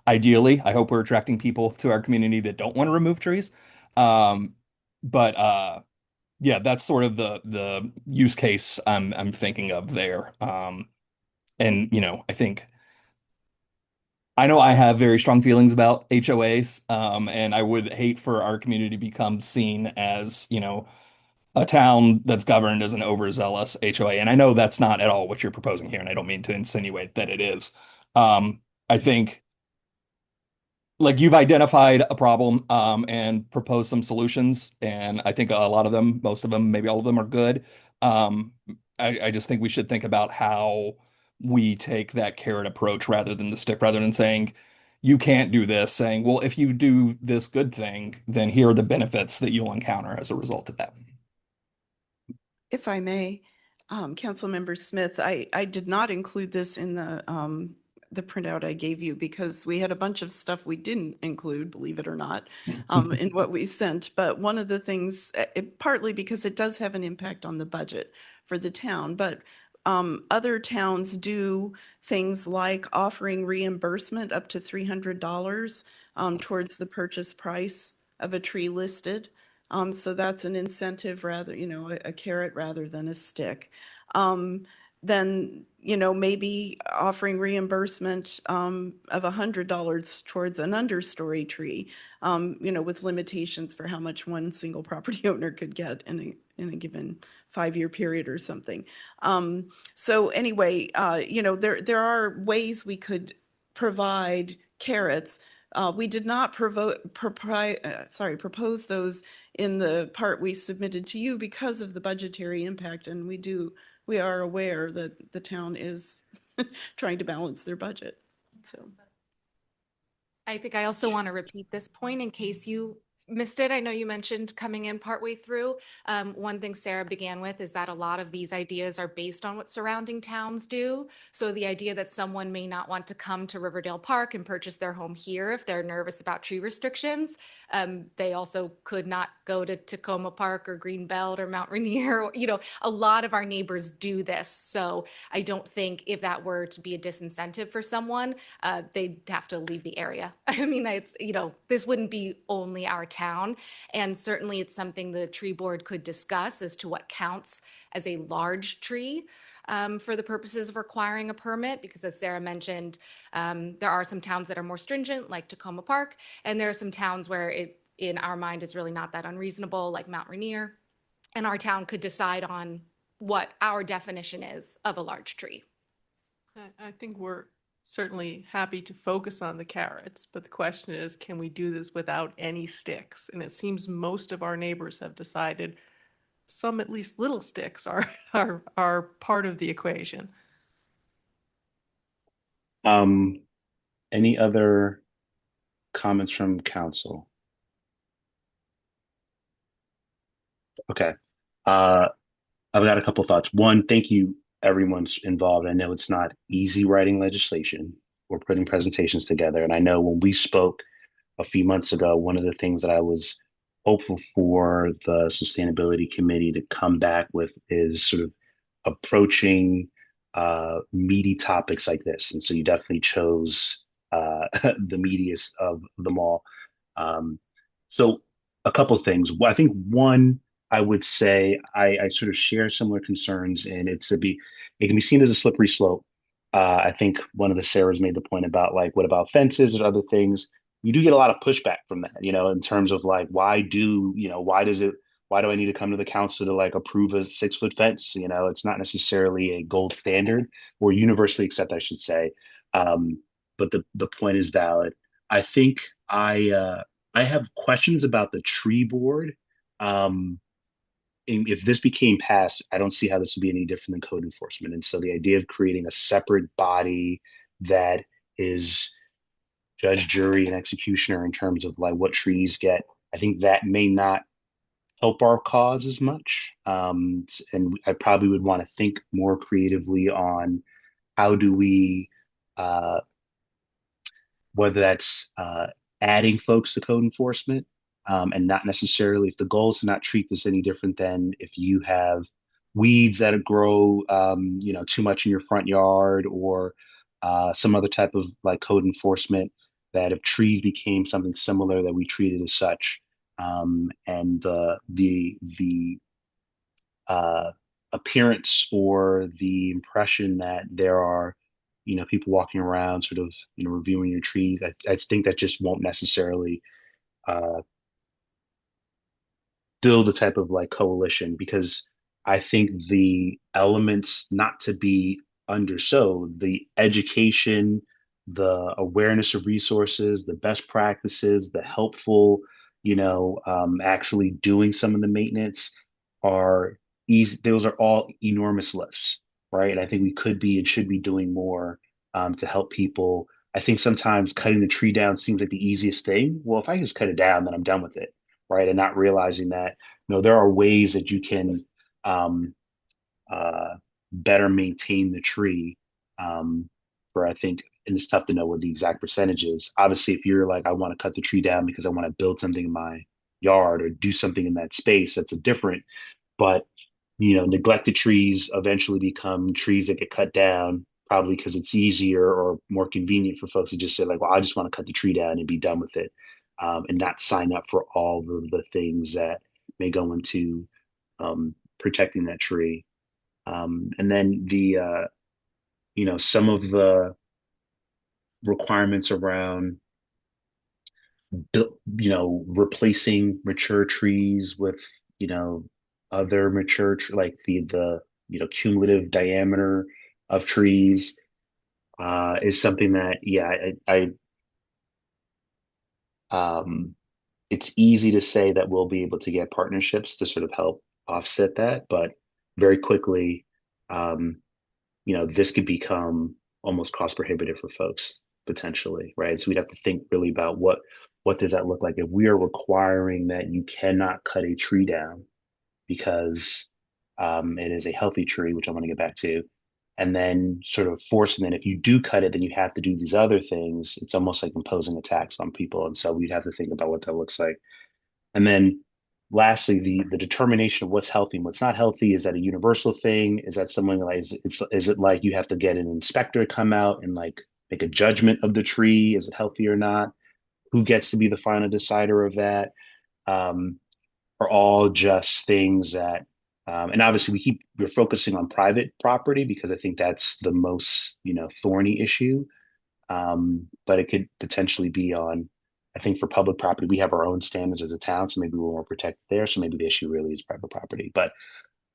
Ideally, I hope we're attracting people to our community that don't want to remove trees. But yeah, that's sort of the use case I'm thinking of there. And I know I have very strong feelings about HOAs, and I would hate for our community to become seen as, a town that's governed as an overzealous HOA. And I know that's not at all what you're proposing here, and I don't mean to insinuate that it is. I think like you've identified a problem and proposed some solutions, and I think a lot of them, most of them, maybe all of them are good. Um, I just think we should think about how we take that carrot approach rather than the stick, rather than saying you can't do this, saying, well, if you do this good thing, then here are the benefits that you'll encounter as a result of that. If I may, Councilmember Smith, I did not include this in the printout I gave you because we had a bunch of stuff we didn't include, believe it or not, in what we sent. But one of the things, partly because it does have an impact on the budget for the town, but other towns do things like offering reimbursement up to $300 towards the purchase price of a tree listed. So that's an incentive rather, a carrot rather than a stick. Then, maybe offering reimbursement of $100 towards an understory tree, with limitations for how much one single property owner could get in a given 5-year period or something. So anyway, there are ways we could provide carrots. We did not propose those in the part we submitted to you because of the budgetary impact, and we are aware that the town is trying to balance their budget. So I think I also want to repeat this point in case you missed it. I know you mentioned coming in partway through. One thing Sarah began with is that a lot of these ideas are based on what surrounding towns do. So the idea that someone may not want to come to Riverdale Park and purchase their home here if they're nervous about tree restrictions, they also could not go to Tacoma Park or Greenbelt or Mount Rainier. A lot of our neighbors do this. So I don't think if that were to be a disincentive for someone, they'd have to leave the area. I mean, this wouldn't be only our town. And certainly it's something the tree board could discuss as to what counts as a large tree for the purposes of requiring a permit, because as Sarah mentioned, there are some towns that are more stringent, like Tacoma Park, and there are some towns where it, in our mind, is really not that unreasonable, like Mount Rainier. And our town could decide on what our definition is of a large tree. I think we're certainly happy to focus on the carrots, but the question is, can we do this without any sticks? And it seems most of our neighbors have decided some, at least little sticks, are part of the equation. Any other comments from council? Okay. I've got a couple thoughts. One, thank you everyone's involved. I know it's not easy writing legislation or putting presentations together. And I know when we spoke a few months ago, one of the things that I was hopeful for the Sustainability Committee to come back with is sort of approaching meaty topics like this. And so you definitely chose the meatiest of them all. So a couple of things. Well, I think one, I would say I sort of share similar concerns, and it can be seen as a slippery slope. I think one of the Sarahs made the point about like, what about fences or other things? You do get a lot of pushback from that, in terms of like, why does why do I need to come to the council to like approve a 6-foot fence? You know, it's not necessarily a gold standard or universally accepted, I should say. But the point is valid. I think I have questions about the tree board. And if this became passed, I don't see how this would be any different than code enforcement. And so the idea of creating a separate body that is judge, jury, and executioner in terms of like what trees get, I think that may not help our cause as much. And I probably would want to think more creatively on how do we, whether that's adding folks to code enforcement, and not necessarily, if the goal is to not treat this any different than if you have weeds that grow, too much in your front yard, or some other type of like code enforcement, that if trees became something similar, that we treat it as such. And the appearance or the impression that there are, people walking around sort of, reviewing your trees, I think that just won't necessarily build a type of like coalition, because I think the elements not to be undersold, the education, the awareness of resources, the best practices, the helpful, actually doing some of the maintenance are easy. Those are all enormous lifts, right? And I think we could be and should be doing more to help people. I think sometimes cutting the tree down seems like the easiest thing. Well, if I just cut it down, then I'm done with it, right? And not realizing that, there are ways that you can better maintain the tree. I think, and it's tough to know what the exact percentage is. Obviously, if you're like, I want to cut the tree down because I want to build something in my yard or do something in that space, that's a different. But neglected trees eventually become trees that get cut down, probably because it's easier or more convenient for folks to just say like, well, I just want to cut the tree down and be done with it, and not sign up for all of the things that may go into protecting that tree. And then some of the requirements around replacing mature trees with other mature like the cumulative diameter of trees is something that it's easy to say that we'll be able to get partnerships to sort of help offset that, but very quickly this could become almost cost prohibitive for folks potentially, right? So we'd have to think really about what does that look like if we are requiring that you cannot cut a tree down because it is a healthy tree, which I want to get back to, and then sort of forcing that if you do cut it, then you have to do these other things. It's almost like imposing a tax on people, and so we'd have to think about what that looks like. And then lastly, the determination of what's healthy and what's not healthy, is that a universal thing? Is that someone like, is it like you have to get an inspector to come out and like make a judgment of the tree? Is it healthy or not? Who gets to be the final decider of that? Are all just things that, and obviously we're focusing on private property because I think that's the most, thorny issue. But it could potentially be on, I think for public property, we have our own standards as a town, so maybe we're more protected there. So maybe the issue really is private property. But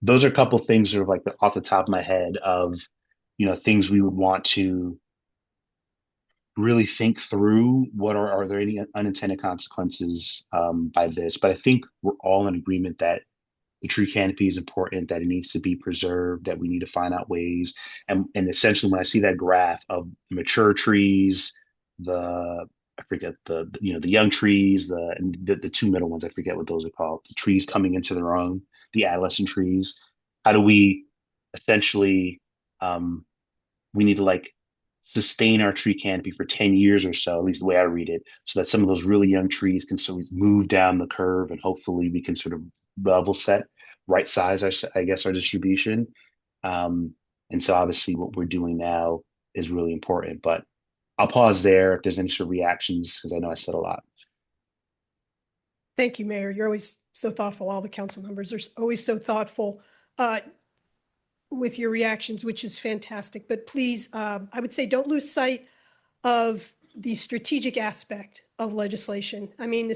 those are a couple of things sort of like off the top of my head of, things we would want to really think through. What are there any unintended consequences by this? But I think we're all in agreement that the tree canopy is important, that it needs to be preserved, that we need to find out ways. And essentially, when I see that graph of mature trees, I forget the young trees, the two middle ones, I forget what those are called, the trees coming into their own, the adolescent trees. How do we essentially, we need to like sustain our tree canopy for 10 years or so, at least the way I read it, so that some of those really young trees can sort of move down the curve, and hopefully we can sort of level set, right size, I guess, our distribution. And so obviously what we're doing now is really important, but I'll pause there if there's any sort of reactions, because I know I said a lot. Thank you, Mayor. You're always so thoughtful. All the council members are always so thoughtful with your reactions, which is fantastic. But please, I would say don't lose sight of the strategic aspect of legislation. I mean,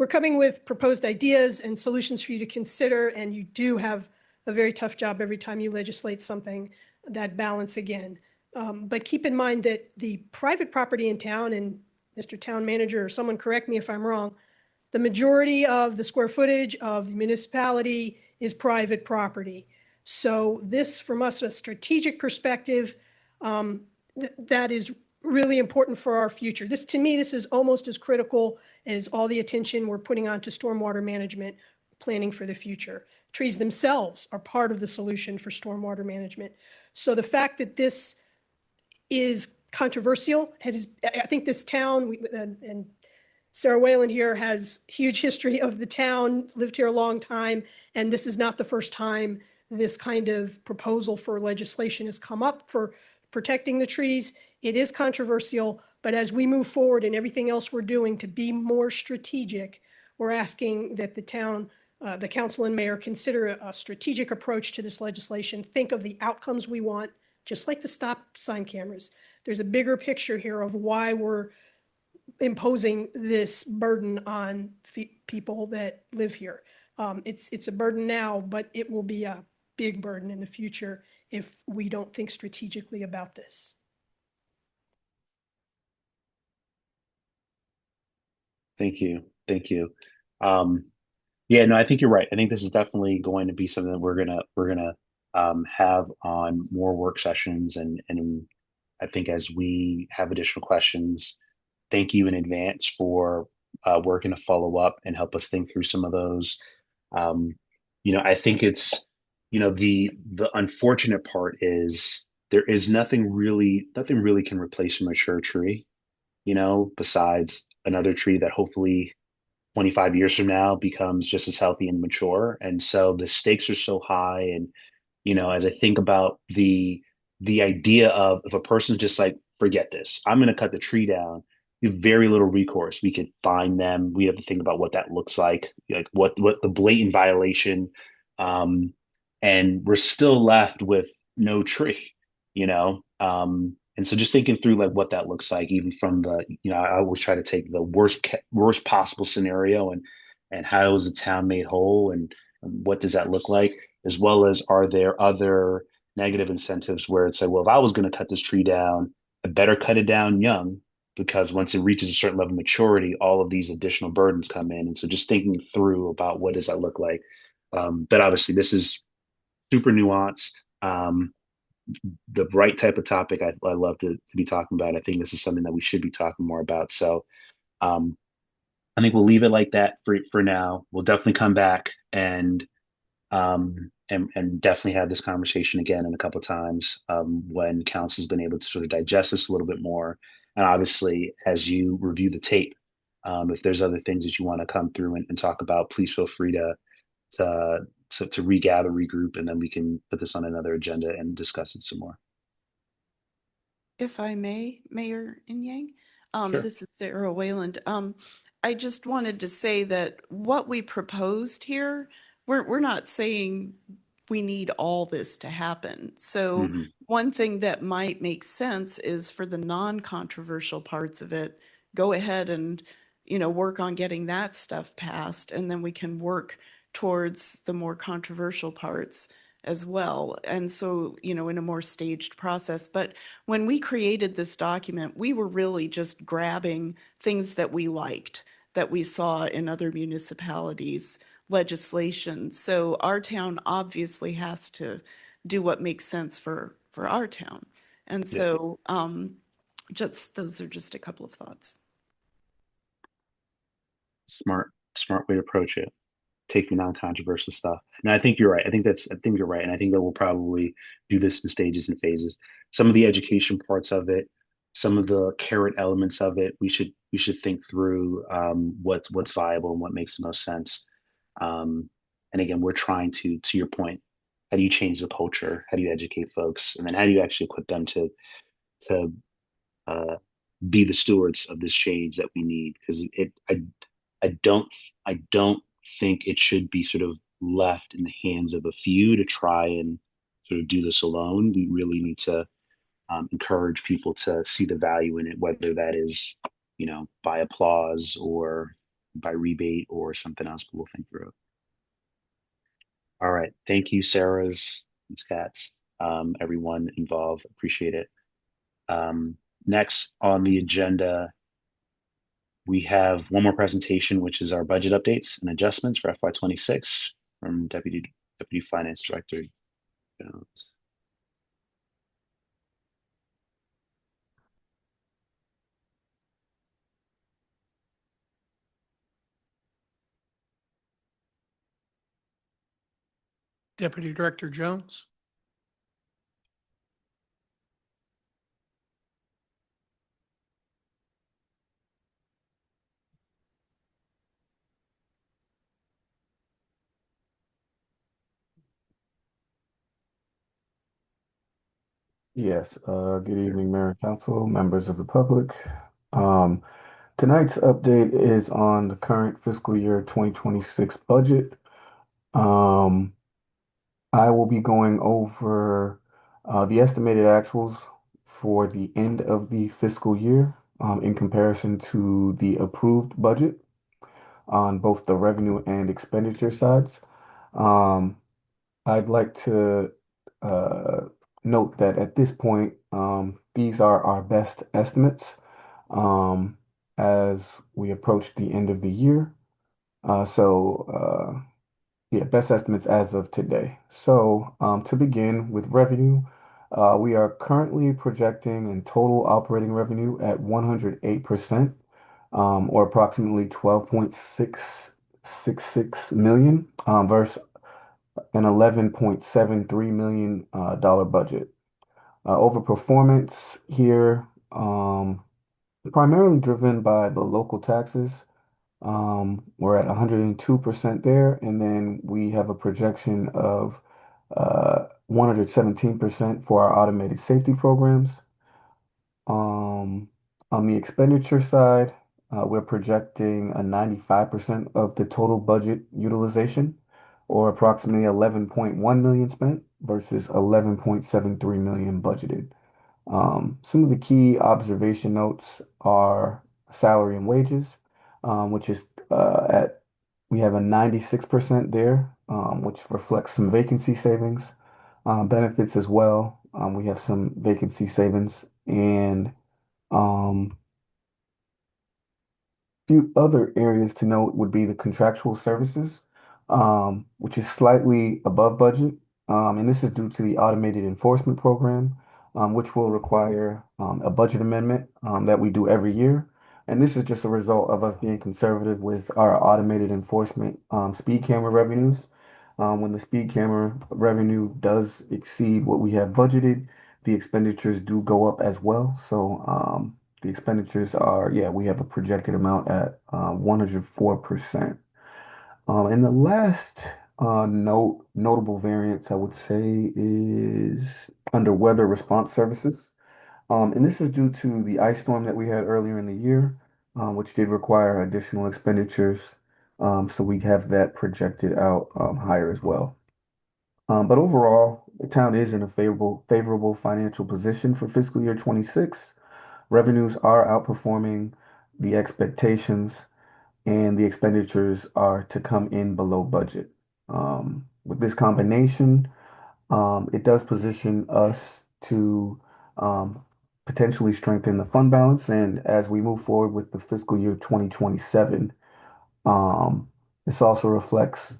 we're coming with proposed ideas and solutions for you to consider, and you do have a very tough job every time you legislate something, that balance again. But keep in mind that the private property in town, and Mr. Town Manager, or someone correct me if I'm wrong, the majority of the square footage of the municipality is private property. So this, from us, a strategic perspective, that is really important for our future. This, to me, this is almost as critical as all the attention we're putting onto stormwater management, planning for the future. Trees themselves are part of the solution for stormwater management. So the fact that this is controversial, I think this town, and Sarah Whalen here has huge history of the town, lived here a long time, and this is not the first time this kind of proposal for legislation has come up for protecting the trees. It is controversial, but as we move forward and everything else we're doing to be more strategic, we're asking that the town, the council and mayor consider a strategic approach to this legislation. Think of the outcomes we want, just like the stop sign cameras. There's a bigger picture here of why we're imposing this burden on people that live here. It's a burden now, but it will be a big burden in the future if we don't think strategically about this. Thank you. Thank you. Yeah, no, I think you're right. I think this is definitely going to be something that we're gonna have on more work sessions, and I think as we have additional questions, thank you in advance for working to follow up and help us think through some of those. I think it's, the unfortunate part is there is nothing really can replace a mature tree, besides another tree that hopefully 25 years from now becomes just as healthy and mature. And so the stakes are so high. And, as I think about the idea of if a person's just like, forget this, I'm going to cut the tree down, you have very little recourse. We could fine them. We have to think about what that looks like what the blatant violation. And we're still left with no tree, and so just thinking through like what that looks like, even from the, I always try to take the worst possible scenario and how is the town made whole, and what does that look like, as well as are there other negative incentives where it's like, well, if I was going to cut this tree down, I better cut it down young, because once it reaches a certain level of maturity, all of these additional burdens come in. And so just thinking through about what does that look like. But obviously this is super nuanced. The right type of topic I love to be talking about. I think this is something that we should be talking more about. So I think we'll leave it like that for now. We'll definitely come back and definitely have this conversation again in a couple of times when council's been able to sort of digest this a little bit more. And obviously, as you review the tape, if there's other things that you want to come through and talk about, please feel free to regather, regroup, and then we can put this on another agenda and discuss it some more. If I may, Mayor Inyang, Sure. this is Sarah Wayland. I just wanted to say that what we proposed here, we're not saying we need all this to happen. So one thing that might make sense is for the non-controversial parts of it, go ahead and, work on getting that stuff passed, and then we can work towards the more controversial parts as well. And so, in a more staged process. But when we created this document, we were really just grabbing things that we liked, that we saw in other municipalities' legislation. So our town obviously has to do what makes sense for our town. And so those are just a couple of thoughts. Smart way to approach it. Take the non-controversial stuff. And I think you're right. I think you're right. And I think that we'll probably do this in stages and phases. Some of the education parts of it, some of the carrot elements of it, we should think through what's viable and what makes the most sense. And again, we're trying to your point, how do you change the culture? How do you educate folks? And then how do you actually equip them to be the stewards of this change that we need? Because I don't think it should be sort of left in the hands of a few to try and sort of do this alone. We really need to encourage people to see the value in it, whether that is, by applause or by rebate or something else, but we'll think through it. All right. Thank you, Sarah's, Ms. Katz, everyone involved. Appreciate it. Next on the agenda, we have one more presentation, which is our budget updates and adjustments for FY26 from Deputy Finance Director Jones. Deputy Director Jones. Yes, good evening, Mayor and Council, members of the public. Um, Tonight's update is on the current fiscal year 2026 budget. Um, I will be going over the estimated actuals for the end of the fiscal year in comparison to the approved budget on both the revenue and expenditure sides. Um, I'd like to uh, note that at this point, these are our best estimates um, as we approach the end of the year. Yeah, best estimates as of today. So, to begin with revenue, we are currently projecting in total operating revenue at 108%, or approximately 12.666 million, versus an $11.73 million dollar budget. Overperformance here, primarily driven by the local taxes. We're at 102% there, and then we have a projection of 117% for our automated safety programs. On the expenditure side, we're projecting a 95% of the total budget utilization, or approximately 11.1 million spent versus 11.73 million budgeted. Some of the key observation notes are salary and wages, which is we have a 96% there, which reflects some vacancy savings. Benefits as well. We have some vacancy savings and few other areas to note would be the contractual services, which is slightly above budget. And this is due to the automated enforcement program, which will require a budget amendment that we do every year. And this is just a result of us being conservative with our automated enforcement speed camera revenues. When the speed camera revenue does exceed what we have budgeted, the expenditures do go up as well. So the expenditures are, yeah, we have a projected amount at 104%. And the last notable variance I would say is under weather response services. And this is due to the ice storm that we had earlier in the year, which did require additional expenditures. So we have that projected out higher as well. But overall, the town is in a favorable financial position for fiscal year 26. Revenues are outperforming the expectations, and the expenditures are to come in below budget. With this combination, it does position us to potentially strengthen the fund balance. And as we move forward with the fiscal year 2027, this also reflects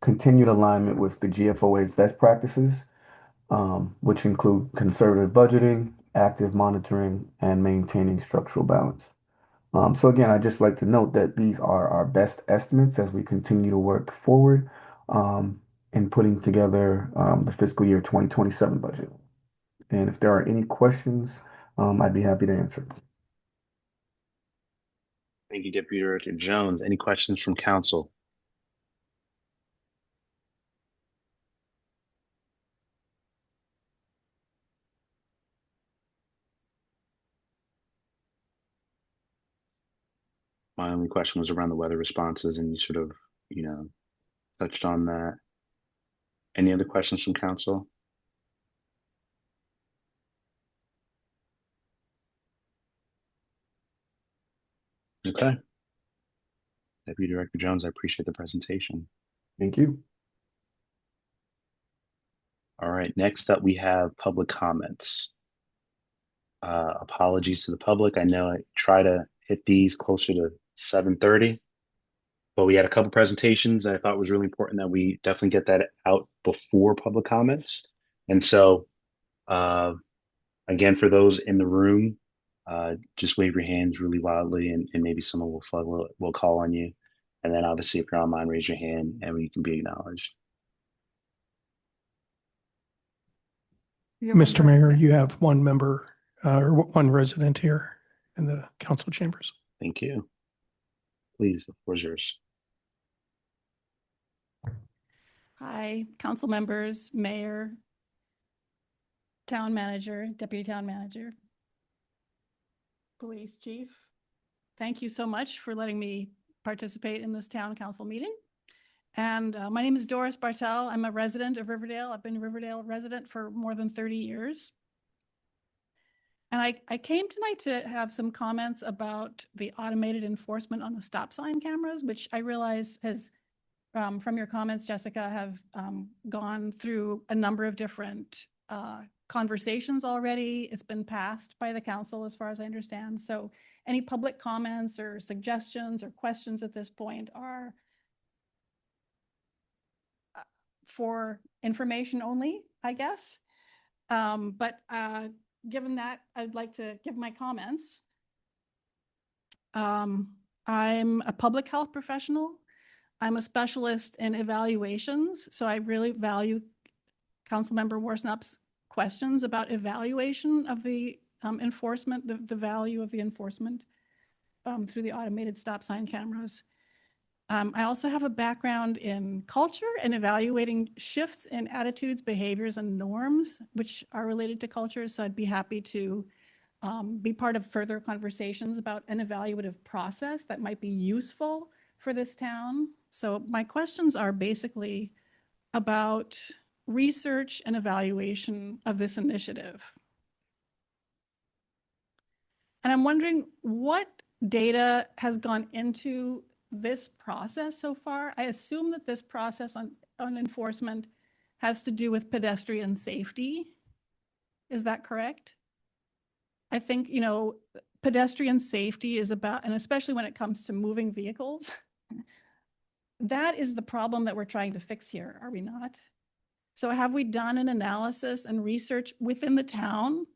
continued alignment with the GFOA's best practices, which include conservative budgeting, active monitoring, and maintaining structural balance. So again, I'd just like to note that these are our best estimates as we continue to work forward in putting together the fiscal year 2027 budget. And if there are any questions, I'd be happy to answer. Thank you, Deputy Director Jones. Any questions from council? My only question was around the weather responses, and you sort of, touched on that. Any other questions from council? Okay. Deputy Director Jones, I appreciate the presentation. Thank you. All right, next up we have public comments. Apologies to the public. I know I try to hit these closer to 7:30, but we had a couple presentations that I thought was really important that we definitely get that out before public comments. And so, again, for those in the room, just wave your hands really wildly, and maybe someone will call on you. And then obviously, if you're online, raise your hand and you can be acknowledged. Mr. Mayor, you have one member or one resident here in the council chambers. Thank you. Please, the floor is yours. Hi, council members, mayor, town manager, deputy town manager, police chief. Thank you so much for letting me participate in this town council meeting. And my name is Doris Bartel. I'm a resident of Riverdale. I've been a Riverdale resident for more than 30 years. And I came tonight to have some comments about the automated enforcement on the stop sign cameras, which I realize has, from your comments, Jessica, have gone through a number of different conversations already. It's been passed by the council as far as I understand. So any public comments or suggestions or questions at this point are for information only, I guess. Given that, I'd like to give my comments. I'm a public health professional. I'm a specialist in evaluations. So I really value Councilmember Worsnop's questions about evaluation of the enforcement, the value of the enforcement through the automated stop sign cameras. I also have a background in culture and evaluating shifts in attitudes, behaviors, and norms, which are related to culture. So I'd be happy to be part of further conversations about an evaluative process that might be useful for this town. So my questions are basically about research and evaluation of this initiative. And I'm wondering what data has gone into this process so far. I assume that this process on enforcement has to do with pedestrian safety. Is that correct? I think, you know, pedestrian safety is about, and especially when it comes to moving vehicles, that is the problem that we're trying to fix here, are we not? So have we done an analysis and research within the town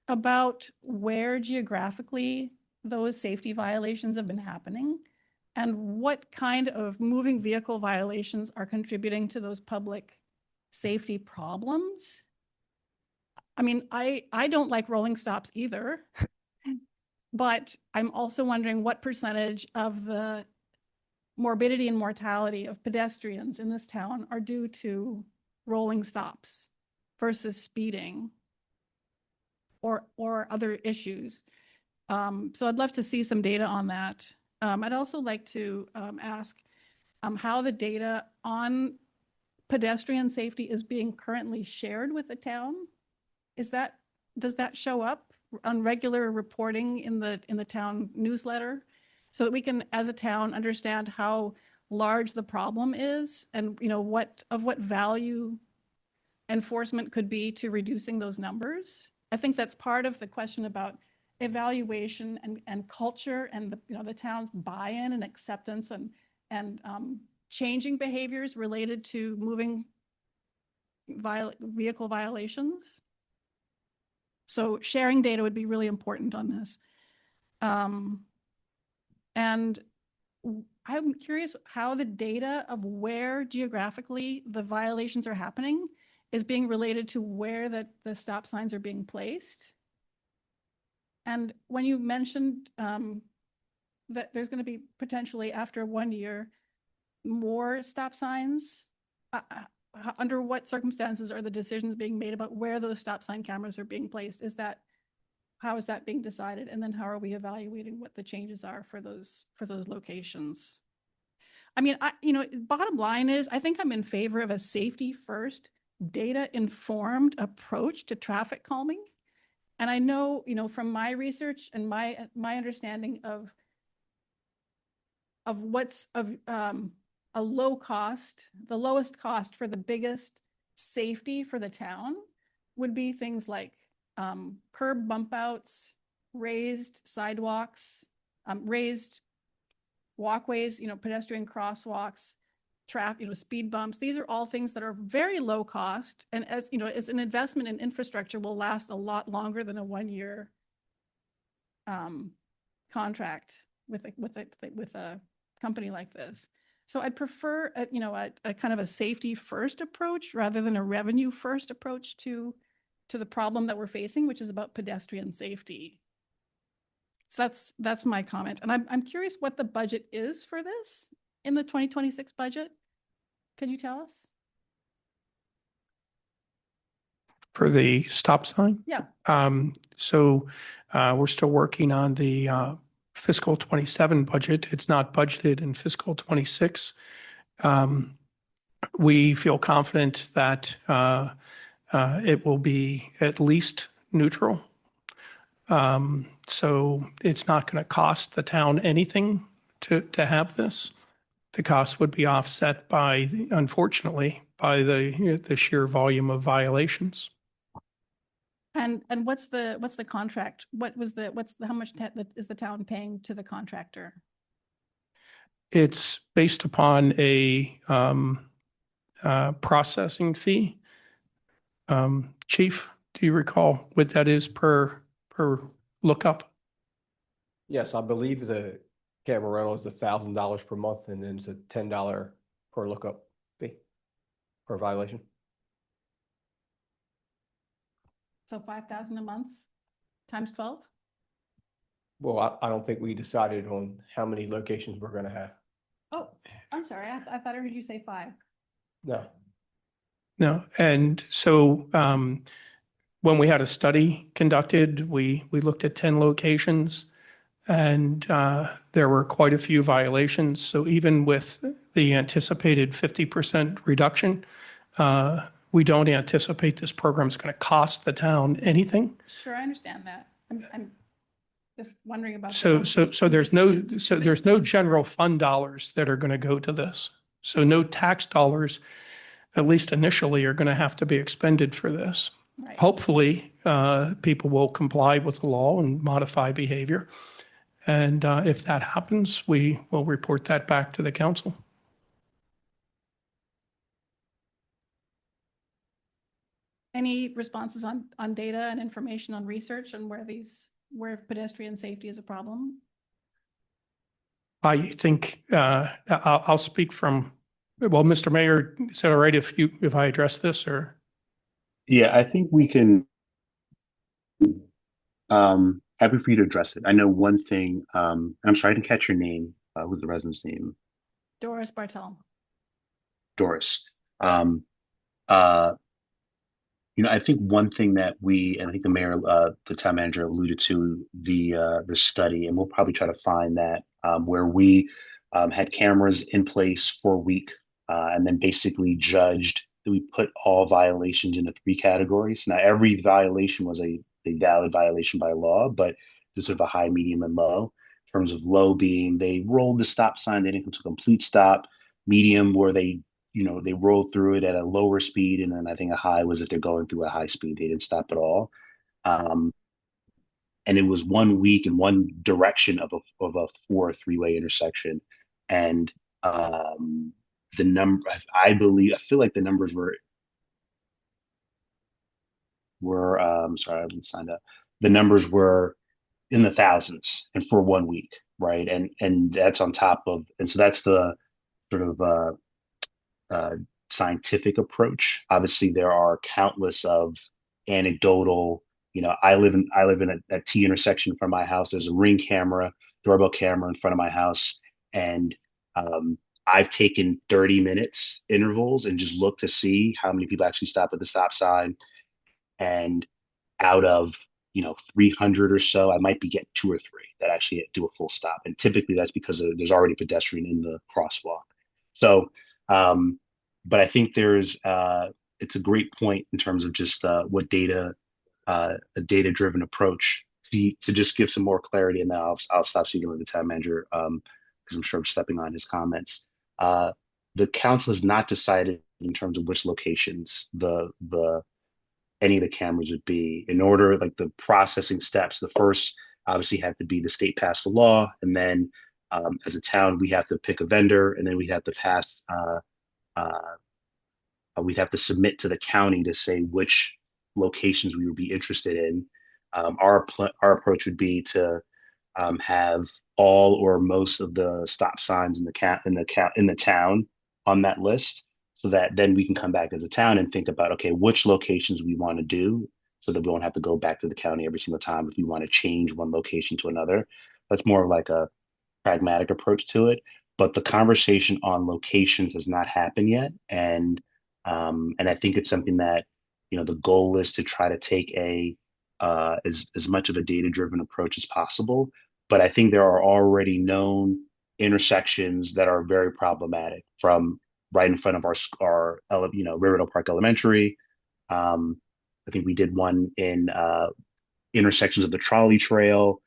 about where geographically those safety violations have been happening? And what kind of moving vehicle violations are contributing to those public safety problems? I mean, I don't like rolling stops either, but I'm also wondering what percentage of the morbidity and mortality of pedestrians in this town are due to rolling stops versus speeding or other issues. So I'd love to see some data on that. I'd also like to ask how the data on pedestrian safety is being currently shared with the town. Does that show up on regular reporting in the town newsletter so that we can, as a town, understand how large the problem is and, you know, what value enforcement could be to reducing those numbers? I think that's part of the question about evaluation and culture and the town's buy-in and acceptance and changing behaviors related to moving vehicle violations. So sharing data would be really important on this. And I'm curious how the data of where geographically the violations are happening is being related to where the stop signs are being placed. And when you mentioned that there's going to be potentially after 1 year more stop signs, under what circumstances are the decisions being made about where those stop sign cameras are being placed? How is that being decided? And then how are we evaluating what the changes are for those locations? I mean, bottom line is I think I'm in favor of a safety first, data informed approach to traffic calming. And I know, from my research and my understanding of what's a low cost, the lowest cost for the biggest safety for the town would be things like curb bump outs, raised sidewalks, raised walkways, pedestrian crosswalks, traffic, speed bumps. These are all things that are very low cost. And as an investment in infrastructure will last a lot longer than a 1-year contract with a company like this. So I'd prefer a kind of a safety first approach rather than a revenue first approach to the problem that we're facing, which is about pedestrian safety. So that's my comment. And I'm curious what the budget is for this in the 2026 budget. Can you tell us? For the stop sign? Yeah. So we're still working on the fiscal 27 budget. It's not budgeted in fiscal 26. We feel confident that it will be at least neutral. So it's not going to cost the town anything to have this. The cost would be offset by, unfortunately, by the sheer volume of violations. And what's the contract? How much is the town paying to the contractor? It's based upon a processing fee. Chief, do you recall what that is per lookup? Yes, I believe the camera rental is $1,000 per month, and then it's a $10 per lookup fee per violation. So 5,000 a month times 12? Well, I don't think we decided on how many locations we're going to have. Oh, I'm sorry. I thought I heard you say 5. No. No. And so when we had a study conducted, we looked at 10 locations, and there were quite a few violations. So even with the anticipated 50% reduction, we don't anticipate this program is going to cost the town anything. Sure, I understand that. I'm just wondering about. So there's no general fund dollars that are going to go to this. So no tax dollars, at least initially, are going to have to be expended for this. Right. Hopefully, people will comply with the law and modify behavior. And if that happens, we will report that back to the council. Any responses on data and information on research and where pedestrian safety is a problem? I think I'll speak from, well, Mr. Mayor, is it all right if I address this, or? Yeah, I think we can, happy for you to address it. I know one thing, I'm sorry, I didn't catch your name. Who's the resident's name? Doris Bartel. Doris. I think one thing that and I think the mayor, the town manager alluded to the study, and we'll probably try to find that where we had cameras in place for a week and then basically judged. We put all violations into 3 categories. Now, every violation was a valid violation by law, but there's sort of a high, medium, and low. In terms of low being they rolled the stop sign, they didn't come to a complete stop. Medium, where they rolled through it at a lower speed, and then I think a high was if they're going through a high speed, they didn't stop at all. And it was 1 week in one direction of a 4 or 3-way intersection, and the number, I feel like the numbers were sorry, I haven't signed up. The numbers were in the thousands, and for 1 week, right? And that's on top of, and so that's the sort of scientific approach. Obviously, there are countless of anecdotal. I live in a T intersection from my house. There's a Ring camera, doorbell camera in front of my house, and I've taken 30 minutes intervals and just looked to see how many people actually stop at the stop sign. And out of 300 or so, I might be getting 2 or 3 that actually do a full stop. And typically that's because there's already a pedestrian in the crosswalk. So, but I think it's a great point in terms of just what a data-driven approach to just give some more clarity. And now I'll stop speaking with the town manager because because I'm sure I'm stepping on his comments. The council has not decided in terms of which locations any of the cameras would be. In order, like the processing steps, the first obviously had to be the state passed the law, and then as a town we have to pick a vendor, and then we have to pass. We'd have to submit to the county to say which locations we would be interested in. Our approach would be to have all or most of the stop signs in the town on that list, so that then we can come back as a town and think about, okay, which locations we want to do, so that we won't have to go back to the county every single time if we want to change one location to another. That's more of like a pragmatic approach to it. But the conversation on locations has not happened yet, and I think it's something that, you know, the goal is to try to take as much of a data-driven approach as possible. But I think there are already known intersections that are very problematic, from right in front of our Riverdale Park Elementary. I think we did one in intersections of the trolley trail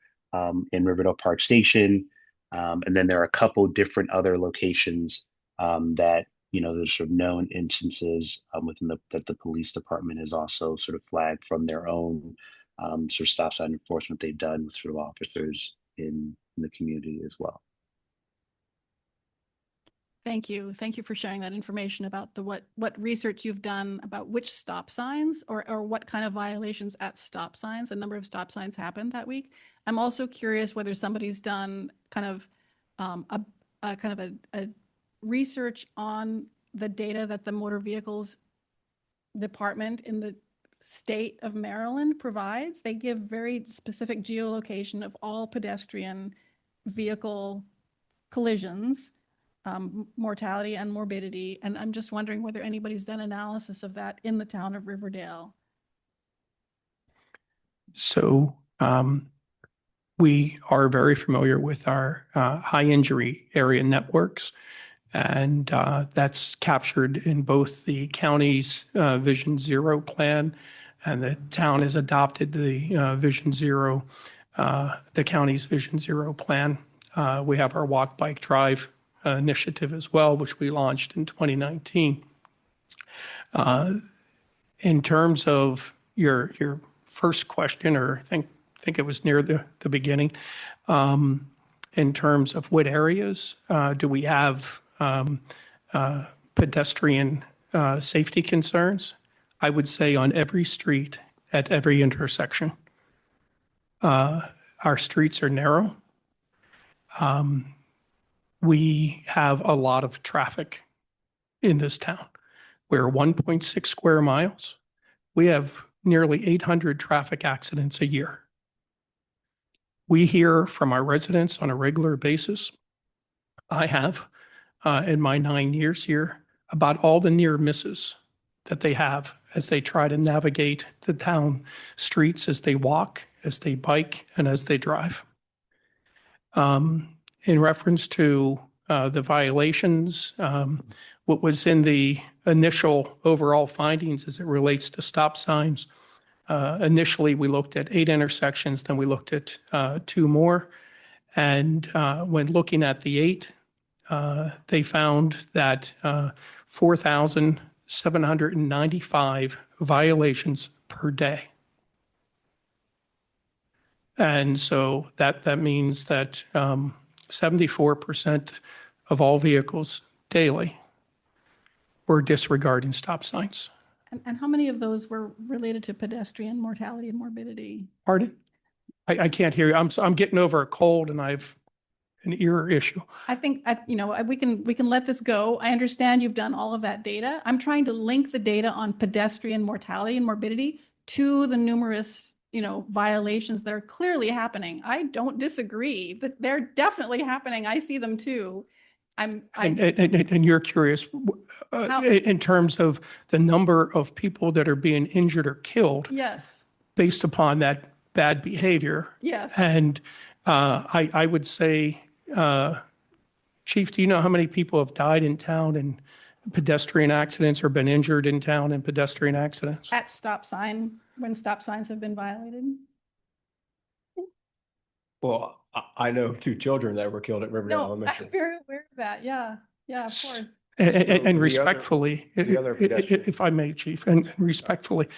in Riverdale Park Station. And then there are a couple different other locations that, you know, there's sort of known instances within that the police department has also sort of flagged from their own sort of stop sign enforcement they've done with sort of officers in the community as well. Thank you. Thank you for sharing that information about what research you've done about which stop signs or what kind of violations at stop signs, a number of stop signs happened that week. I'm also curious whether somebody's done kind of a research on the data that the motor vehicles department in the state of Maryland provides. They give very specific geolocation of all pedestrian vehicle collisions, mortality and morbidity. And I'm just wondering whether anybody's done analysis of that in the town of Riverdale. So we are very familiar with our high injury area networks, and that's captured in both the county's Vision Zero plan, and the town has adopted the Vision Zero, the county's Vision Zero plan. We have our Walk, Bike, Drive initiative as well, which we launched in 2019. In terms of your first question, or I think it was near the beginning, in terms of what areas do we have pedestrian safety concerns, I would say on every street at every intersection. Our streets are narrow. We have a lot of traffic in this town. We're 1.6 square miles. We have nearly 800 traffic accidents a year. We hear from our residents on a regular basis. I have, in my 9 years here, about all the near misses that they have as they try to navigate the town streets, as they walk, as they bike, and as they drive. In reference to the violations, what was in the initial overall findings as it relates to stop signs, initially we looked at 8 intersections, then we looked at 2 more. And when looking at the 8, they found that 4,795 violations per day. And so that means that 74% of all vehicles daily were disregarding stop signs. And how many of those were related to pedestrian mortality and morbidity? Pardon? I can't hear you. I'm getting over a cold and I've an ear issue. I think, we can let this go. I understand you've done all of that data. I'm trying to link the data on pedestrian mortality and morbidity to the numerous, violations that are clearly happening. I don't disagree, but they're definitely happening. I see them too. And you're curious in terms of the number of people that are being injured or killed. Yes. Based upon that bad behavior. Yes. And I would say, Chief, do you know how many people have died in town in pedestrian accidents or been injured in town in pedestrian accidents? At when stop signs have been violated? Well, I know 2 children that were killed at Riverdale No, I'm Elementary. very aware of that. Yeah, yeah, of course. And the respectfully, other pedestrian. if I may, Chief, and respectfully,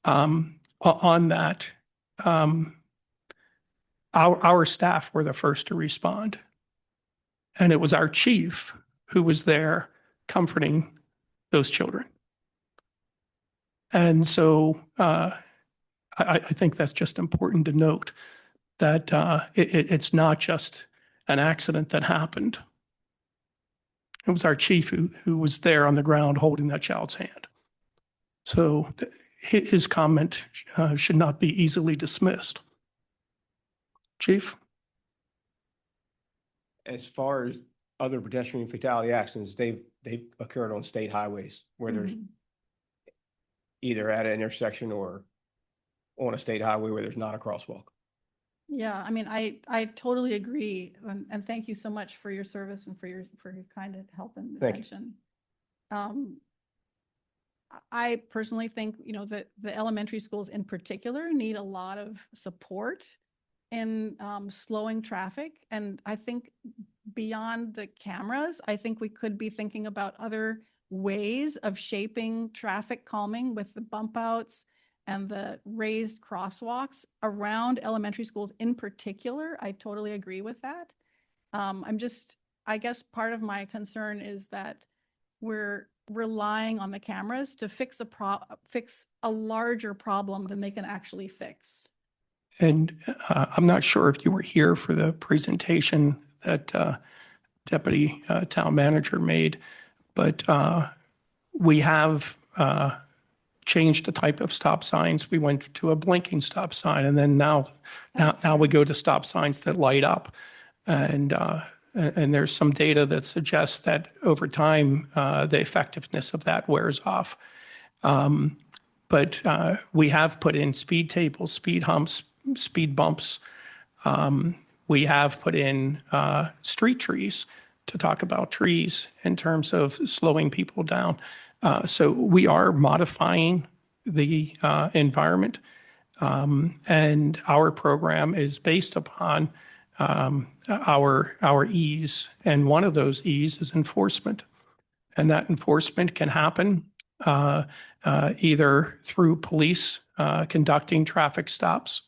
on that, our staff were the first to respond. And it was our chief who was there comforting those children. And so I think that's just important to note that it's not just an accident that happened. It was our chief who was there on the ground holding that child's hand. So his comment should not be easily dismissed. Chief? As far as other pedestrian fatality accidents, they've occurred on state highways where there's either at an intersection or on a state highway where there's not a crosswalk. Yeah, I mean, I totally agree. And thank you so much for your service and for your kind help and Thank you. attention. I personally think, that the elementary schools in particular need a lot of support in slowing traffic. And I think beyond the cameras, I think we could be thinking about other ways of shaping traffic calming with the bump outs and the raised crosswalks around elementary schools in particular. I totally agree with that. I guess part of my concern is that we're relying on the cameras to fix a larger problem than they can actually fix. And I'm not sure if you were here for the presentation that Deputy Town Manager made, but we have changed the type of stop signs. We went to a blinking stop sign, and then now we go to stop signs that light up. And there's some data that suggests that over time, the effectiveness of that wears off. But we have put in speed tables, speed humps, speed bumps. We have put in street trees to talk about trees in terms of slowing people down. So we are modifying the environment, and our program is based upon our E's, and one of those E's is enforcement, and that enforcement can happen either through police conducting traffic stops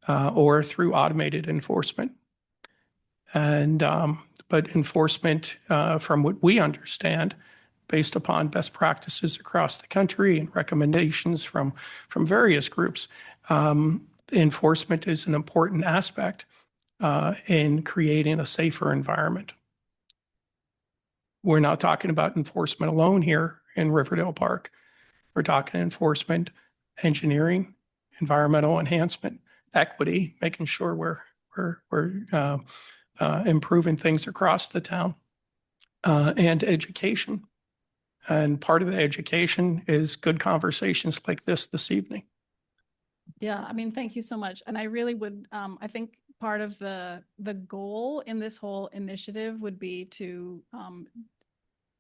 or through automated enforcement. And but enforcement, from what we understand, based upon best practices across the country and recommendations from various groups, enforcement is an important aspect in creating a safer environment. We're not talking about enforcement alone here in Riverdale Park. We're talking enforcement, engineering, environmental enhancement, equity, making sure we're improving things across the town, and education. And part of the education is good conversations like this evening. Yeah, I mean, thank you so much. And I really would, I think part of the goal in this whole initiative would be to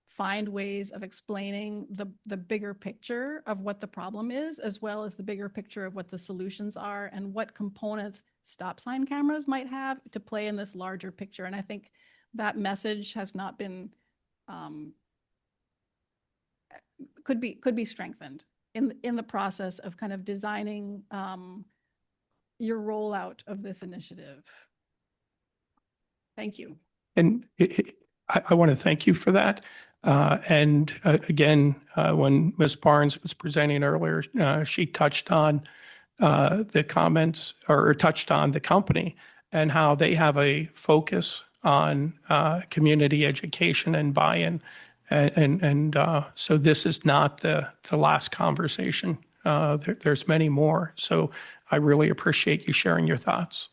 find ways of explaining the bigger picture of what the problem is, as well as the bigger picture of what the solutions are and what components stop sign cameras might have to play in this larger picture. And I think that message has not been, could be strengthened in the process of kind of designing your rollout of this initiative. Thank you. And I want to thank you for that. And again, when Ms. Barnes was presenting earlier, she touched on the comments, or touched on the company and how they have a focus on community education and buy-in. And so this is not the last conversation. There's many more. So I really appreciate you sharing your thoughts.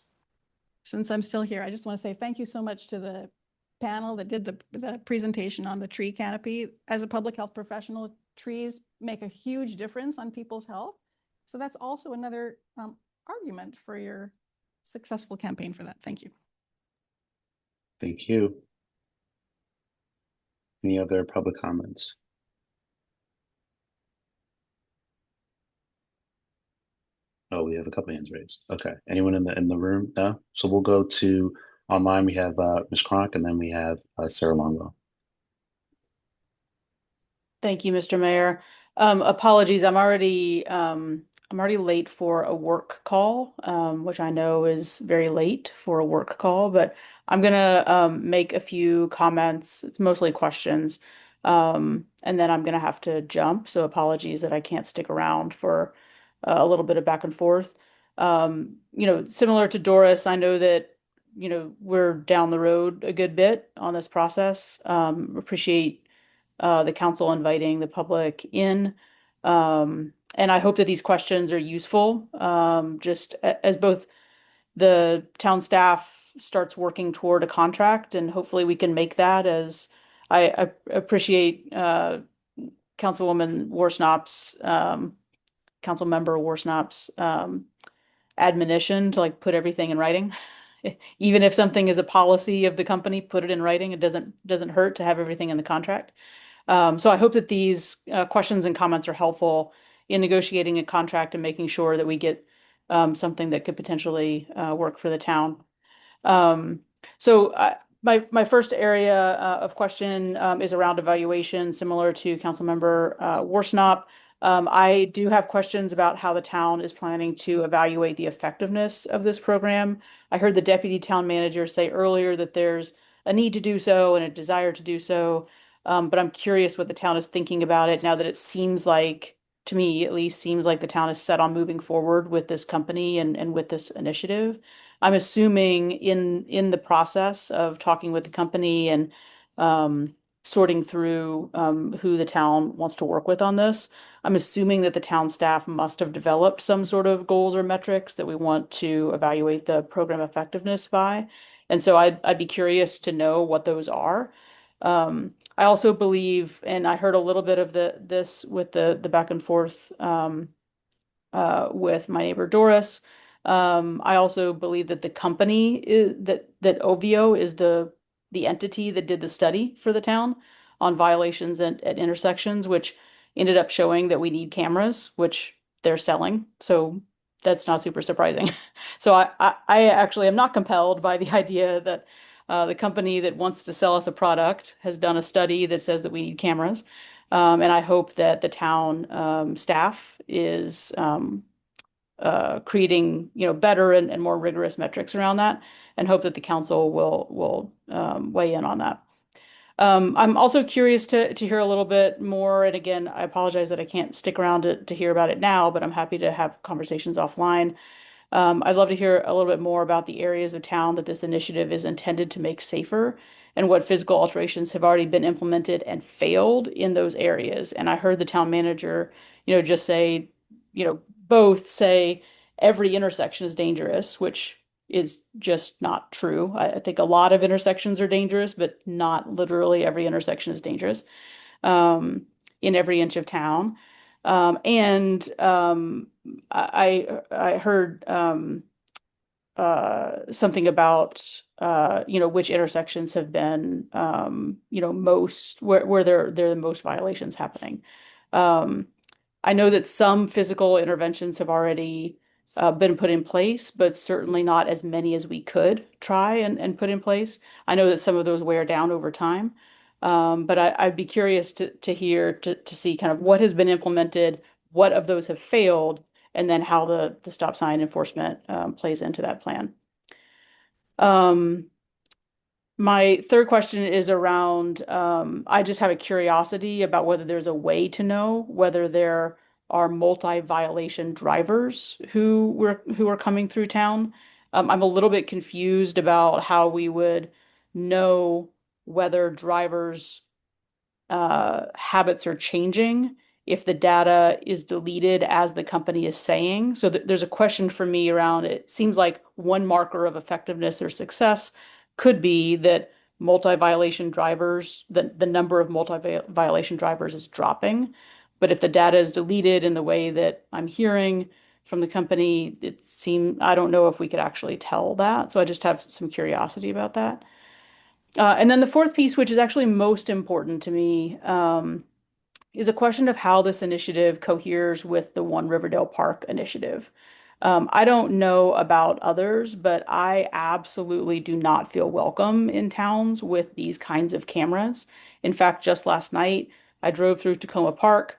Since I'm still here, I just want to say thank you so much to the panel that did the presentation on the tree canopy. As a public health professional, trees make a huge difference on people's health. So that's also another argument for your successful campaign for that. Thank you. Thank you. Any other public comments? Oh, we have a couple hands raised. Okay. Anyone in the room? No? So we'll go to online. We have Ms. Cronk, and then we have Sarah Longwell. Thank you, Mr. Mayor. Apologies, I'm already late for a work call, which I know is very late for a work call, but I'm gonna make a few comments. It's mostly questions. And then I'm gonna have to jump, so apologies that I can't stick around for a little bit of back and forth. Similar to Doris, I know that, we're down the road a good bit on this process. Appreciate the council inviting the public in. And I hope that these questions are useful, just as both the town staff starts working toward a contract, and hopefully we can make that. As I appreciate Councilwoman Worsnop's, Councilmember Worsnop's admonition to put everything in writing. Even if something is a policy of the company, put it in writing. It doesn't hurt to have everything in the contract. So I hope that these questions and comments are helpful in negotiating a contract and making sure that we get something that could potentially work for the town. My first area of question is around evaluation, similar to Councilmember Worsnop. I do have questions about how the town is planning to evaluate the effectiveness of this program. I heard the deputy town manager say earlier that there's a need to do so and a desire to do so. But I'm curious what the town is thinking about it now that it seems like, to me at least, seems like the town is set on moving forward with this company and with this initiative. I'm assuming in the process of talking with the company and sorting through who the town wants to work with on this, I'm assuming that the town staff must have developed some sort of goals or metrics that we want to evaluate the program effectiveness by. And so I'd be curious to know what those are. I also believe, and I heard a little bit of this with the back and forth with my neighbor Doris. I also believe that the company that Ovio is the entity that did the study for the town on violations at intersections, which ended up showing that we need cameras, which they're selling. So that's not super surprising. So I actually am not compelled by the idea that the company that wants to sell us a product has done a study that says that we need cameras. And I hope that the town staff is creating, better and more rigorous metrics around that, and hope that the council will weigh in on that. I'm also curious to hear a little bit more. And again, I apologize that I can't stick around to hear about it now, but I'm happy to have conversations offline. I'd love to hear a little bit more about the areas of town that this initiative is intended to make safer and what physical alterations have already been implemented and failed in those areas. And I heard the town manager, just say, both say every intersection is dangerous, which is just not true. I think a lot of intersections are dangerous, but not literally every intersection is dangerous in every inch of town. I heard something about which intersections have been most where there are the most violations happening. I know that some physical interventions have already been put in place, but certainly not as many as we could try and put in place. I know that some of those wear down over time. But I'd be curious to hear, to see kind of what has been implemented, what of those have failed, and then how the stop sign enforcement plays into that plan. My third question is around, I just have a curiosity about whether there's a way to know whether there are multi-violation drivers who are coming through town. I'm a little bit confused about how we would know whether drivers' habits are changing if the data is deleted as the company is saying. So there's a question for me around it. Seems like one marker of effectiveness or success could be that multi-violation drivers, the number of multi-violation drivers is dropping. But if the data is deleted in the way that I'm hearing from the company, I don't know if we could actually tell that. So I just have some curiosity about that. And then the fourth piece, which is actually most important to me, is a question of how this initiative coheres with the One Riverdale Park initiative. I don't know about others, but I absolutely do not feel welcome in towns with these kinds of cameras. In fact, just last night, I drove through Tacoma Park.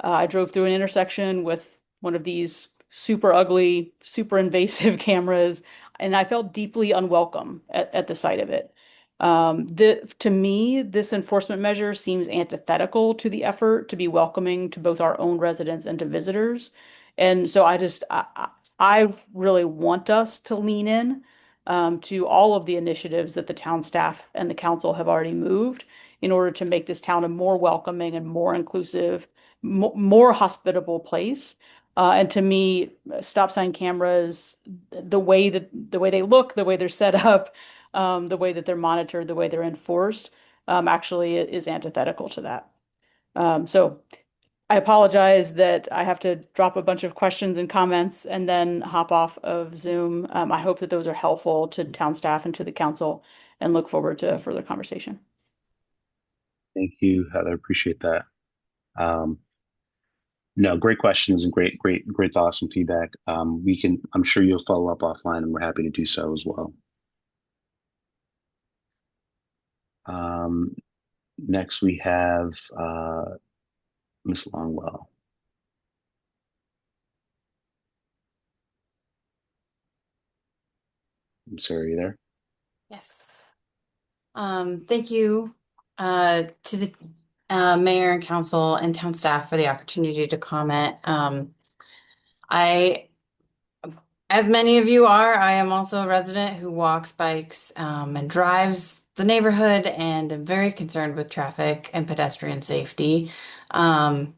I drove through an intersection with one of these super ugly, super invasive cameras, and I felt deeply unwelcome at the sight of it. To me, this enforcement measure seems antithetical to the effort to be welcoming to both our own residents and to visitors. And so I really want us to lean in to all of the initiatives that the town staff and the council have already moved in order to make this town a more welcoming and more inclusive, more hospitable place. And to me, stop sign cameras, the way they look, the way they're set up, the way that they're monitored, the way they're enforced, actually is antithetical to that. So I apologize that I have to drop a bunch of questions and comments and then hop off of Zoom. I hope that those are helpful to town staff and to the council, and look forward to further conversation. Thank you, Heather. Appreciate that. No, great questions and great thoughts and feedback. I'm sure you'll follow up offline, and we're happy to do so as well. Next we have Ms. Longwell. I'm sorry, are you there? Yes. Thank you to the mayor and council and town staff for the opportunity to comment. As many of you are, I am also a resident who walks, bikes, and drives the neighborhood, and am very concerned with traffic and pedestrian safety. And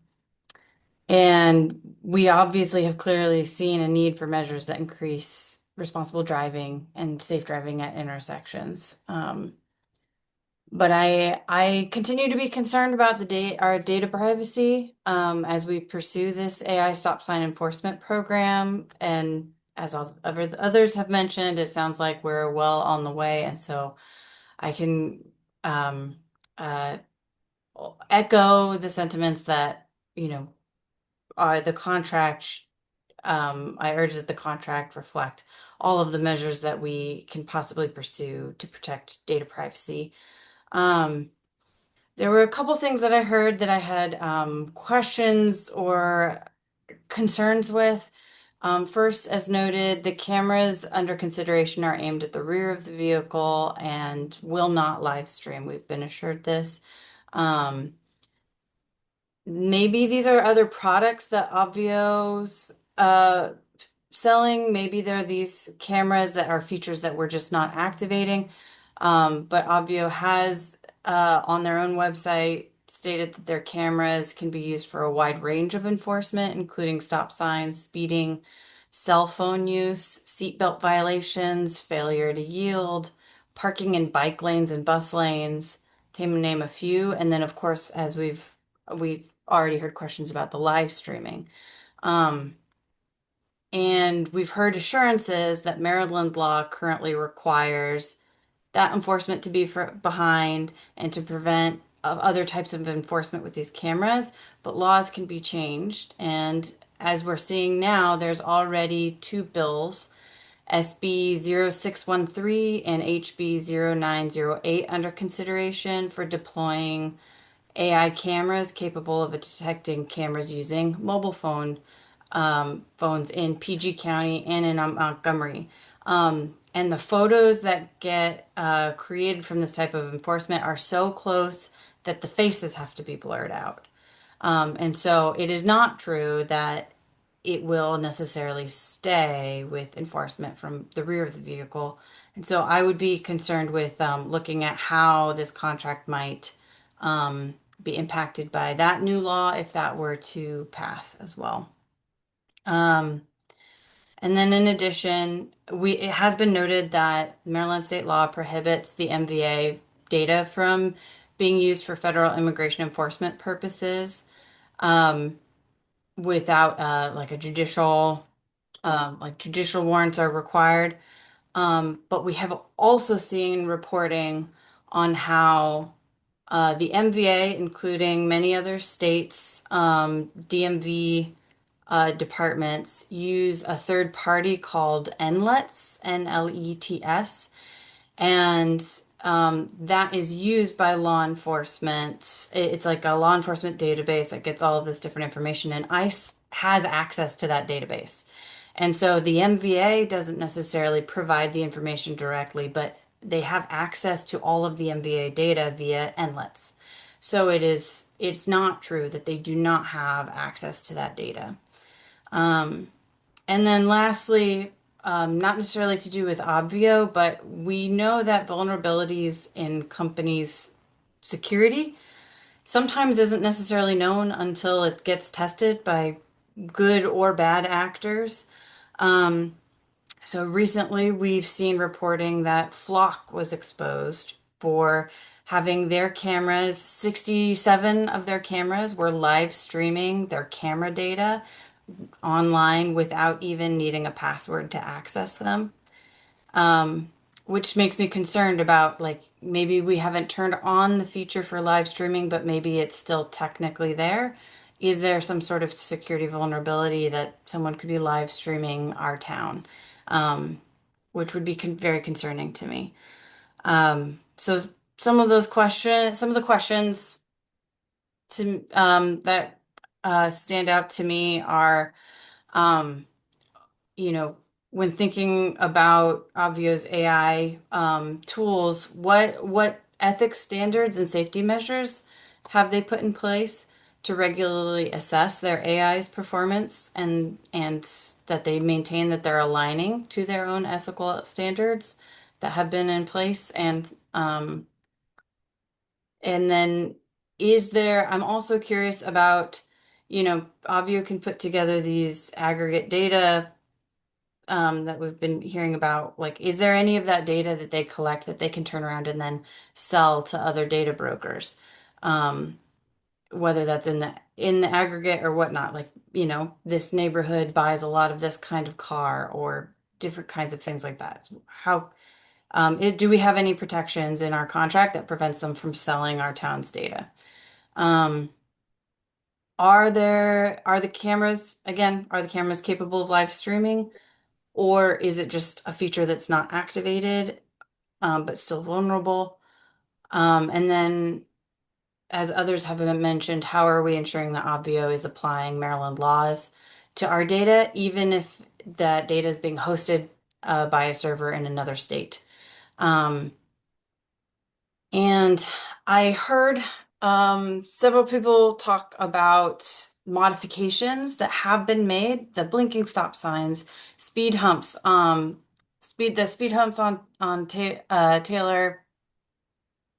we obviously have clearly seen a need for measures that increase responsible driving and safe driving at intersections. But I continue to be concerned about our data privacy as we pursue this AI stop sign enforcement program. And as others have mentioned, it sounds like we're well on the way. And so I can echo the sentiments that, are the contract. I urge that the contract reflect all of the measures that we can possibly pursue to protect data privacy. There were a couple things that I heard that I had questions or concerns with. First, as noted, the cameras under consideration are aimed at the rear of the vehicle and will not live stream. We've been assured this. Maybe these are other products that Obvio's selling. Maybe there are these cameras that are features that we're just not activating. But Obvio has on their own website stated that their cameras can be used for a wide range of enforcement, including stop signs, speeding, cell phone use, seatbelt violations, failure to yield, parking in bike lanes and bus lanes, to name a few. And then, of course, as we've already heard questions about the live streaming. And we've heard assurances that Maryland law currently requires that enforcement to be behind and to prevent other types of enforcement with these cameras, but laws can be changed. And as we're seeing now, there's already two bills, SB 0613 and HB 0908, under consideration for deploying AI cameras capable of detecting cameras using mobile phones in PG County and in Montgomery. And the photos that get created from this type of enforcement are so close that the faces have to be blurred out. And so it is not true that it will necessarily stay with enforcement from the rear of the vehicle. And so I would be concerned with looking at how this contract might be impacted by that new law if that were to pass as well. And then in addition, it has been noted that Maryland state law prohibits the MVA data from being used for federal immigration enforcement purposes without like a judicial warrants are required. But we have also seen reporting on how the MVA, including many other states, DMV, departments use a third party called NLETS, NLETS, and that is used by law enforcement. It's like a law enforcement database that gets all of this different information, and ICE has access to that database. And so the MVA doesn't necessarily provide the information directly, but they have access to all of the MVA data via NLETS. So it's not true that they do not have access to that data. And then lastly, not necessarily to do with Obvio, but we know that vulnerabilities in companies' security sometimes isn't necessarily known until it gets tested by good or bad actors. So recently we've seen reporting that Flock was exposed for having their cameras, 67 of their cameras were live streaming their camera data online without even needing a password to access them. Which makes me concerned about, like, maybe we haven't turned on the feature for live streaming, but maybe it's still technically there. Is there some sort of security vulnerability that someone could be live streaming our town? Which would be very concerning to me. So some of the questions to that stand out to me are, you know, when thinking about Obvio's AI tools, what ethics standards and safety measures have they put in place to regularly assess their AI's performance and that they maintain that they're aligning to their own ethical standards that have been in place? And then I'm also curious about, you know, Obvio can put together these aggregate data that we've been hearing about. Like, is there any of that data that they collect that they can turn around and then sell to other data brokers? Whether that's in the aggregate or whatnot, like, you know, this neighborhood buys a lot of this kind of car or different kinds of things like that. How do we have any protections in our contract that prevents them from selling our town's data? Are the cameras capable of live streaming, or is it just a feature that's not activated, but still vulnerable? And then, as others have mentioned, how are we ensuring that Obvio is applying Maryland laws to our data, even if that data is being hosted by a server in another state? And I heard several people talk about modifications that have been made, the blinking stop signs, speed humps, the speed humps on Taylor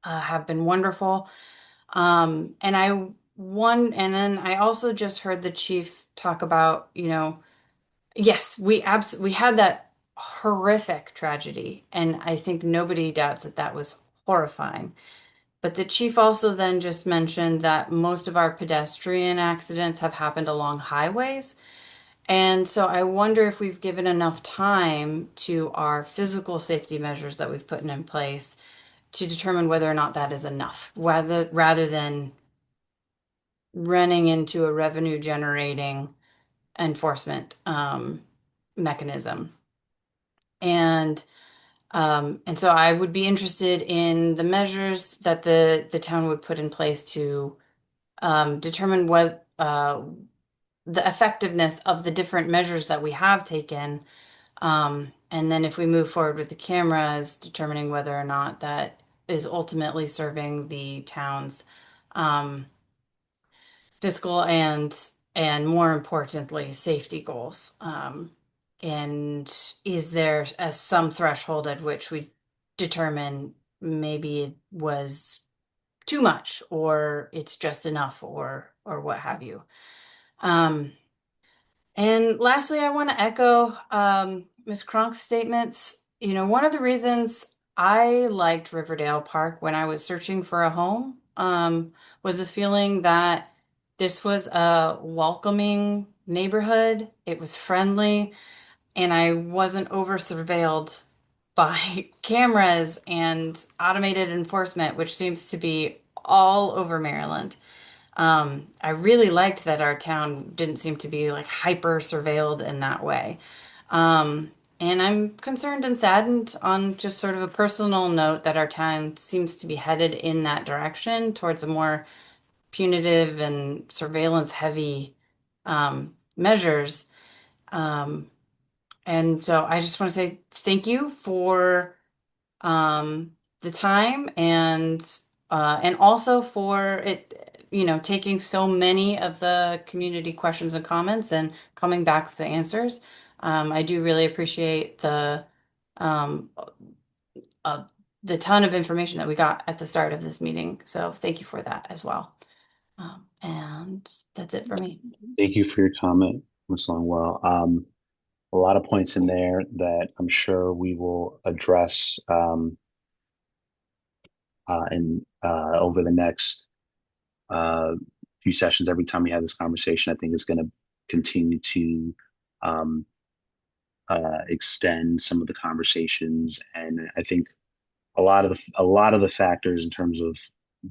have been wonderful. And then I also just heard the chief talk about, you know, yes, we had that horrific tragedy, and I think nobody doubts that that was horrifying. But the chief also then just mentioned that most of our pedestrian accidents have happened along highways. And so I wonder if we've given enough time to our physical safety measures that we've put in place to determine whether or not that is enough, rather than running into a revenue generating enforcement mechanism. And so I would be interested in the measures that the town would put in place to determine what the effectiveness of the different measures that we have taken. And then if we move forward with the cameras, determining whether or not that is ultimately serving the town's fiscal and more importantly, safety goals. And is there some threshold at which we determine maybe it was too much, or it's just enough, or what have you? And lastly, I want to echo Ms. Cronk's statements. You know, one of the reasons I liked Riverdale Park when I was searching for a home was the feeling that this was a welcoming neighborhood. It was friendly, and I wasn't over surveilled by cameras and automated enforcement, which seems to be all over Maryland. I really liked that our town didn't seem to be like hyper surveilled in that way. And I'm concerned and saddened on just sort of a personal note that our town seems to be headed in that direction towards a more punitive and surveillance heavy measures. Um, and so I just want to say thank you for the time and also for it, taking so many of the community questions and comments and coming back with the answers. I do really appreciate um, uh, the ton of information that we got at the start of this meeting. So thank you for that as well. And that's it for me. Thank you for your comment, Ms. Longwell. A lot of points in there that I'm sure we will address over the next few sessions. Every time we have this conversation, I think it's going to continue to extend some of the conversations, and I think a lot of the factors in terms of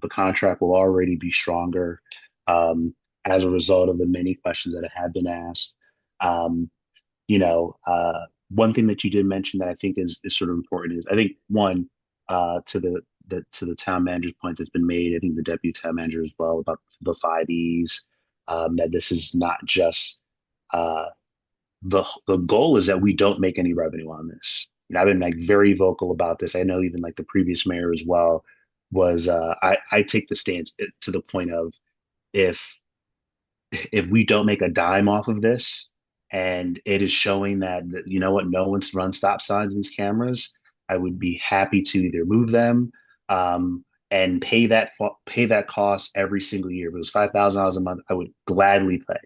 the contract will already be stronger as a result of the many questions that have been asked. One thing that you did mention that I think is sort of important is I think one to the town manager's point that's been made. I think the deputy town manager as well about the 5Es. That this is not just the goal is that we don't make any revenue on this. I've been like very vocal about this. I know even like the previous mayor as well was. I take the stance to the point of if we don't make a dime off of this, and it is showing that you know what, no one's run stop signs in these cameras, I would be happy to either move them and pay that cost every single year. If it was $5,000 a month, I would gladly pay,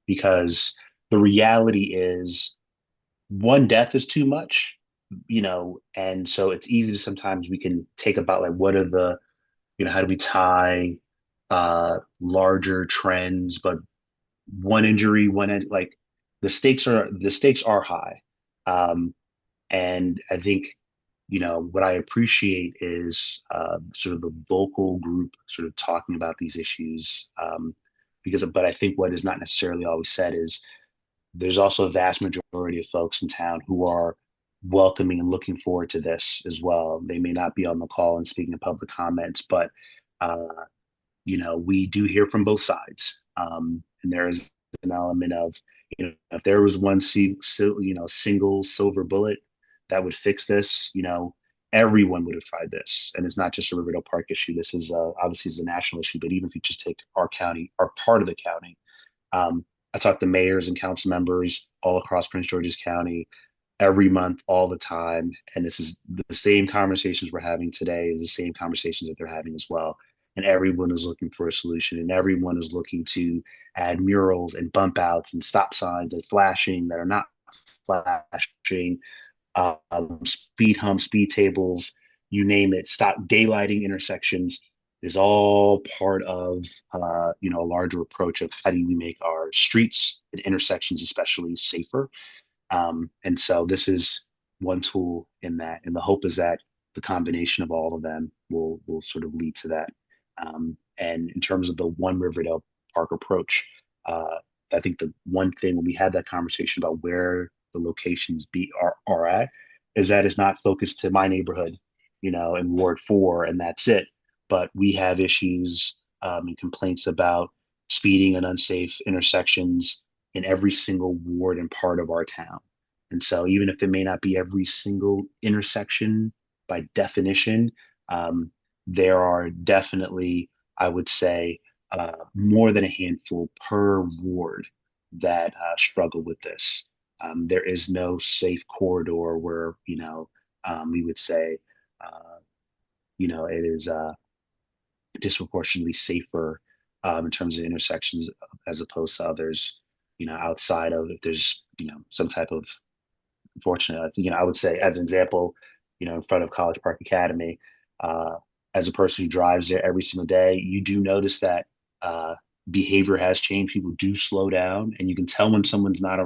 because the reality is one death is too much, and so it's easy to sometimes we can take about like what are the, how do we tie larger trends, but one injury, like the stakes are high. And I think, what I appreciate is sort of the vocal group sort of talking about these issues. But I think what is not necessarily always said is there's also a vast majority of folks in town who are welcoming and looking forward to this as well. They may not be on the call and speaking in public comments, but we do hear from both sides. And there is an element of, if there was one single silver bullet that would fix this, everyone would have tried this. And it's not just a Riverdale Park issue. This is obviously is a national issue, but even if you just take our county, our part of the county, I talk to mayors and council members all across Prince George's County every month, all the time. And this is the same conversations we're having today is the same conversations that they're having as well. And everyone is looking for a solution, and everyone is looking to add murals and bump outs and stop signs and flashing that are not flashing, speed humps, speed tables, you name it, stop daylighting intersections is all part of a larger approach of how do we make our streets and intersections especially safer. And so this is one tool in that, and the hope is that the combination of all of them will sort of lead to that. And in terms of the One Riverdale Park approach, I think the one thing when we had that conversation about where the locations are at is that it's not focused to my neighborhood, in Ward 4, and that's it. But we have issues and complaints about speeding and unsafe intersections in every single ward and part of our town. And so even if it may not be every single intersection by definition, there are definitely, I would say, more than a handful per ward that struggle with this. There is no safe corridor where, we would say, it is disproportionately safer in terms of intersections as opposed to others, outside of if there's, some type of, unfortunately, I would say as an example, in front of College Park Academy, as a person who drives there every single day, you do notice that behavior has changed. People do slow down, and you can tell when someone's not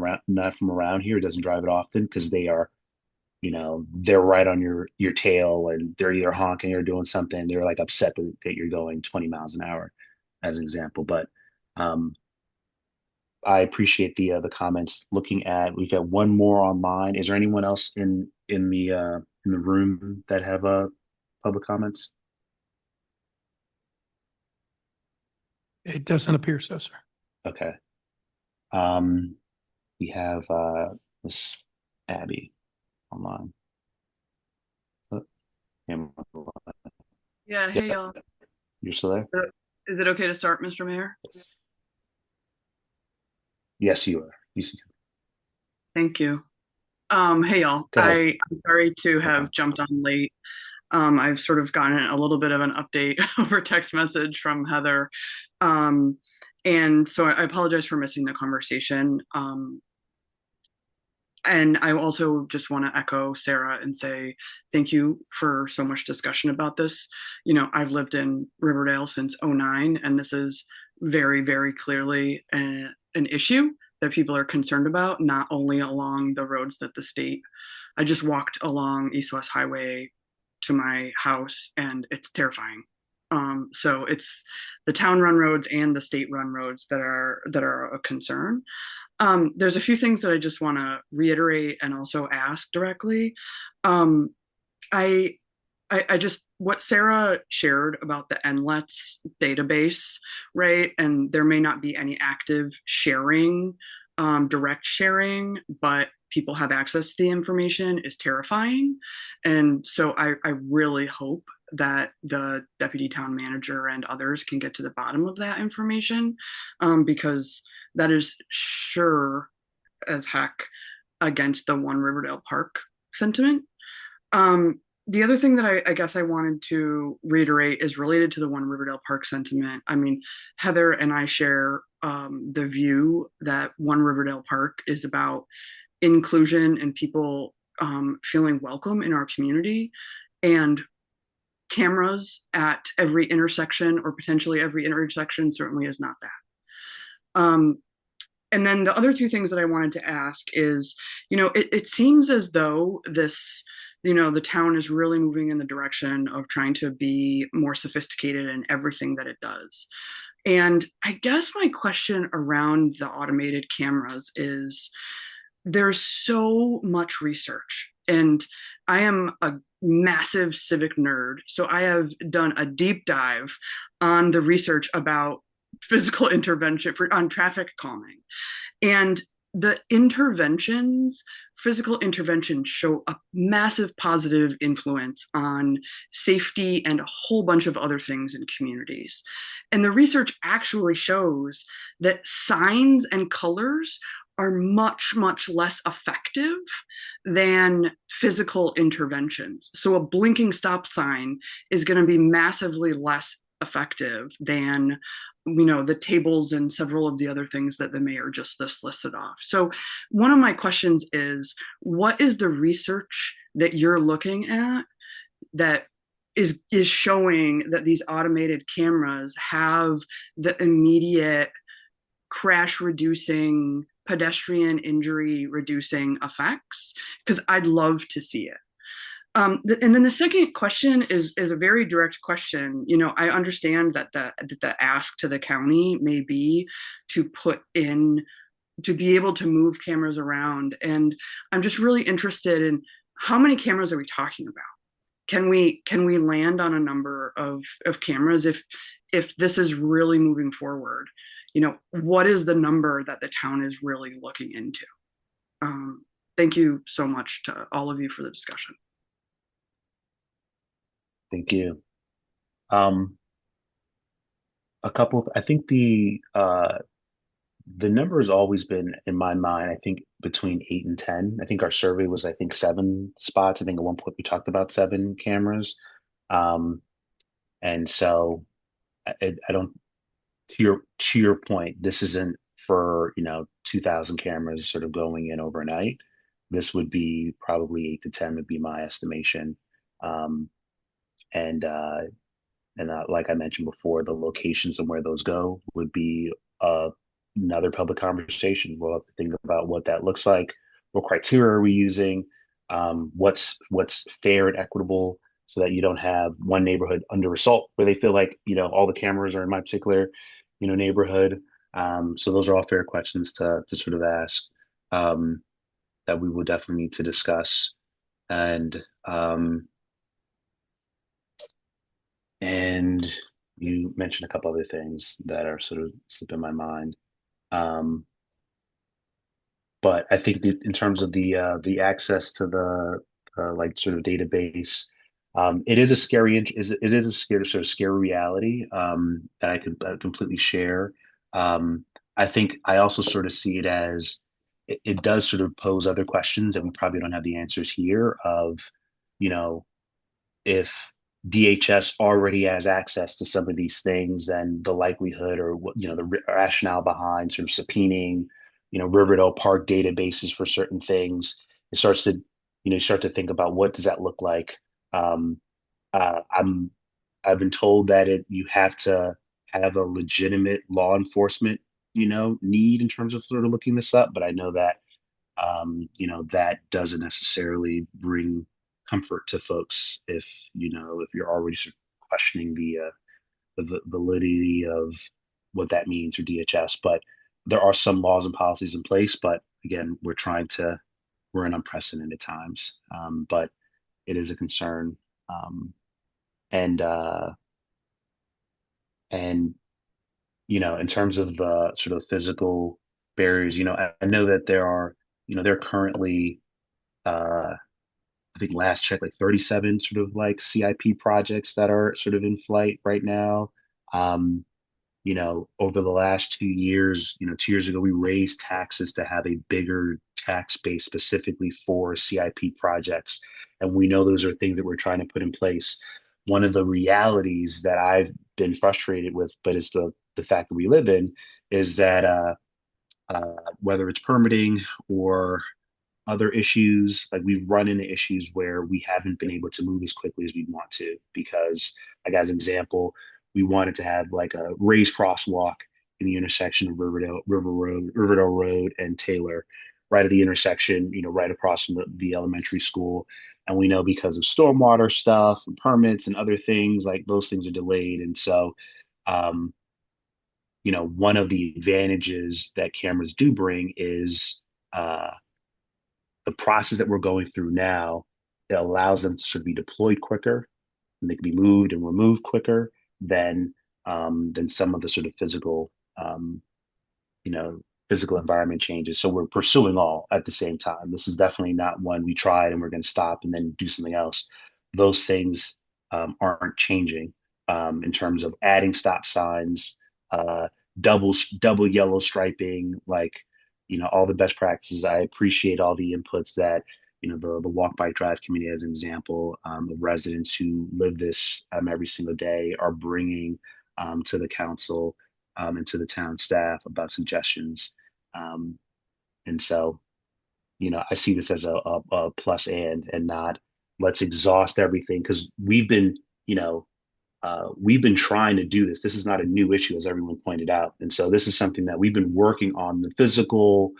from around here, doesn't drive it often, because they are, they're right on your tail, and they're either honking or doing something. They're like upset that you're going 20 miles an hour. as an example. But I appreciate the comments. Looking at, we've got one more online. Is there anyone else in the room that have public comments? It doesn't appear so, sir. Okay. We have Miss Abby online. Oh, Yeah, hey y'all. You're still there? Is it okay to start, Mr. Mayor? Yes, you are. Thank you. Hey y'all. Go ahead. I'm sorry to have jumped on late. I've sort of gotten a little bit of an update over text message from Heather. And so I apologize for missing the conversation. And I also just want to echo Sarah and say thank you for so much discussion about this. You know, I've lived in Riverdale since '09, and this is very, very clearly an issue that people are concerned about, not only along the roads that the state. I just walked along East West Highway to my house, and it's terrifying. So it's the town run roads and the state run roads that are a concern. There's a few things that I just want to reiterate and also ask directly. I just, what Sarah shared about the NLETS database, right? And there may not be any active sharing, direct sharing, but people have access to the information is terrifying. And so I really hope that the deputy town manager and others can get to the bottom of that information, because that is sure as heck against the One Riverdale Park sentiment. The other thing that I guess I wanted to reiterate is related to the One Riverdale Park sentiment. I mean, Heather and I share the view that One Riverdale Park is about inclusion and people feeling welcome in our community, and cameras at every intersection or potentially every intersection certainly is not that. And then the other two things that I wanted to ask is, you know, it seems as though this, you know, the town is really moving in the direction of trying to be more sophisticated in everything that it does. And I guess my question around the automated cameras is, there's so much research, and I am a massive civic nerd. So I have done a deep dive on the research about physical intervention on traffic calming. And the interventions, physical interventions, show a massive positive influence on safety and a whole bunch of other things in communities. And the research actually shows that signs and colors are much, much less effective than physical interventions. So a blinking stop sign is going to be massively less effective than, you know, the tables and several of the other things that the mayor just listed off. So one of my questions is, what is the research that you're looking at that is showing that these automated cameras have the immediate crash reducing, pedestrian injury reducing effects? Because I'd love to see it. And then the second question is a very direct question. You know, I understand that the ask to the county may be to be able to move cameras around. And I'm just really interested in, how many cameras are we talking about? Can we land on a number of cameras if this is really moving forward? You know, what is the number that the town is really looking into? Thank you so much to all of you for the discussion. Thank you. A couple of, I think the number has always been in my mind, I think between 8 and 10. I think our survey was, I think, 7 spots. I think at one point we talked about 7 cameras. And so I don't, to your point, this isn't for, you know, 2,000 cameras sort of going in overnight. This would be probably 8 to 10 would be my estimation. And like I mentioned before, the locations and where those go would be another public conversation. We'll have to think about what that looks like. What criteria are we using? What's fair and equitable so that you don't have one neighborhood under assault where they feel like, all the cameras are in my particular, neighborhood. So those are all fair questions to sort of ask, that we will definitely need to discuss. And you mentioned a couple other things that are sort of slipping my mind. But I think that in terms of the access to the like sort of database, it is a scary reality, that I could completely share. I think I also sort of see it as it does sort of pose other questions that we probably don't have the answers here of, if DHS already has access to some of these things, then the likelihood or what, the rationale behind sort of subpoenaing, Riverdale Park databases for certain things, it starts to, start to think about what does that look like. I've been told that you have to have a legitimate law enforcement, need in terms of sort of looking this up, but I know that, that doesn't necessarily bring comfort to folks if you're already sort of questioning the validity of what that means for DHS. But there are some laws and policies in place. But again, we're in unprecedented times. But it is a concern. And in terms of the sort of physical barriers, I know that there are, there are currently, I think last check, like 37 sort of like CIP projects that are sort of in flight right now. Over the last 2 years, 2 years ago, we raised taxes to have a bigger tax base specifically for CIP projects. And we know those are things that we're trying to put in place. One of the realities that I've been frustrated with, but it's the fact that we live in, is that whether it's permitting or other issues, like we've run into issues where we haven't been able to move as quickly as we want to, because, like, as an example, we wanted to have like a raised crosswalk in the intersection of Riverdale Road and Taylor, right at the intersection, right across from the elementary school. And we know because of stormwater stuff and permits and other things, like those things are delayed. And so, one of the advantages that cameras do bring is, the process that we're going through now. It allows them to sort of be deployed quicker, and they can be moved and removed quicker than some of the sort of physical environment changes. So we're pursuing all at the same time. This is definitely not one we tried and we're going to stop and then do something else. Those things aren't changing, in terms of adding stop signs, double yellow striping, like, all the best practices. I appreciate all the inputs that, the Walk Bike Drive community, as an example, of residents who live this every single day, are bringing to the council and to the town staff about suggestions. And so, I see this as a plus and not let's exhaust everything, because we've been trying to do this. This is not a new issue, as everyone pointed out. And so this is something that we've been working on, the physical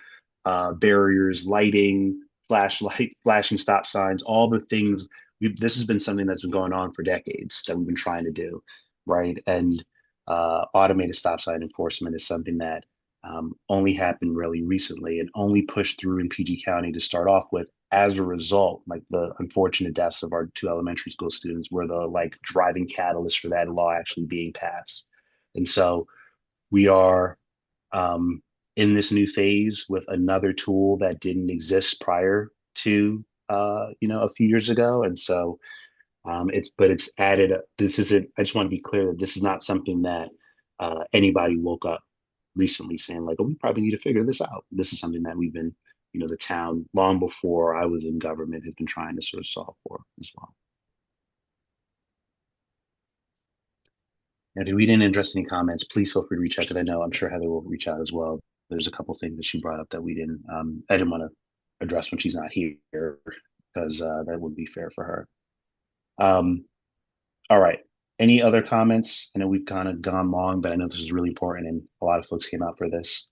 barriers, lighting, flashing stop signs, all the things. This has been something that's been going on for decades that we've been trying to do, right? And automated stop sign enforcement is something that only happened really recently and only pushed through in PG County to start off with. As a result, like the unfortunate deaths of our 2 elementary school students were the driving catalyst for that law actually being passed. And so we are in this new phase with another tool that didn't exist prior to a few years ago. And so it's added. This isn't. I just want to be clear that this is not something that anybody woke up recently saying like, oh, we probably need to figure this out. This is something that we've been, the town, long before I was in government, has been trying to sort of solve for as well. And if we didn't address any comments, please feel free to reach out, because I know I'm sure Heather will reach out as well. There's a couple things that she brought up that I didn't want to address when she's not here, because that wouldn't be fair for her. All right. Any other comments? I know we've kind of gone long, but I know this is really important and a lot of folks came out for this.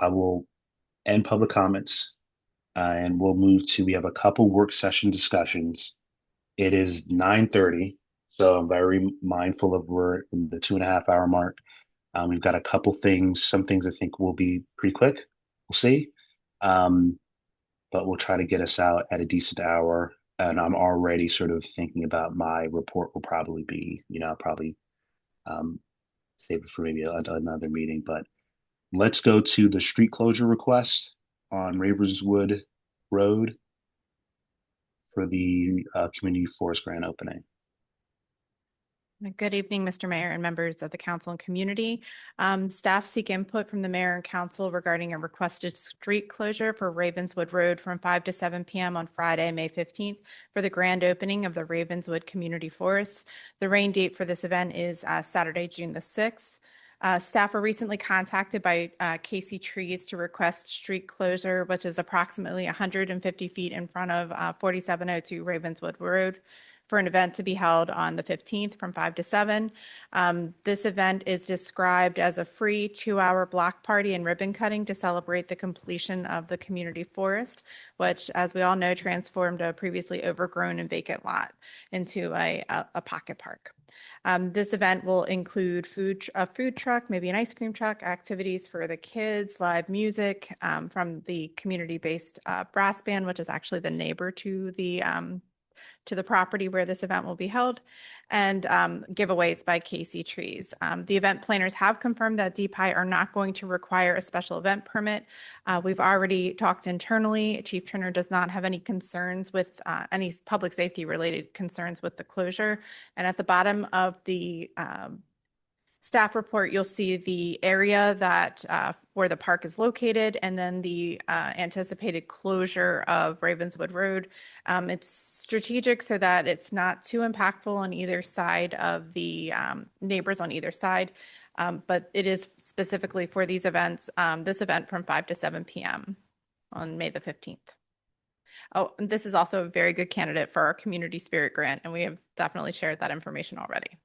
I will end public comments. and we'll move to, we have a couple work session discussions. It is 9:30, so I'm very mindful of we're in the 2.5 hour mark. We've got a couple things, some things I think will be pretty quick. We'll see. But we'll try to get us out at a decent hour. And I'm already sort of thinking about my report will probably be, probably save it for maybe another meeting. But let's go to the street closure request on Ravenswood Road for the community forest grant opening. Good evening, Mr. Mayor and members of the council and community. Staff seek input from the mayor and council regarding a requested street closure for Ravenswood Road from 5 to 7 p.m. on Friday, May 15th for the grand opening of the Ravenswood Community Forest. The rain date for this event is Saturday, June the 6th. Staff were recently contacted by Casey Trees to request street closure, which is approximately 150 feet in front of 4702 Ravenswood Road, for an event to be held on the 15th from 5 to 7. This event is described as a free 2-hour block party and ribbon cutting to celebrate the completion of the community forest, which, as we all know, transformed a previously overgrown and vacant lot into a pocket park. This event will include a food truck, maybe an ice cream truck, activities for the kids, live music from the community-based brass band, which is actually the neighbor to the property where this event will be held, and giveaways by Casey Trees. The event planners have confirmed that DPI are not going to require a special event permit. We've already talked internally. Chief Turner does not have any concerns with any public safety related concerns with the closure. And at the bottom of the staff report, you'll see the area that where the park is located, and then the anticipated closure of Ravenswood Road. It's strategic so that it's not too impactful on either side of the neighbors on either side, but it is specifically for these events, this event from 5 to 7 p.m. on May the 15th. Oh, and this is also a very good candidate for our community spirit grant, and we have definitely shared that information already.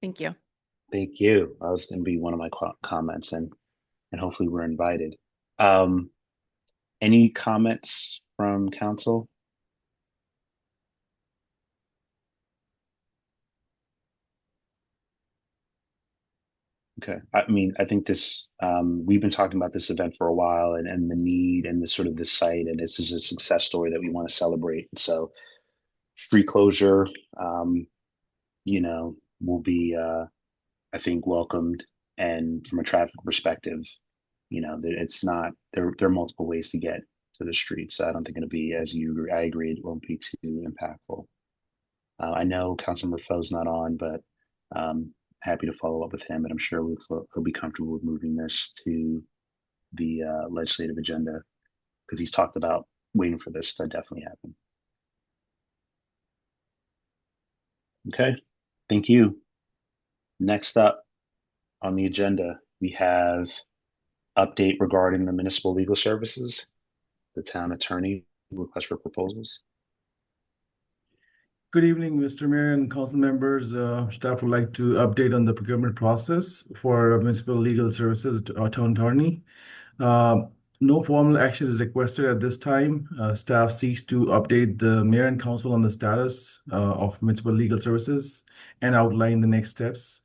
Thank you. Thank you. That was going to be one of my comments, and hopefully we're invited. Any comments from council? Okay. I mean, I think this, we've been talking about this event for a while, and the need and the sort of the site, and this is a success story that we want to celebrate. And so street closure, will be, I think, welcomed. And from a traffic perspective, it's not, there are multiple ways to get to the streets. So I don't think it'll be, I agree, it won't be too impactful. I know Councilmember Foe's not on, but happy to follow up with him, and I'm sure he'll be comfortable with moving this to the legislative agenda, because he's talked about waiting for this to definitely happen. Okay, thank you. Next up on the agenda, we have update regarding the municipal legal services, the town attorney request for proposals. Good evening, Mr. Mayor and council members. Staff would like to update on the procurement process for municipal legal services to our town attorney. No formal action is requested at this time. Staff seeks to update the mayor and council on the status of municipal legal services and outline the next steps.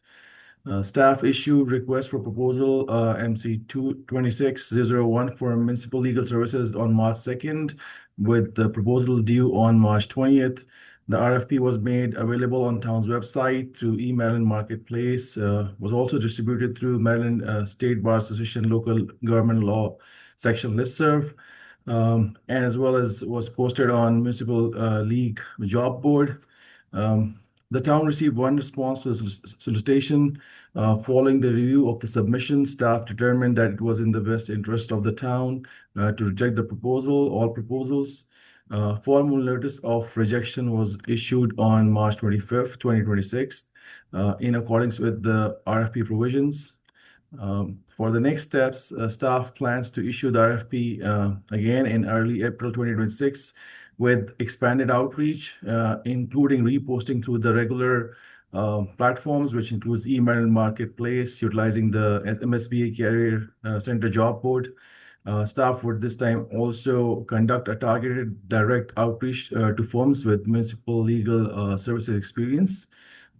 Staff issued request for proposal MC 226-001 for municipal legal services on March 2nd, with the proposal due on March 20th. The RFP was made available on town's website through eMaryland Marketplace, was also distributed through Maryland State Bar Association Local Government Law Section listserv, and as well as was posted on Municipal League Job Board. The town received one response to the solicitation. Following the review of the submission, staff determined that it was in the best interest of the town to reject the proposal, all proposals. Formal notice of rejection was issued on March 25th, 2026, in accordance with the RFP provisions. For the next steps, staff plans to issue the RFP again in early April 2026 with expanded outreach, including reposting through the regular platforms, which includes eMaryland Marketplace, utilizing the MSBA Career Center Job Board, Staff would this time also conduct a targeted direct outreach to firms with municipal legal services experience.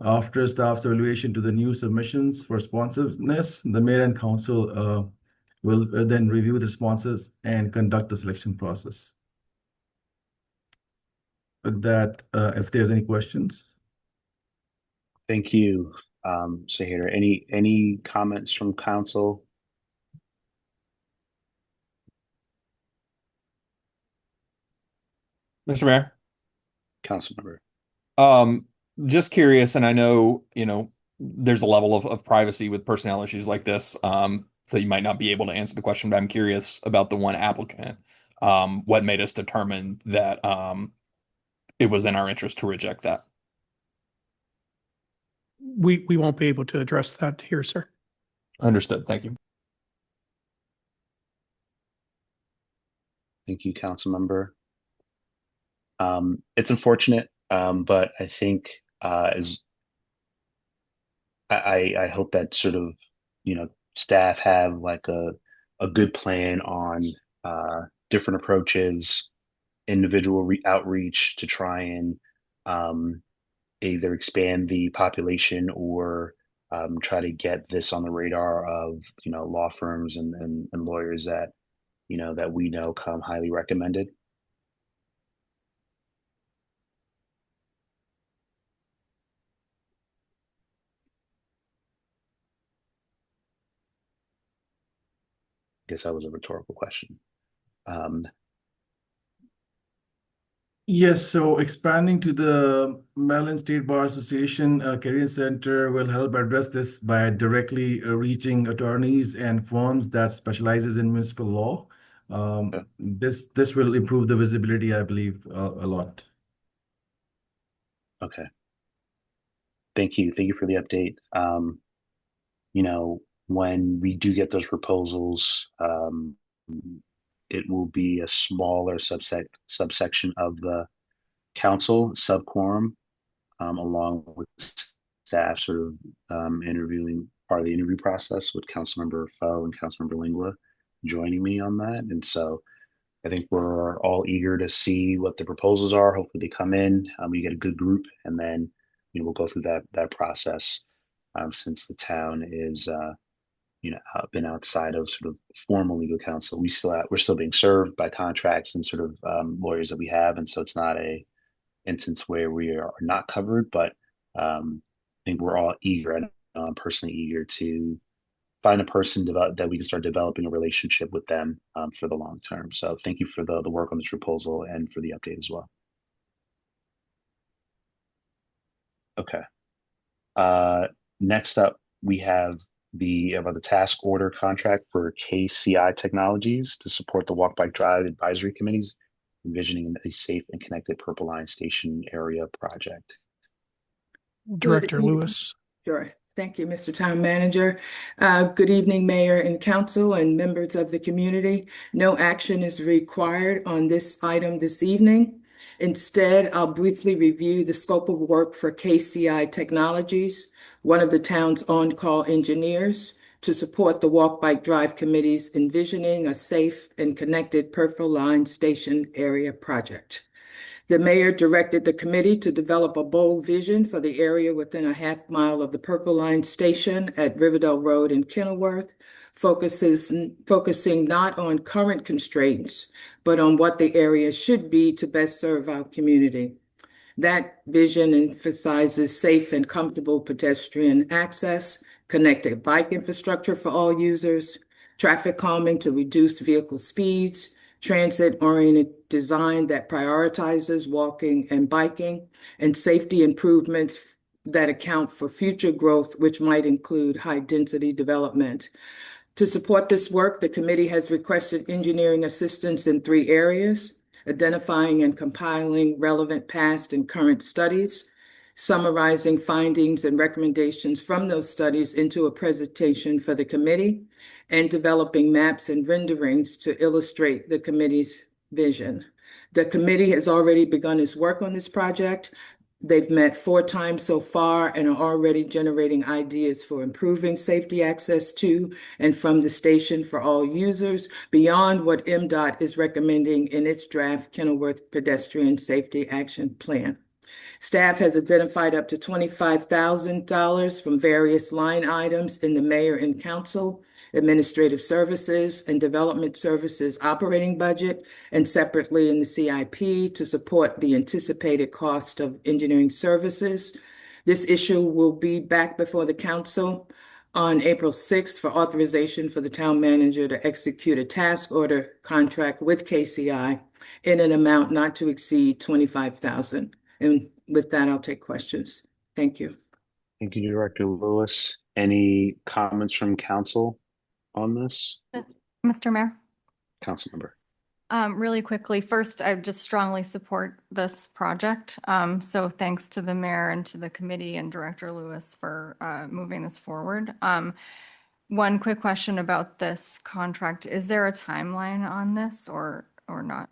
After staff's evaluation to the new submissions for responsiveness, the mayor and council will then review the responses and conduct the selection process. With that, if there's any questions. Thank you, Sahir. Any comments from council? Mr. Mayor? Councilmember. Just curious, and I know, there's a level of privacy with personnel issues like this, so you might not be able to answer the question, but I'm curious about the one applicant. What made us determine that it was in our interest to reject that? We won't be able to address that here, sir. Understood. Thank you. Thank you, Councilmember. It's unfortunate, but I think as I hope that sort of staff have like a good plan on different approaches, individual outreach to try and either expand the population or try to get this on the radar of law firms and lawyers that that we know come highly recommended. Guess that was a rhetorical question. Yes, so expanding to the Maryland State Bar Association Career Center will help address this by directly reaching attorneys and firms that specializes in municipal law. This will improve the visibility, I believe, a lot. Okay. Thank you. Thank you for the update. When we do get those proposals, it will be a smaller subsection of the council subquorum, along with staff sort of interviewing part of the interview process with Councilmember Foe and Councilmember Lingua joining me on that. And so I think we're all eager to see what the proposals are. Hopefully they come in, we get a good group, and then we'll go through that process since the town is been outside of sort of formal legal counsel. We're still being served by contracts and sort of lawyers that we have, and so it's not a instance where we are not covered. But I think we're all eager, and I'm personally eager to find a person that we can start developing a relationship with them for the long term. So thank you for the work on this proposal and for the update as well. Okay. Next up, we have the task order contract for KCI Technologies to support the Walk Bike Drive advisory committees, envisioning a safe and connected Purple Line Station area project. Director Lewis. Sure. Thank you, Mr. Town Manager. Good evening, Mayor and Council and members of the community. No action is required on this item this evening. Instead, I'll briefly review the scope of work for KCI Technologies, one of the town's on-call engineers, to support the Walk Bike Drive Committee's envisioning a safe and connected Purple Line Station area project. The mayor directed the committee to develop a bold vision for the area within a half-mile of the Purple Line Station at Riverdale Road in Kenilworth, focusing not on current constraints, but on what the area should be to best serve our community. That vision emphasizes safe and comfortable pedestrian access, connected bike infrastructure for all users, traffic calming to reduce vehicle speeds, transit-oriented design that prioritizes walking and biking, and safety improvements that account for future growth, which might include high-density development. To support this work, the committee has requested engineering assistance in 3 areas: identifying and compiling relevant past and current studies, summarizing findings and recommendations from those studies into a presentation for the committee, and developing maps and renderings to illustrate the committee's vision. The committee has already begun its work on this project, They've met 4 times so far and are already generating ideas for improving safety access to and from the station for all users beyond what MDOT is recommending in its draft Kenilworth Pedestrian Safety Action Plan. Staff has identified up to $25,000 from various line items in the Mayor and Council, Administrative Services, and Development Services operating budget, and separately in the CIP to support the anticipated cost of engineering services. This issue will be back before the Council on April 6th for authorization for the town manager to execute a task order contract with KCI in an amount not to exceed $25,000. And with that, I'll take questions. Thank you. Thank you, Director Lewis. Any comments from council on this? Mr. Mayor? Councilmember. Really quickly, first, I just strongly support this project. So thanks to the mayor and to the committee and Director Lewis for moving this forward. One quick question about this contract. Is there a timeline on this or not?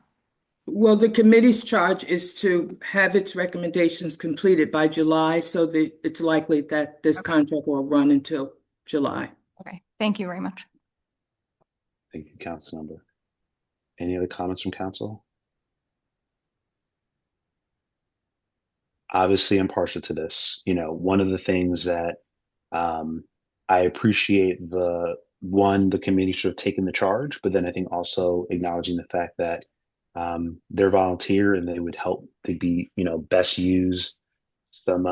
Well, the committee's charge is to have its recommendations completed by July, so that it's likely that this contract will run until July. Okay, thank you very much. Thank you, Councilmember. Any other comments from council? Obviously, I'm partial to this. You know, one of the things that I appreciate the committee sort of taking the charge, but then I think also acknowledging the fact that they're volunteer and they would help. They'd be, you know, best use some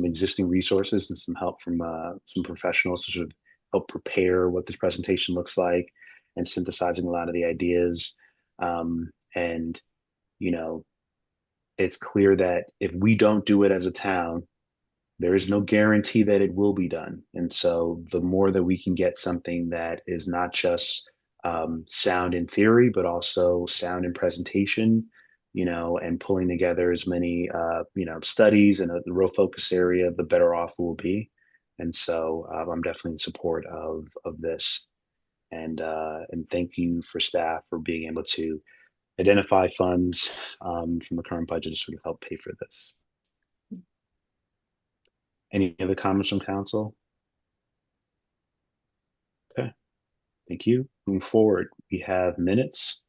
existing resources and some help from some professionals to sort of help prepare what this presentation looks like and synthesizing a lot of the ideas. And, you know, it's clear that if we don't do it as a town, there is no guarantee that it will be done. And so the more that we can get something that is not just sound in theory, but also sound in presentation, you know, and pulling together as many, you know, studies and the real focus area, the better off we'll be. And so I'm definitely in support of this. And thank you for staff for being able to identify funds from the current budget to sort of help pay for this. Any other comments from council? Okay, thank you. Moving forward, we have minutes,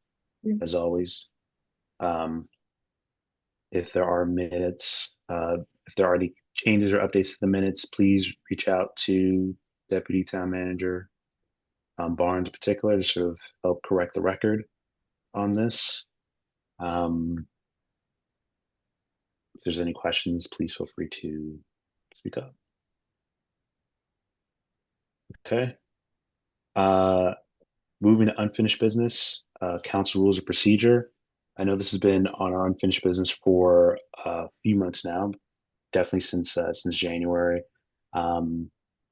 as always. If there are minutes, if there are any changes or updates to the minutes, please reach out to Deputy Town Manager Barnes in particular to sort of help correct the record on this. If there's any questions, please feel free to speak up. Okay. Moving to unfinished business, council rules of procedure. I know this has been on our unfinished business for a few months now, definitely since January.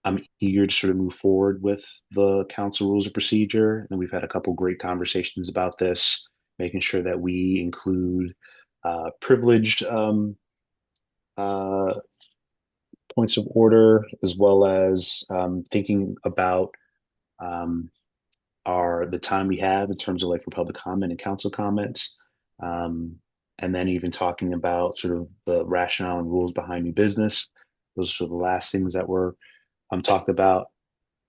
I'm eager to sort of move forward with the council rules of procedure, and we've had a couple great conversations about this, making sure that we include privileged points of order, as well as thinking about the time we have in terms of like for public comment and council comments, and then even talking about sort of the rationale and rules behind new business. Those are sort of the last things that were talked about.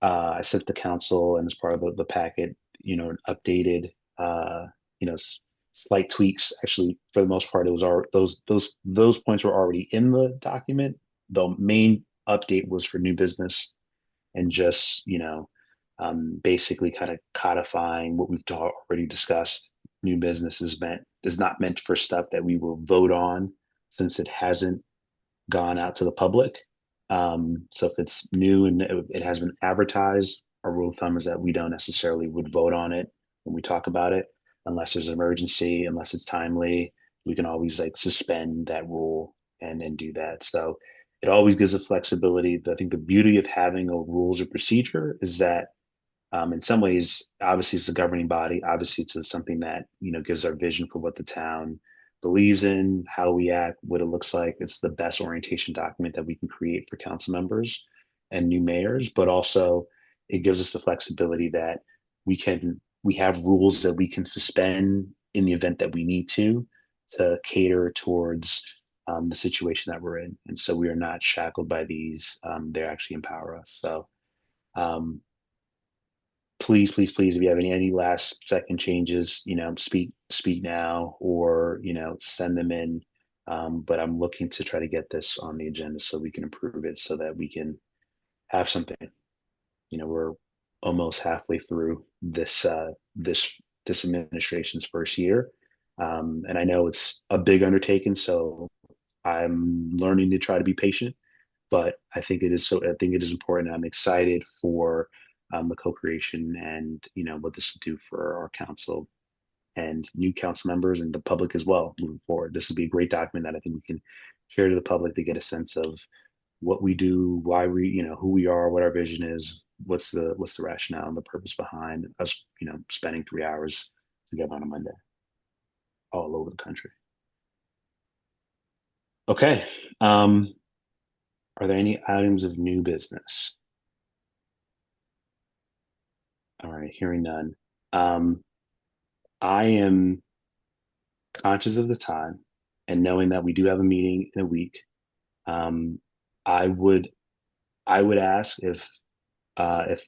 I sent the council, and as part of the packet, you know, updated, you know, slight tweaks. Actually, for the most part, it was those points were already in the document. The main update was for new business, and just, you know, basically kind of codifying what we've already discussed. New business is not meant for stuff that we will vote on, since it hasn't gone out to the public. So if it's new and it has been advertised, our rule of thumb is that we don't necessarily would vote on it when we talk about it, unless there's an emergency, unless it's timely. We can always like suspend that rule and do that. So it always gives a flexibility. I think the beauty of having a rules of procedure is that in some ways, obviously it's a governing body. Obviously it's something that, you know, gives our vision for what the town believes in, how we act, what it looks like. It's the best orientation document that we can create for council members and new mayors, but also it gives us the flexibility that we have rules that we can suspend in the event that we need to cater towards the situation that we're in. And so we are not shackled by these. They actually empower us. So please, please, please, if you have any last second changes, speak now, or, send them in. But I'm looking to try to get this on the agenda so we can improve it so that we can have something. We're almost halfway through this administration's first year. And I know it's a big undertaking, so I'm learning to try to be patient, but I think it is important. I'm excited for the co-creation and what this will do for our council and new council members and the public as well moving forward. This will be a great document that I think we can share to the public to get a sense of what we do, why we, who we are, what our vision is, what's the rationale and the purpose behind us, spending 3 hours together on a Monday all over the country. Okay. Are there any items of new business? All right, hearing none. I am conscious of the time and knowing that we do have a meeting in a week. I would ask if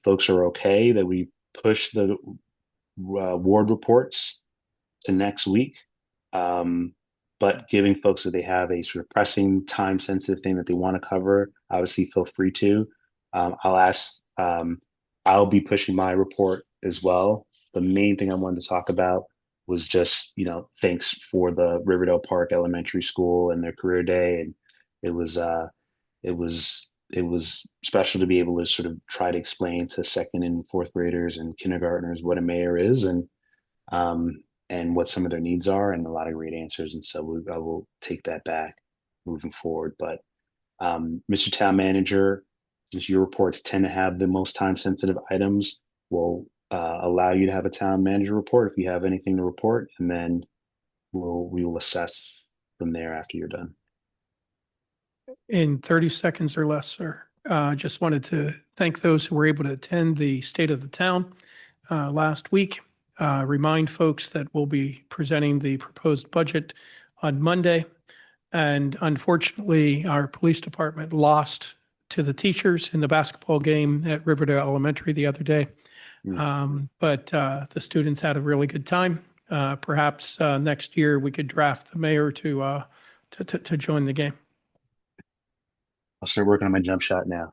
folks are okay that we push the ward reports to next week, but giving folks that they have a sort of pressing, time-sensitive thing that they want to cover, obviously feel free to. I'll ask. I'll be pushing my report as well. The main thing I wanted to talk about was just, thanks for the Riverdale Park Elementary School and their career day, and it was special to be able to sort of try to explain to second and fourth graders and kindergartners what a mayor is and what some of their needs are, and a lot of great answers. And so I will take that back moving forward. But Mr. Town Manager, since your reports tend to have the most time-sensitive items, we'll allow you to have a town manager report if you have anything to report, and then we will assess from there after you're done. In 30 seconds or less, sir. Just wanted to thank those who were able to attend the State of the Town last week. Remind folks that we'll be presenting the proposed budget on Monday. And unfortunately, our police department lost to the teachers in the basketball game at Riverdale Elementary the other day. But the students had a really good time. Perhaps next year we could draft the mayor to join the game. I'll start working on my jump shot now.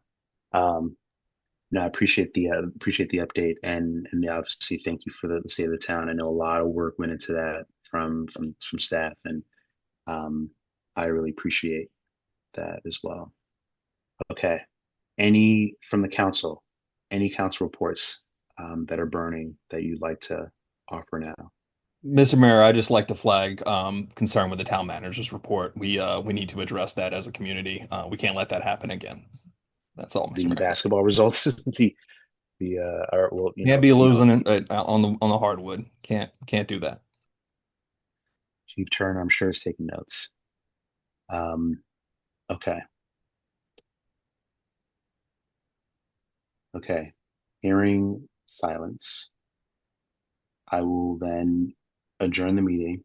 No, I appreciate the update and obviously thank you for the State of the Town. I know a lot of work went into that from staff, and I really appreciate that as well. Okay, any from the council, any council reports that are burning that you'd like to offer now? Mr. Mayor, I just like to flag concern with the town manager's report. We need to address that as a community. We can't let that happen again. That's all, Mr. The Mayor. basketball results, Can't be losing it on the hardwood. Can't do that. Chief Turner, I'm sure, is taking notes. Okay. Okay. Hearing silence, I will then adjourn the meeting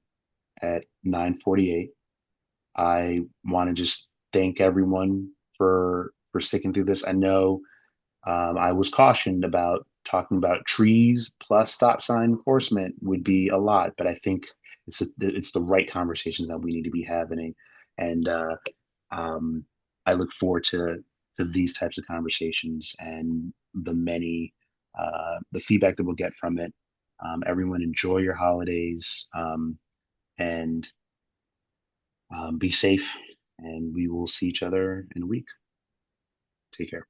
at 9:48. I want to just thank everyone for sticking through this. I know I was cautioned about talking about trees plus stop sign enforcement would be a lot, but I think it's the right conversations that we need to be having, and I look forward to these types of conversations and the feedback that we'll get from it. Everyone enjoy your holidays and be safe, and we will see each other in a week. Take care.